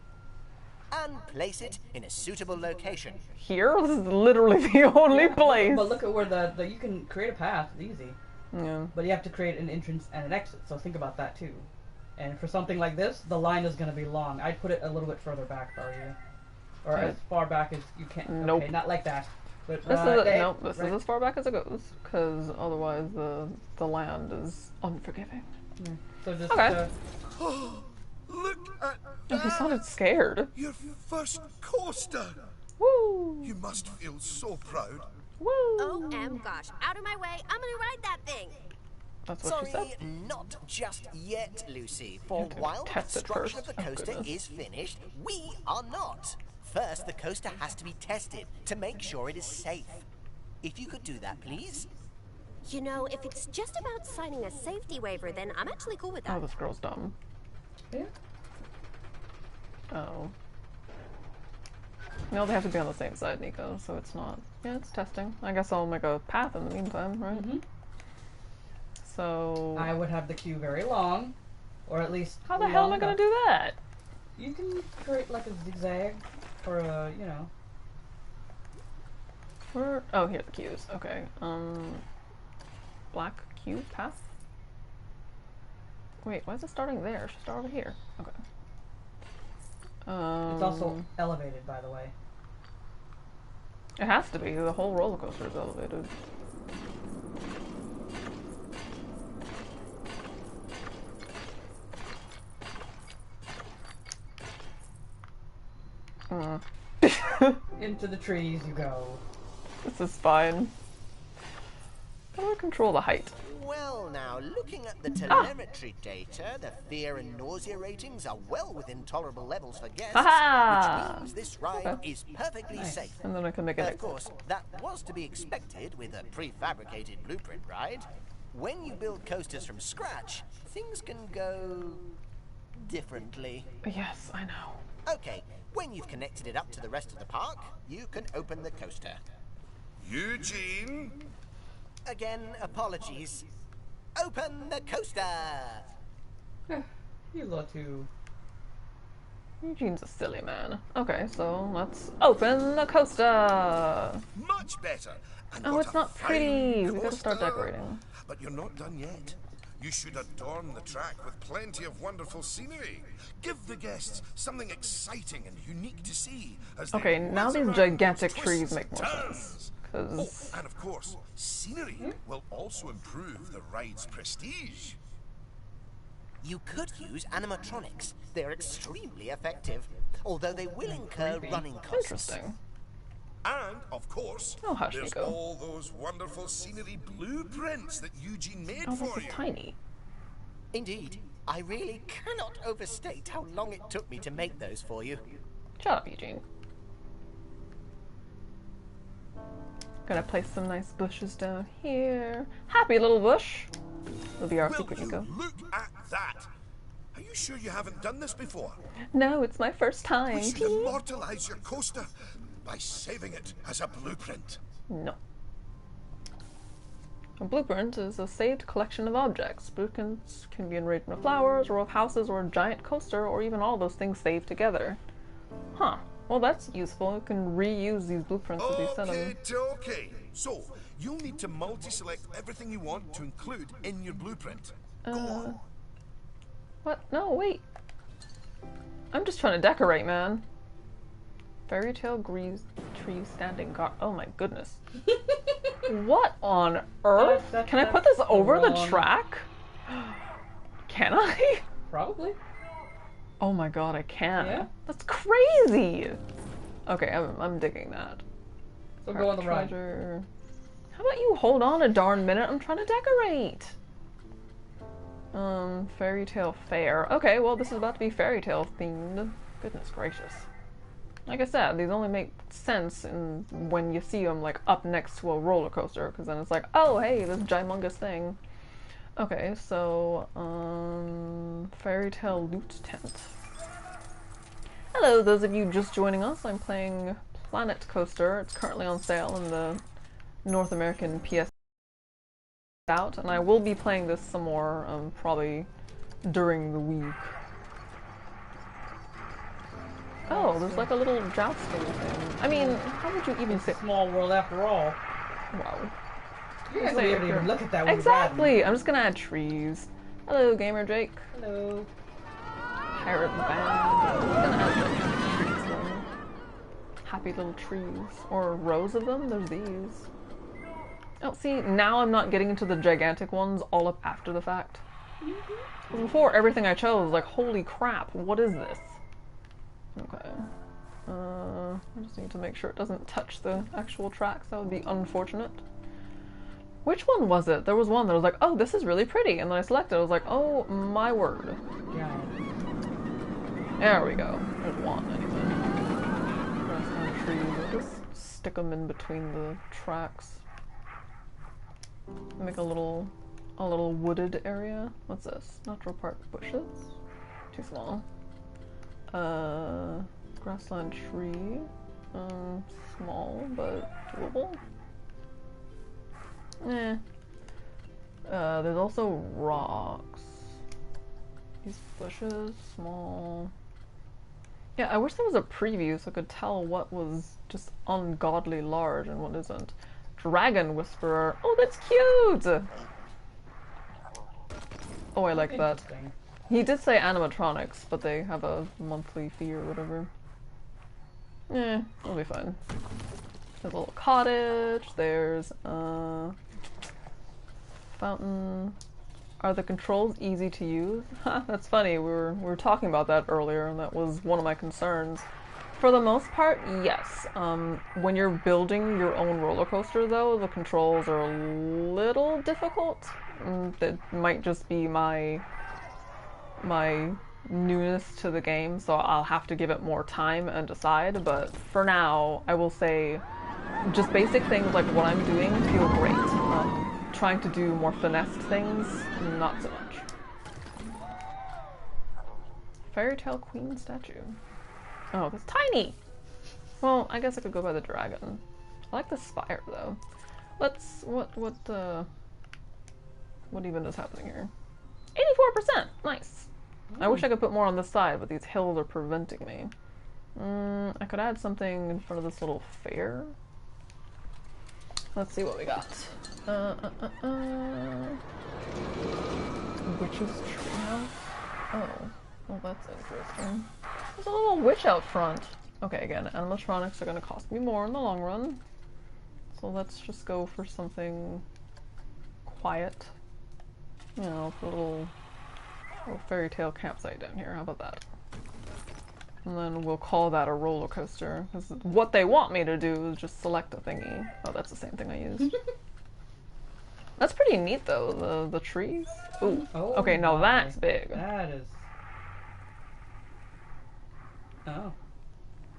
And place it in a suitable location. Here? This is literally the only place. But look at where the you can create a path. It's easy. Yeah. But you have to create an entrance and an exit. So think about that too. And for something like this, the line is going to be long. I'd put it a little bit further back, if I were you. Or Okay. as far back as you can. Nope. Okay, not like that. But This is there, this right. is as far back as it goes, because otherwise the land is unforgiving. So just Okay. Look at Oh, that. he sounded scared. Your first coaster. Woo! You must feel so proud. Woo! Oh, gosh. Out of my way. I'm gonna ride that thing. That's what she Sorry, said. not just yet, Lucy. For You have to while the test it construction of first. the Oh, coaster goodness. is finished, we are not. First, the coaster has to be tested to make sure it is safe. If you could do that, please. You know, if it's just about signing a safety waiver, then I'm actually cool with Oh, that. this girl's dumb. Yeah. Oh. No, they have to be on the same side, Nico, so it's not. Yeah, it's testing. I guess I'll make a path in the meantime, right? So. I would have the queue very long, or at least. How the hell am I gonna do that? You can create like a zigzag, or a Where? Oh, here are the cues. Okay. Black cue path. Wait, why is it starting there? It should start over here. Okay. It's also elevated, by the way. It has to be. The whole roller coaster is elevated. Into the trees you go. This is fine. How do I control the height? Well, now, looking at the telemetry data, the fear and nausea ratings are well within tolerable levels for guests, which means this ride is perfectly safe. And then I can make it. Of course, that was to be expected with a prefabricated blueprint ride. When you build coasters from scratch, things can go differently. Yes, I know. Okay, when you've connected it up to the rest of the park, you can open the coaster. Eugene? Again, apologies. Open the coaster! You lot too. Eugene's a silly man. Okay, so let's open the coaster! Much better. And Oh, what it's a not fine pretty! We gotta start coaster. decorating. But you're not done yet. You should adorn the track with plenty of wonderful scenery. Give the guests something exciting and unique to see as they Okay, now whiz these around, gigantic twists trees make and more turns. sense. Oh, Because and of course, scenery will also improve the ride's prestige. You could use animatronics. They're extremely effective, although they will incur running costs. interesting. And, of course, Oh, hush, there's Nico. all those wonderful scenery blueprints that Eugene made Oh, for this is you. tiny. Indeed, I really cannot overstate how long it took me to make those for you. Shut up, Eugene. Gonna place some nice bushes down here. Happy little bush. Will be our Will secret, you Nico. look at that? Are you sure you haven't done this before? No, it's my first time. We should immortalize your coaster by saving it as a blueprint. No. A blueprint is a saved collection of objects. Blueprints can be in arrangement of flowers, or of houses, or a giant coaster, or even all those things saved together. Huh. Well, that's useful. You can reuse these blueprints as you set them. Okay. So, you'll need to multi-select everything you want to include in your blueprint. Go on. What? No, wait. I'm just trying to decorate, man. Fairy tale tree standing guard. Oh my goodness. What on earth? Can I put this over the track? Can I? Probably. Oh my god, I can. Yeah. That's crazy. Okay, I'm digging that. So go on the ride. Treasure. How about you hold on a darn minute? I'm trying to decorate. Fairy tale fair. Okay, well this is about to be fairy tale themed. Goodness gracious. Like I said, these only make sense when you see them like up next to a roller coaster, because then it's like, oh hey, this gigantous thing. Okay, so fairy tale loot tent. Hello, those of you just joining us. I'm playing Planet Coaster. It's currently on sale in the North American PS out, and I will be playing this some more, probably during the week. Oh, there's like a little jousting thing. I mean, how would you even say? Small world after all. Wow. You're gonna be able to even look at that when Exactly! I'm just gonna add trees. Hello, Gamer Jake. Hello. Pirate Band. I'm just gonna add the trees then. Happy little trees. Or rows of them? There's these. Oh, see, now I'm not getting into the gigantic ones all up after the fact. Before, everything I chose was like, holy crap, what is this? Okay. I just need to make sure it doesn't touch the actual tracks. That would be unfortunate. Which one was it? There was one that was like, oh, this is really pretty. And then I selected it. I was like, oh, my word. Yeah. There we go. There's one, anyway. Grass down trees. I'll just stick them in between the tracks. Make a little wooded area. What's this? Natural park bushes? Too small. Grassland tree. Small, but doable. Eh. There's also rocks. These bushes, small. Yeah, I wish there was a preview so I could tell what was just ungodly large and what isn't. Dragon Whisperer. Oh, that's cute! Oh, I like that. He did say animatronics, but they have a monthly fee or whatever. It'll be fine. There's a little cottage, there's a fountain. Are the controls easy to use? That's funny, we were talking about that earlier, and that was one of my concerns. For the most part, yes. When you're building your own roller coaster, though, the controls are a little difficult. That might just be my newness to the game, so I'll have to give it more time and decide. But for now, I will say just basic things like what I'm doing feel great. Trying to do more finessed things, not so much. Fairy Tale Queen statue. Oh, that's tiny! Well, I guess I could go by the dragon. I like the spire, though. Let's... What even is happening here? 84%! Nice! I wish I could put more on this side, but these hills are preventing me. I could add something in front of this little fair. Let's see what we got. Witch's treehouse? Oh. Well, that's interesting. There's a little witch out front. Okay, again, animatronics are gonna cost me more in the long run. So let's just go for something quiet. You know, for a little fairy tale campsite down here. How about that? And then we'll call that a roller coaster. Because what they want me to do is just select a thingy. Oh, that's the same thing I used. That's pretty neat, though, the trees. Ooh. Oh, okay, now that's big. That is... Oh.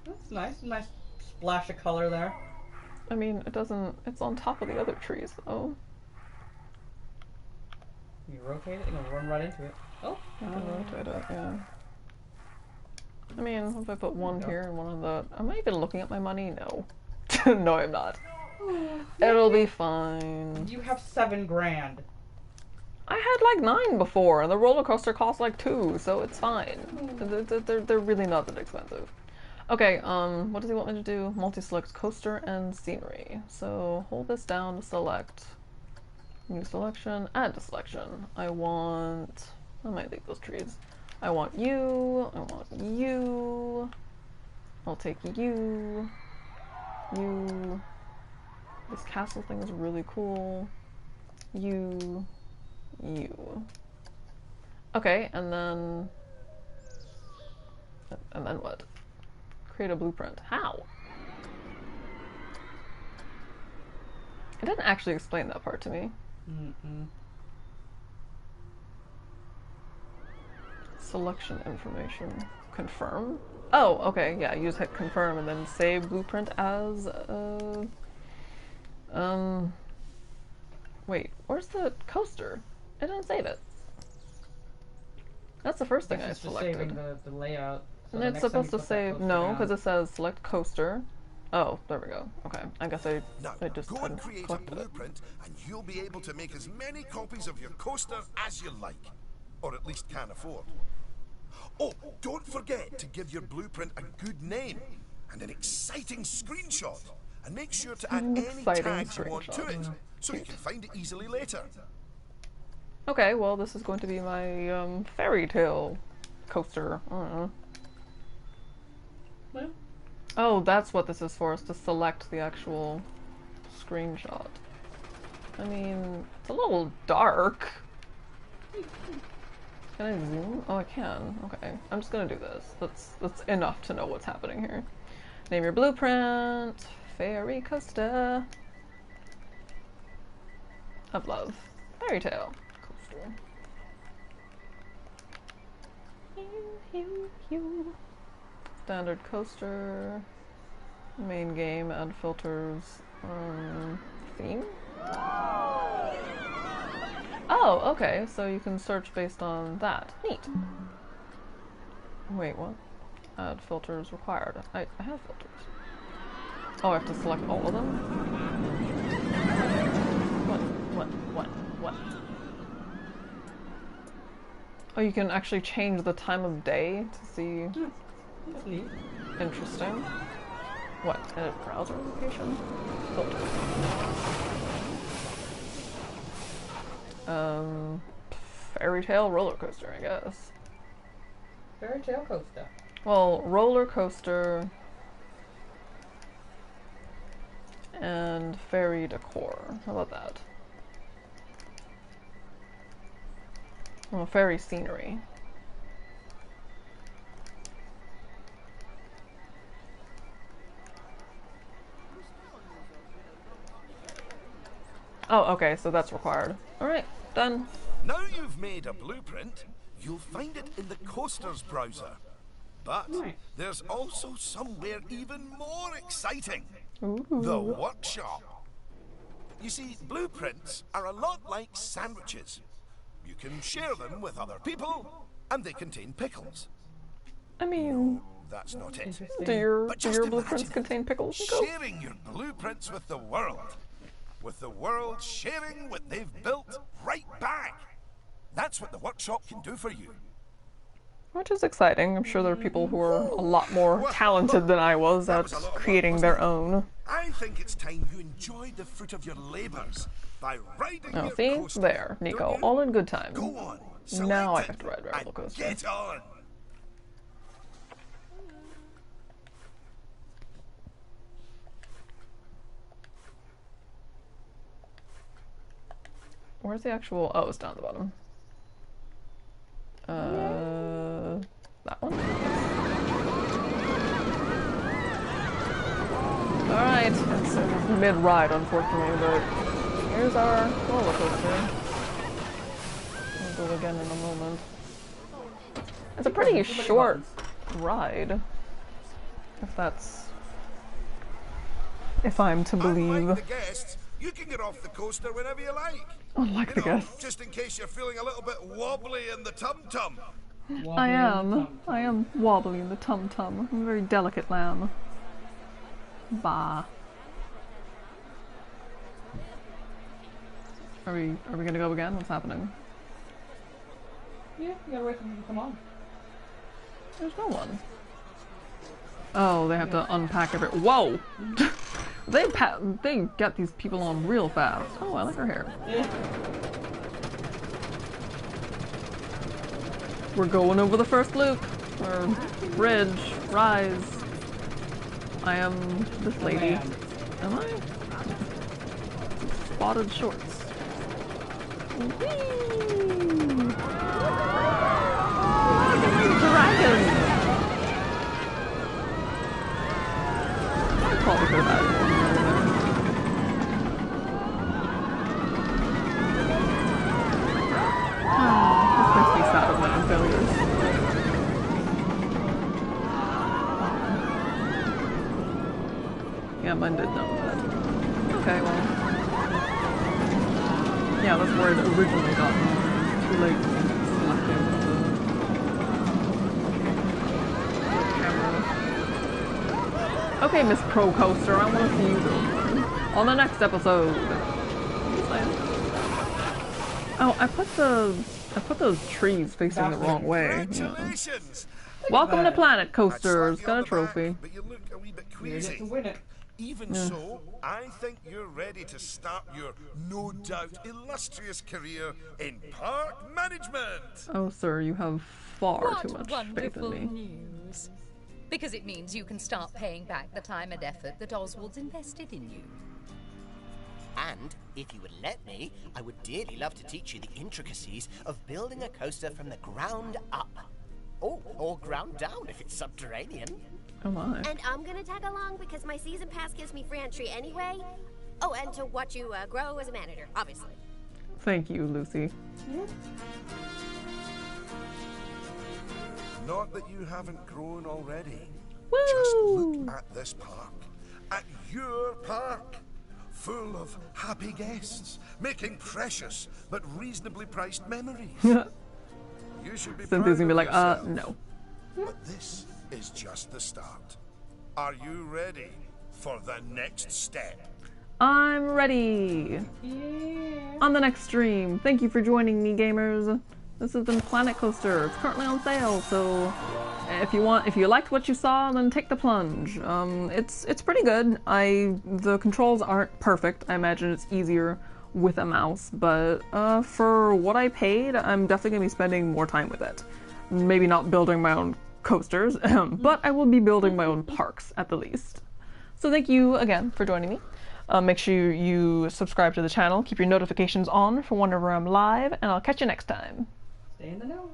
That's nice. Nice splash of color there. I mean, it doesn't... It's on top of the other trees, though. You rotate it, you'll run right into it. Oh! I can rotate it, yeah. I mean, if I put one here and one on the... Am I even looking at my money? No. No, I'm not. It'll be fine. You have 7 grand. I had like 9 before, and the roller coaster cost like 2, so it's fine. They're really not that expensive. Okay, what does he want me to do? Multi-select coaster and scenery. So hold this down to select. New selection, add to selection. I might leave those trees. I want you, I'll take you. This castle thing is really cool. You. Okay, and then what? Create a blueprint. How? It didn't actually explain that part to me. Selection information. Confirm? Oh, okay, yeah, you just hit confirm and then save blueprint as, wait, where's the coaster? I didn't save it. That's the first thing I selected. Saving the layout. So and it's supposed to save, no, because it says select coaster. Oh, there we go. Okay, I guess I just go and create a blueprint, and you'll be able to make as many copies of your coaster as you like, or at least can afford. Oh, don't forget to give your blueprint a good name and an exciting screenshot, and make sure to add any tags you want to it, so you can find it easily later. Okay, well, this is going to be my fairy tale coaster. I don't know. Well. Oh, that's what this is for, is to select the actual screenshot. I mean, it's a little dark. Can I zoom? Oh, I can. Okay, I'm just gonna do this. That's enough to know what's happening here. Name your blueprint. Fairy coaster. Of love. Fairy tale coaster. Standard coaster. Main game, add filters. Theme? Oh, okay, so you can search based on that. Neat. Wait, what? Add filters required. I have filters. Oh, I have to select all of them? What? Oh, you can actually change the time of day to see... That's neat. Interesting. What? Edit browser location? Filter. Fairy tale roller coaster, I guess. Fairy tale coaster. Well, roller coaster and fairy decor. How about that? Well, fairy scenery. Oh, okay, so that's required. Alright, done. Now you've made a blueprint, you'll find it in the coasters browser. But there's also somewhere even more exciting. Ooh. The workshop. You see, blueprints are a lot like sandwiches. You can share them with other people, and they contain pickles. I mean, That's not it. do your But just blueprints imagine contain pickles? Go. sharing your blueprints with the world. With the world sharing what they've built right back. That's what the workshop can do for you. Which is exciting. I'm sure there are people who are a lot more talented than I was at creating their own. I think it's time you enjoyed the fruit of your labors by riding Oh, your see? coaster. There, Nico. Don't you? all in good time. Go on. Now I select have to ride it, a roller and coaster. Get on. Where's the actual... Oh, it's down at the bottom. That one? Alright, it's mid-ride, unfortunately, but here's our roller coaster. We'll go again in a moment. It's a pretty short ride, if I'm to believe. Unlike the guests, you can get off the coaster whenever you like. Unlike the You know, guests. just in case you're feeling a little bit wobbly in the tum-tum. I am wobbly in the tum-tum. I'm a very delicate lamb. Bah. Are we gonna go again? What's happening? Yeah, you gotta wait for them to come on. There's no one. Oh, they have to unpack every. Whoa! they get these people on real fast. Oh, I like her hair. Yeah. We're going over the first loop, or bridge, rise. I am this lady. Am I? Spotted shorts. Whee! Dragon! I probably could have added more. This makes me sad of my own failures. Yeah, mine did know that. Okay, well. Yeah, that's where it originally got me. Too late selecting the camera. Okay, Miss Pro Coaster, I want to see you go on the next episode. Oh, I put those trees facing the wrong way. Yeah. Congratulations! Welcome to Planet I'd Coasters. slap you Got on a the trophy. back, but you look a wee bit You get queasy. to win it. Even so, I think you're ready to start your no doubt illustrious career in park management. Oh, sir, you have far What too much faith in wonderful me. news. Because it means you can start paying back the time and effort that Oswald's invested in you. And if you would let me, I would dearly love to teach you the intricacies of building a coaster from the ground up. Oh, or ground down if it's subterranean. Oh my. And I'm gonna tag along because my season pass gives me free entry anyway. Oh, and to watch you grow as a manager, obviously. Thank you, Lucy. Not that you haven't grown already. Woo! Just look at this park. At your park. Full of happy guests, making precious but reasonably priced memories. You should be proud Cynthia's gonna be of like, yourself. no. But this is just the start. Are you ready for the next step? I'm ready. Yeah. On the next stream. Thank you for joining me, gamers. This has been Planet Coaster. It's currently on sale, so if you liked what you saw, then take the plunge. It's pretty good. The controls aren't perfect. I imagine it's easier with a mouse, but for what I paid, I'm definitely gonna be spending more time with it. Maybe not building my own coasters, but I will be building my own parks at the least. So thank you again for joining me. Make sure you subscribe to the channel, keep your notifications on for whenever I'm live, and I'll catch you next time. Stay in the know.